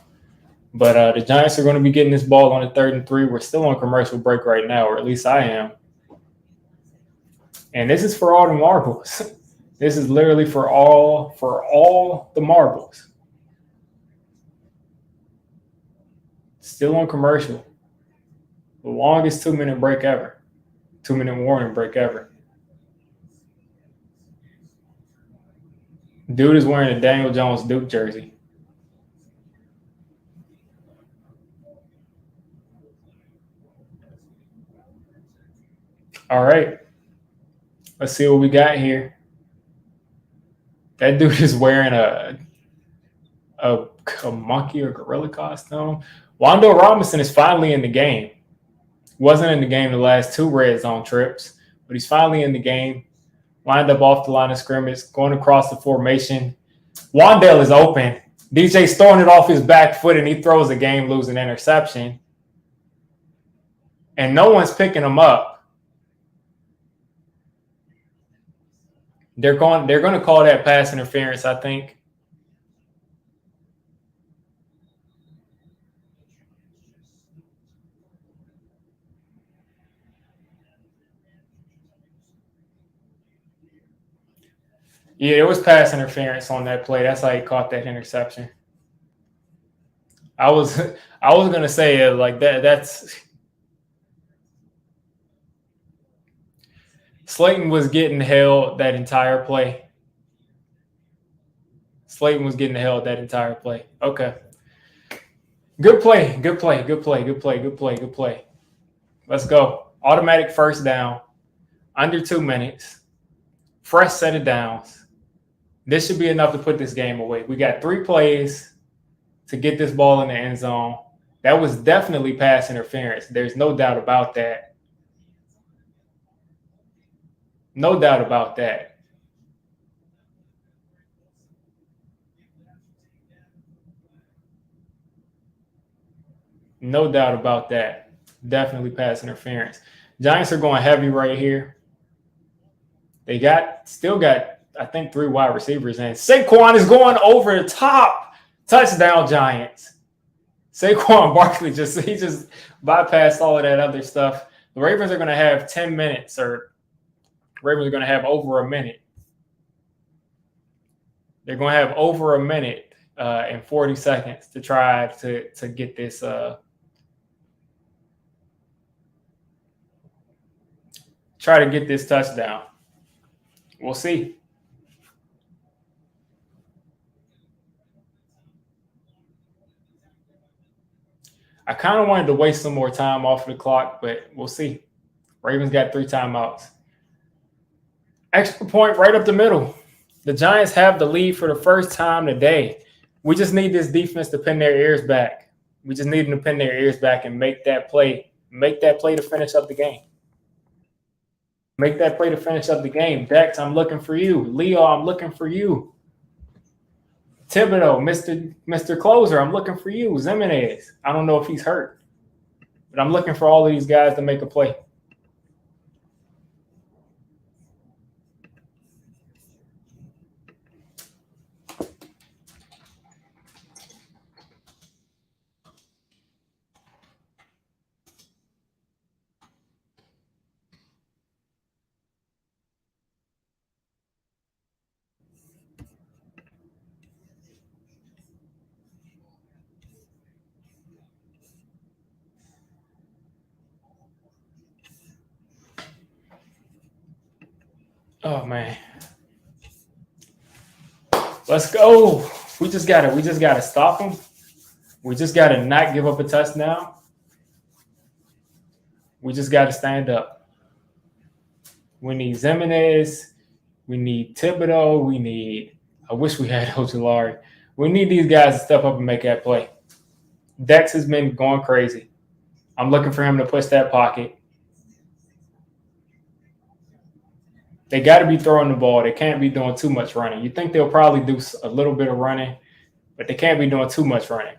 But the Giants are going to be getting this ball on the 3rd and 3. We're still on commercial break right now, or at least I am. And this is for all the marbles. This is literally for all the marbles. Still on commercial. The longest 2-minute break ever. 2-minute warning break ever. Dude is wearing a Daniel Jones Duke jersey. All right. Let's see what we got here. That dude is wearing a monkey or gorilla costume. Wando Robinson is finally in the game. Wasn't in the game the last 2 red zone trips, but he's finally in the game. Lined up off the line of scrimmage, going across the formation. Wandale is open. DJ's throwing it off his back foot, and he throws a game-losing interception. And no one's picking him up. They're going to call that pass interference, I think. Yeah, it was pass interference on that play. That's how he caught that interception. I was gonna say like that. That's Slayton was getting held that entire play. Okay. Good play. Let's go. Automatic first down. Under 2 minutes. Fresh set of downs. This should be enough to put this game away. We got 3 plays to get this ball in the end zone. That was definitely pass interference. There's no doubt about that. No doubt about that. No doubt about that. Definitely pass interference. Giants are going heavy right here. They still got, I think, 3 wide receivers in. Saquon is going over the top. Touchdown, Giants. Saquon Barkley just bypassed all of that other stuff. The Ravens are going to have 10 minutes, or Ravens are going to have over a minute. They're going to have over a minute and 40 seconds to try to get this touchdown. We'll see. I kind of wanted to waste some more time off of the clock, but we'll see. Ravens got 3 timeouts. Extra point right up the middle. The Giants have the lead for the first time today. We just need this defense to pin their ears back. We just need them to pin their ears back and make that play. Make that play to finish up the game. Make that play to finish up the game. Dex, I'm looking for you. Leo, I'm looking for you. Thibodeau, Mr. Closer, I'm looking for you. Zimenez, I don't know if he's hurt, but I'm looking for all of these guys to make a play. Oh man. Let's go. We just gotta stop them. We just gotta not give up a touchdown. We just gotta stand up. We need Zimenez. We need Thibodeau. I wish we had Ojolari. We need these guys to step up and make that play. Dex has been going crazy. I'm looking for him to push that pocket. They got to be throwing the ball. They can't be doing too much running. You think they'll probably do a little bit of running, but they can't be doing too much running.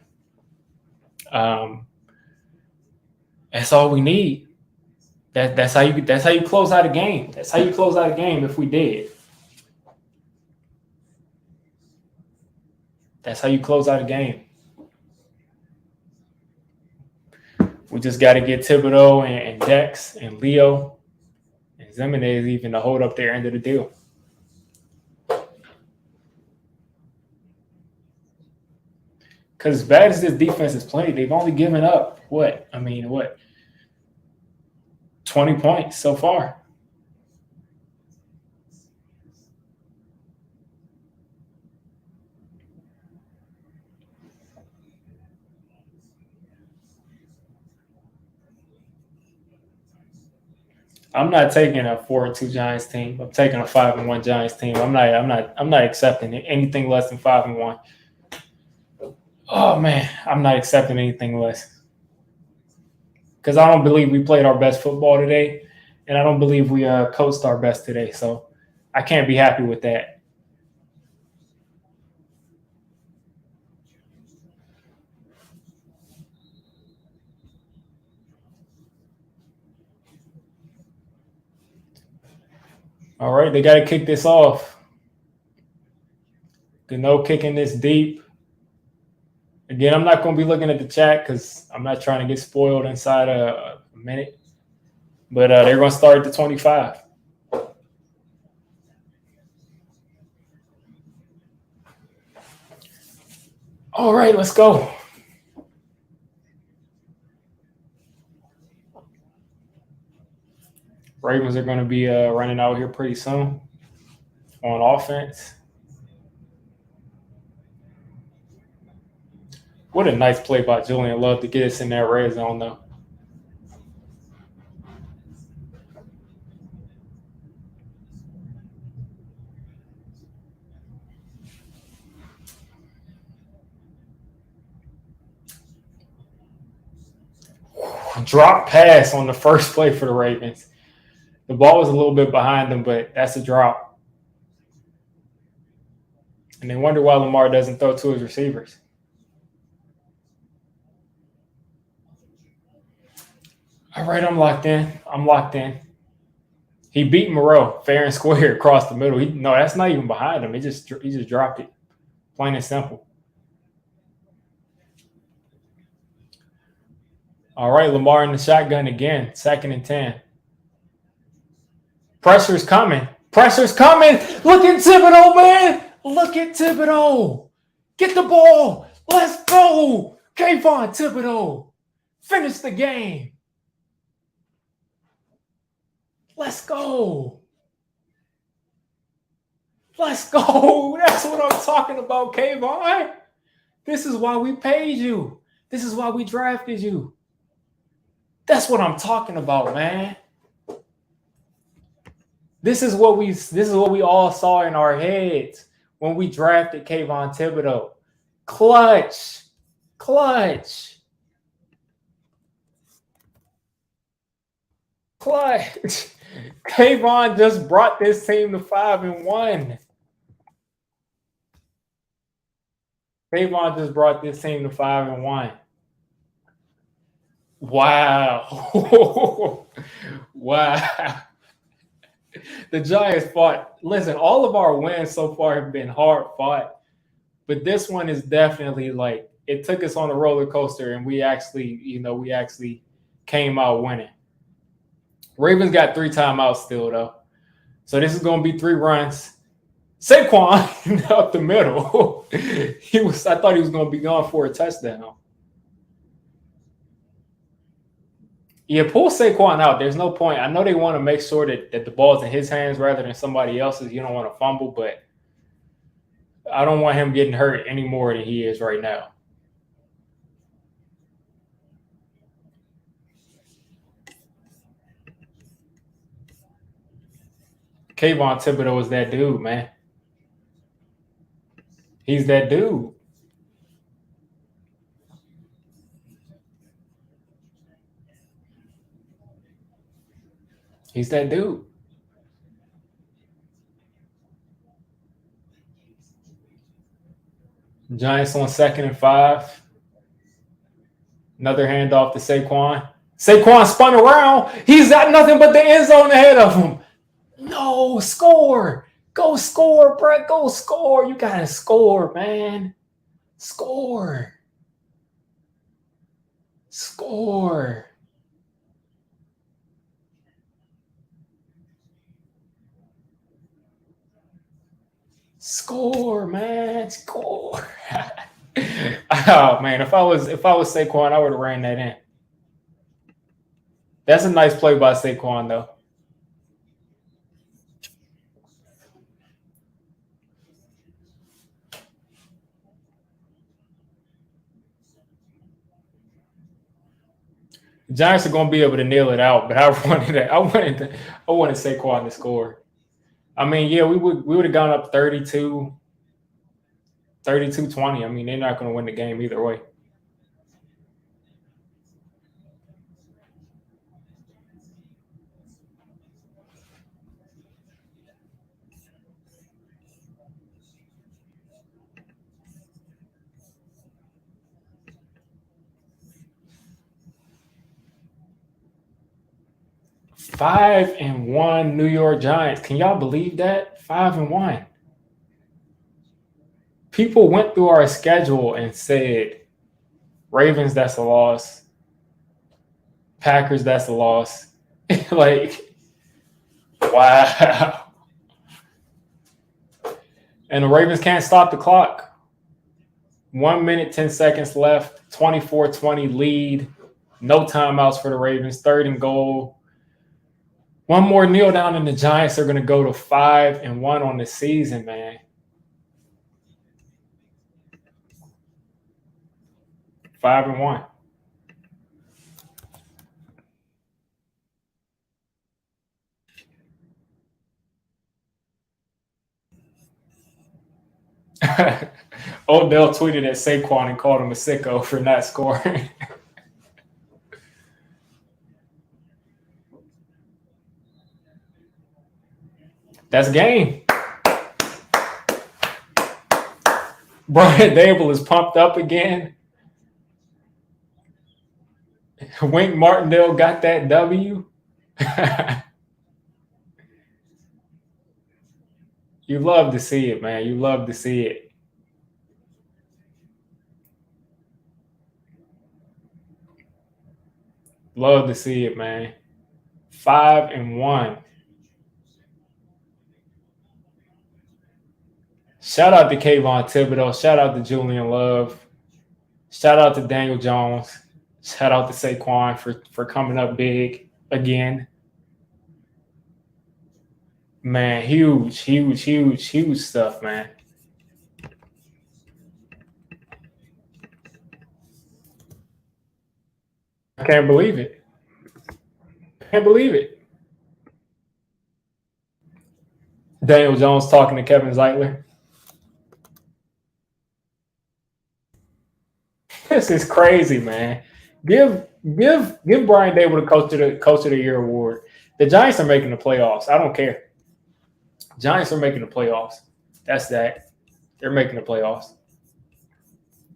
That's all we need. That's how you close out a game. That's how you close out a game if we did. That's how you close out a game. We just got to get Thibodeau and Dex and Leo and Zimenez even to hold up their end of the deal. Because as bad as this defense has played, they've only given up, 20 points so far. I'm not taking a 4-2 Giants team. I'm taking a 5-1 Giants team. I'm not accepting anything less than 5-1. Oh man, I'm not accepting anything less. Because I don't believe we played our best football today, and I don't believe we coached our best today. So I can't be happy with that. All right, they got to kick this off. Gano kicking this deep. Again, I'm not going to be looking at the chat because I'm not trying to get spoiled inside a minute. But they're going to start at the 25. All right, let's go. Ravens are going to be running out here pretty soon on offense. What a nice play by Julian Love to get us in that red zone, though. Drop pass on the first play for the Ravens. The ball was a little bit behind them, but that's a drop. And they wonder why Lamar doesn't throw to his receivers. All right, I'm locked in. He beat Moreau fair and square across the middle. No, that's not even behind him. He just dropped it. Plain and simple. All right, Lamar in the shotgun again. 2nd and 10. Pressure's coming. Look at Thibodeau, man. Look at Thibodeau. Get the ball. Let's go. Kayvon Thibodeau. Finish the game. Let's go. That's what I'm talking about, Kayvon. This is why we paid you. This is why we drafted you. That's what I'm talking about, man. This is what we all saw in our heads when we drafted Kayvon Thibodeau. Clutch. Kayvon just brought this team to 5-1. Kayvon just brought this team to 5-1. Wow. Wow. The Giants fought. Listen, all of our wins so far have been hard fought, but this one is definitely like it took us on a roller coaster, and we actually came out winning. Ravens got 3 timeouts still though, so this is going to be 3 runs. Saquon up the middle. I thought he was going to be gone for a touchdown. Yeah, pull Saquon out. There's no point. I know they want to make sure that the ball's in his hands rather than somebody else's. You don't want to fumble, but I don't want him getting hurt any more than he is right now. Kayvon Thibodeau is that dude, man. He's that dude. He's that dude. Giants on 2nd and 5. Another handoff to Saquon. Saquon spun around. He's got nothing but the end zone ahead of him. No, score. Go score, Brett. Go score. You got to score, man. Score. Score. Score, man. Score. Oh man, if I was Saquon, I would have ran that in. That's a nice play by Saquon, though. The Giants are going to be able to nail it out, but I wanted Saquon to score. I mean, yeah, we would have gone up 32-20. I mean, they're not going to win the game either way. Five and 1 New York Giants. Can y'all believe that? 5 and 1. People went through our schedule and said, Ravens, that's a loss. Packers, that's a loss. Like, wow. And the Ravens can't stop the clock. 1 minute, 10 seconds left. 24-20 lead. No timeouts for the Ravens. 3rd and goal. One more kneel down and the Giants are going to go to 5 and 1 on the season, man. 5 and 1. Odell tweeted at Saquon and called him a sicko for not scoring. That's game. Brian Dable is pumped up again. Wink Martindale got that W. You love to see it, man. You love to see it. Love to see it, man. 5 and 1. Shout out to Kayvon Thibodeau. Shout out to Julian Love. Shout out to Daniel Jones. Shout out to Saquon for coming up big again. Man, huge stuff, man. I can't believe it. Can't believe it. Daniel Jones talking to Kevin Zeitler. This is crazy, man. Give Brian Dable the coach of the year award. The Giants are making the playoffs. I don't care. Giants are making the playoffs. That's that. They're making the playoffs.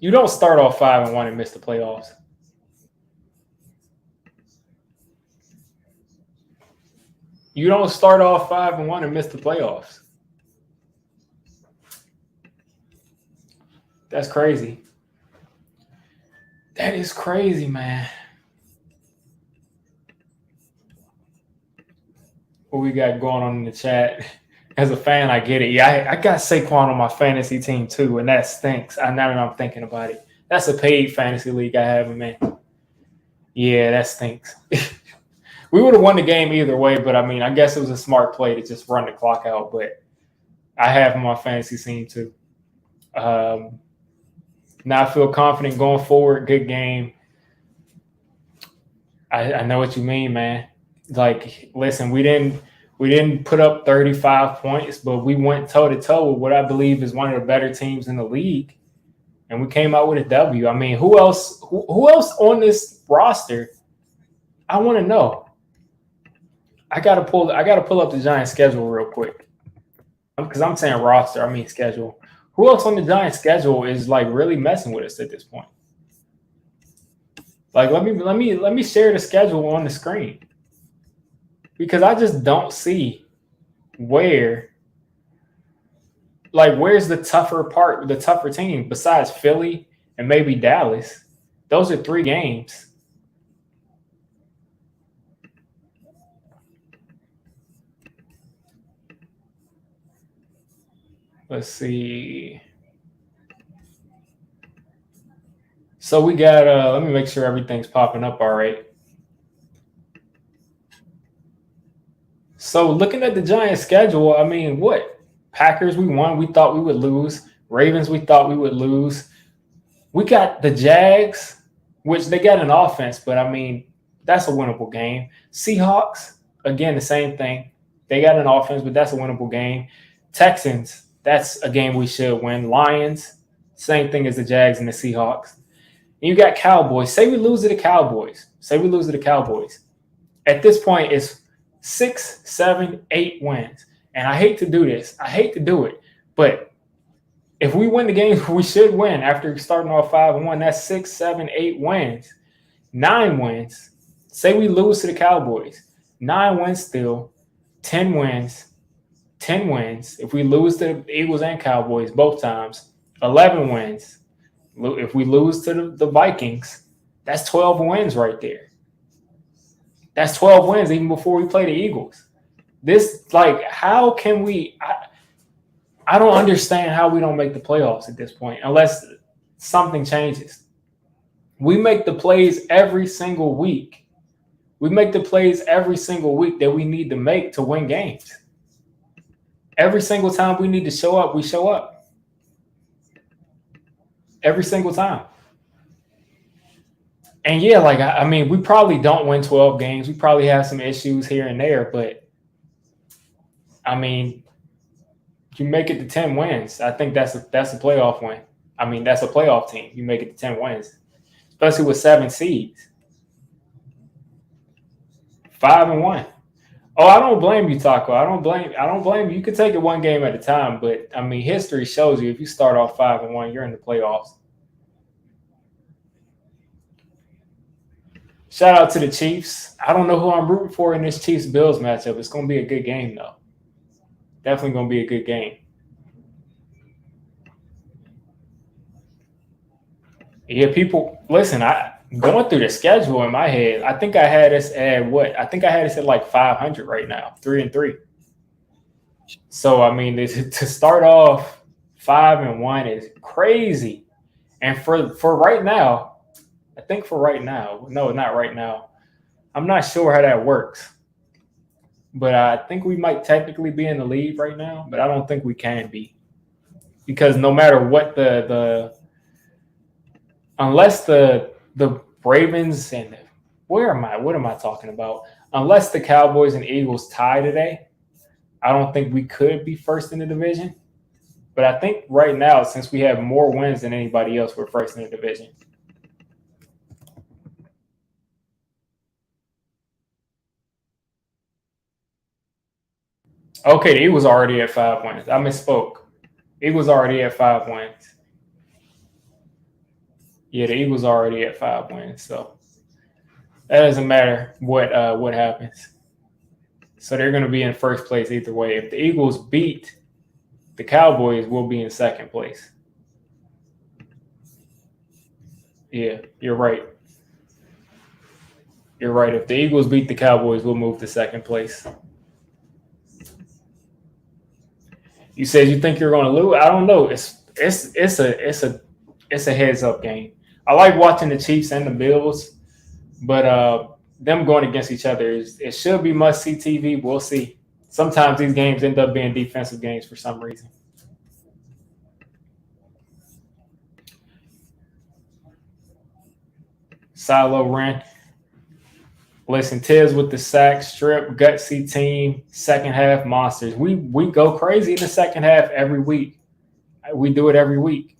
You don't start off 5 and 1 and miss the playoffs. You don't start off 5 and 1 and miss the playoffs. That's crazy. That is crazy, man. What we got going on in the chat? As a fan, I get it. Yeah, I got Saquon on my fantasy team too, and that stinks. Now that I'm thinking about it, that's a paid fantasy league I have him in. Yeah, that stinks. We would have won the game either way, but I mean, I guess it was a smart play to just run the clock out. But I have him on my fantasy team too. Now I feel confident going forward. Good game. I know what you mean, man. Like, listen, we didn't put up 35 points, but we went toe to toe with what I believe is one of the better teams in the league, and we came out with a W. I mean, who else? Who else on this roster? I want to know. I gotta pull up the Giants schedule real quick because I'm saying roster. I mean schedule. Who else on the Giants schedule is like really messing with us at this point? Like, let me share the schedule on the screen because I just don't see where's the tougher team besides Philly and maybe Dallas. Those are 3 games. Let's see. So we got let me make sure everything's popping up all right. So looking at the Giants schedule, I mean, what? Packers we won, we thought we would lose. Ravens we thought we would lose. We got the Jags, which they got an offense, but I mean, that's a winnable game. Seahawks, again, the same thing. They got an offense, but that's a winnable game. Texans, that's a game we should win. Lions, same thing as the Jags and the Seahawks. And you got Cowboys. Say we lose to the Cowboys. At this point, it's 6, 7, 8 wins. And I hate to do this. I hate to do it. But if we win the games we should win after starting off 5-1, that's 6, 7, 8 wins. 9 wins. Say we lose to the Cowboys. 9 wins still. 10 wins. 10 wins. If we lose to the Eagles and Cowboys both times, 11 wins. If we lose to the Vikings, that's 12 wins right there. That's 12 wins even before we play the Eagles. This, like, how can we I don't understand how we don't make the playoffs at this point unless something changes. We make the plays every single week. We make the plays every single week that we need to make to win games. Every single time we need to show up, we show up. Every single time. And yeah, like, I mean, we probably don't win 12 games. We probably have some issues here and there, but I mean, you make it to 10 wins. I think that's a playoff win. I mean, that's a playoff team. You make it to 10 wins, especially with 7 seeds. 5-1. Oh, I don't blame you, Taco. I don't blame you. You can take it one game at a time, but I mean, history shows you if you start off 5-1, you're in the playoffs. Shout out to the Chiefs. I don't know who I'm rooting for in this Chiefs-Bills matchup. It's going to be a good game, though. Definitely going to be a good game. Yeah, people, listen, going through the schedule in my head, I think I had us at what? I think I had us at like 500 right now, 3-3. So, I mean, to start off 5-1 is crazy. And for right now, I think for right now, no, not right now. I'm not sure how that works. But I think we might technically be in the lead right now, but I don't think we can be. Because no matter what unless the Ravens and what am I talking about? Unless the Cowboys and Eagles tie today, I don't think we could be first in the division. But I think right now, since we have more wins than anybody else, we're first in the division. Okay, the Eagles already at 5 wins. I misspoke. Eagles already at 5 wins. Yeah, the Eagles already at 5 wins. So that doesn't matter what happens. So they're going to be in first place either way. If the Eagles beat the Cowboys, we'll be in second place. Yeah, you're right. You're right. If the Eagles beat the Cowboys, we'll move to second place. You said you think you're going to lose. I don't know. It's a heads up game. I like watching the Chiefs and the Bills, But them going against each other it should be must see TV. We'll see. Sometimes these games end up being defensive games for some reason. Silo ran. Listen, Tiz with the sack, strip, gutsy team, second half monsters. We go crazy in the second half every week. We do it every week.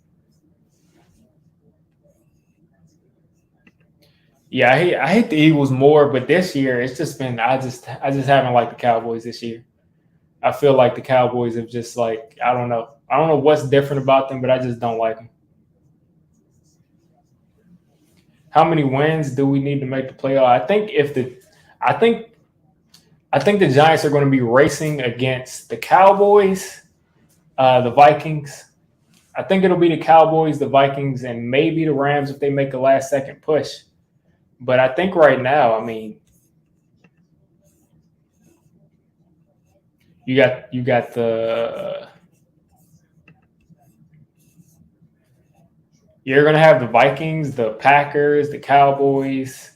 Yeah, I hate the Eagles more, but this year it's just been I just haven't liked the Cowboys this year. I feel like the Cowboys have just like I don't know. I don't know what's different about them, but I just don't like them. How many wins do we need to make the playoff? I think I think the Giants are going to be racing against the Cowboys, the Vikings. I think it'll be the Cowboys, the Vikings, and maybe the Rams if they make a last second push. But I think right now, I mean, you got the you're gonna have the Vikings, the Packers, the Cowboys,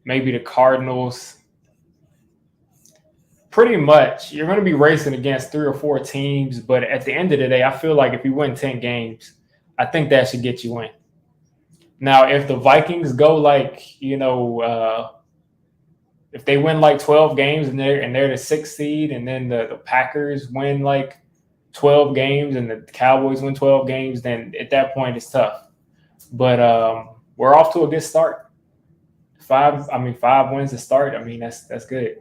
maybe the Cardinals. Pretty much, you're going to be racing against 3 or 4 teams. But at the end of the day, I feel like if you win 10 games, I think that should get you in. Now, if the Vikings go like if they win like 12 games and they're the sixth seed, and then the Packers win like 12 games and the Cowboys win 12 games, then at that point it's tough. But we're off to a good start. 5 wins to start. I mean, that's good.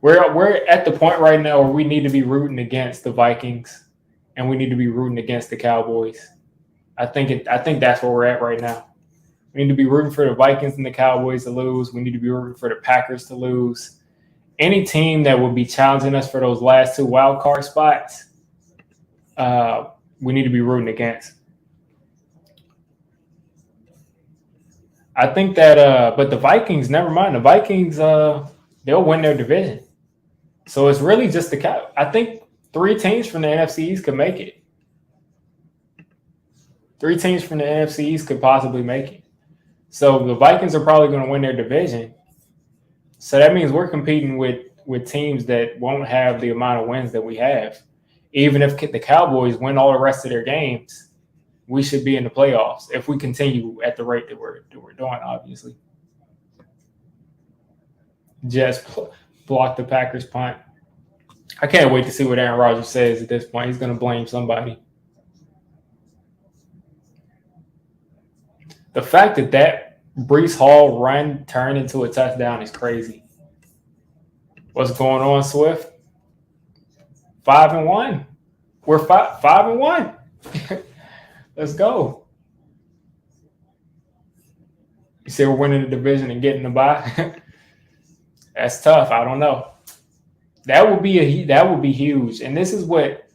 We're at the point right now where we need to be rooting against the Vikings, and we need to be rooting against the Cowboys. I think that's where we're at right now. We need to be rooting for the Vikings and the Cowboys to lose. We need to be rooting for the Packers to lose. Any team that will be challenging us for those last 2 wild card spots, we need to be rooting against. I think that, but the Vikings, never mind. The Vikings, they'll win their division. So it's really just I think 3 teams from the NFC East could make it. 3 teams from the NFC East could possibly make it. So the Vikings are probably going to win their division. So that means we're competing with teams that won't have the amount of wins that we have. Even if the Cowboys win all the rest of their games, we should be in the playoffs if we continue at the rate that we're doing, obviously. Jets block the Packers punt. I can't wait to see what Aaron Rodgers says at this point. He's going to blame somebody. The fact that Breece Hall run turned into a touchdown is crazy. What's going on, Swift? 5-1. We're 5-1. Let's go. You say we're winning the division and getting the bye. That's tough. I don't know. That would be huge. And this is what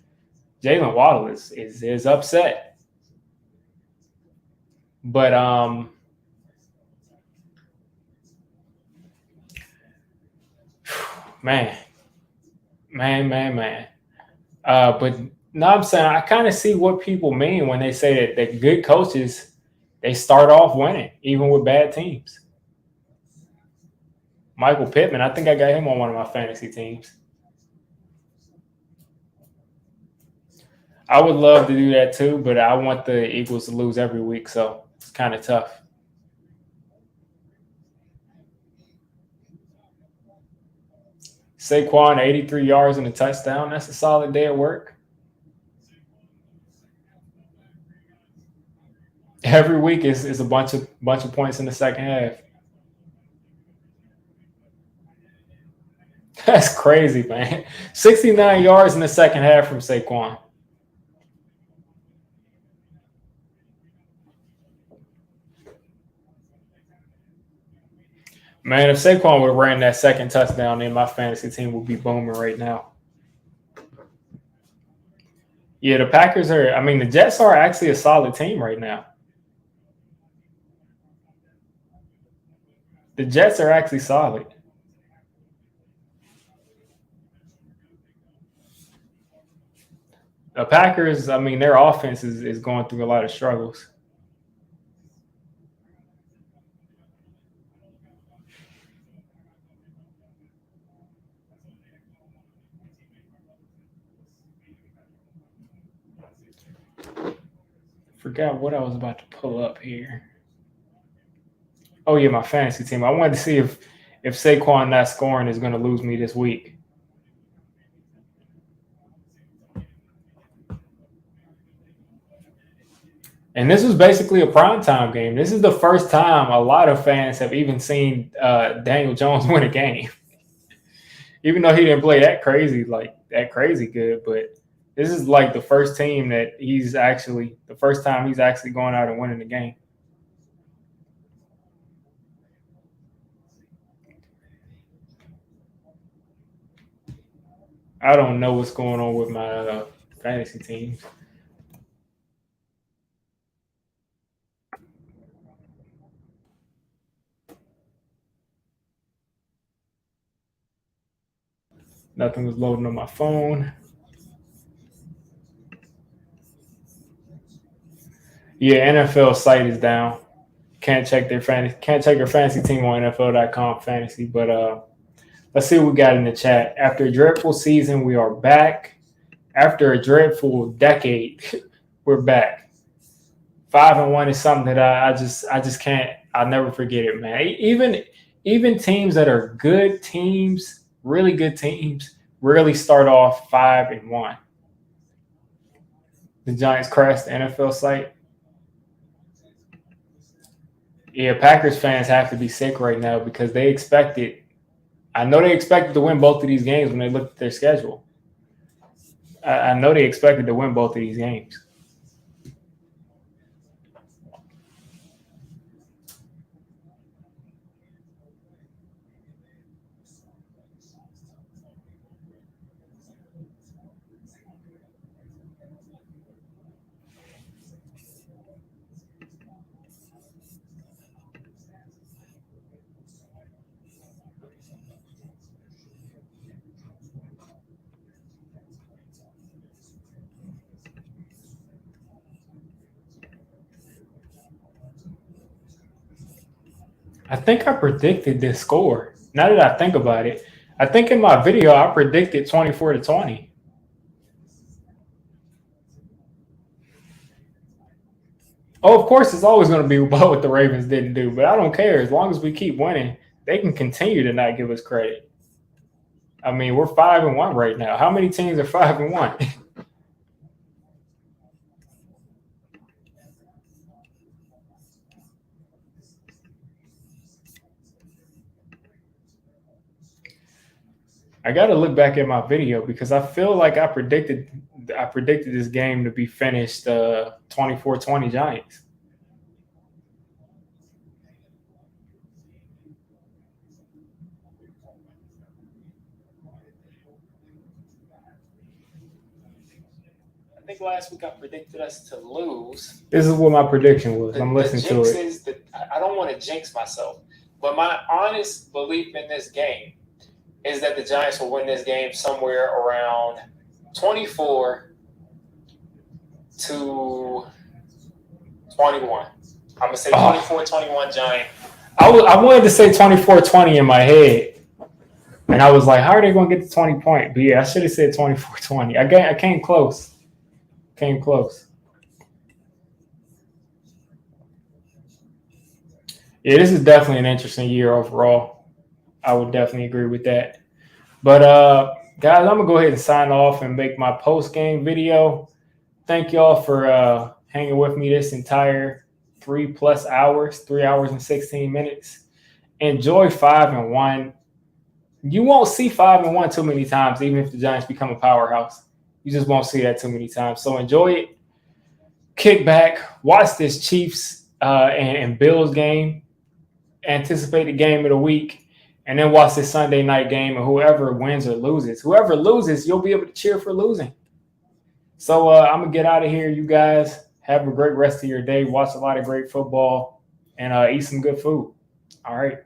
Jalen Waddle is upset. But man. But no, I'm saying I kind of see what people mean when they say that good coaches, they start off winning, even with bad teams. Michael Pittman, I think I got him on one of my fantasy teams. I would love to do that too, but I want the Eagles to lose every week, so it's kind of tough. Saquon, 83 yards and a touchdown. That's a solid day at work. Every week is a bunch of points in the second half. That's crazy, man. 69 yards in the second half from Saquon. Man, if Saquon would have ran that second touchdown, then my fantasy team would be booming right now. Yeah, the Jets are actually a solid team right now. The Jets are actually solid. The Packers, their offense is going through a lot of struggles. Forgot what I was about to pull up here. Oh yeah, my fantasy team. I wanted to see if Saquon not scoring is going to lose me this week. And this was basically a primetime game. This is the first time a lot of fans have even seen Daniel Jones win a game. Even though he didn't play that crazy good, but this is like the first time he's actually going out and winning the game. I don't know what's going on with my fantasy teams. Nothing was loading on my phone. Yeah, NFL site is down. Can't check your fantasy team on NFL.com fantasy. But let's see what we got in the chat. After a dreadful season, we are back. After a dreadful decade, we're back. 5-1 is something that I just can't. I'll never forget it, man. Even teams that are good teams, really good teams, rarely start off 5-1. The Giants crashed the NFL site. Yeah, Packers fans have to be sick right now because they expected. I know they expected to win both of these games when they looked at their schedule. I know they expected to win both of these games. I think I predicted this score. Now that I think about it, I think in my video I predicted 24-20. Oh, of course, it's always going to be about what the Ravens didn't do, but I don't care. As long as we keep winning, they can continue to not give us credit. I mean, we're 5-1 right now. How many teams are 5-1? I got to look back at my video because I feel like I predicted this game to be finished 24-20 Giants. I think last week I predicted us to lose. This is what my prediction was. I'm listening to it. I don't want to jinx myself, but my honest belief in this game is that the Giants will win this game somewhere around 24-21. I'm going to say 24-21 Giant. I wanted to say 24-20 in my head. And I was like, how are they going to get the 20 point? But yeah, I should have said 24-20. I came close. Yeah, this is definitely an interesting year overall. I would definitely agree with that. But guys, I'm gonna go ahead and sign off and make my post-game video. Thank y'all for hanging with me this entire 3+ hours, 3 hours and 16 minutes. Enjoy 5-1. You won't see 5-1 too many times, even if the Giants become a powerhouse. You just won't see that too many times. So enjoy it. Kick back, watch this Chiefs and Bills game. Anticipate the game of the week, and then watch this Sunday night game. And whoever wins or loses, you'll be able to cheer for losing. So I'm gonna get out of here. You guys have a great rest of your day. Watch a lot of great football and eat some good food. All right.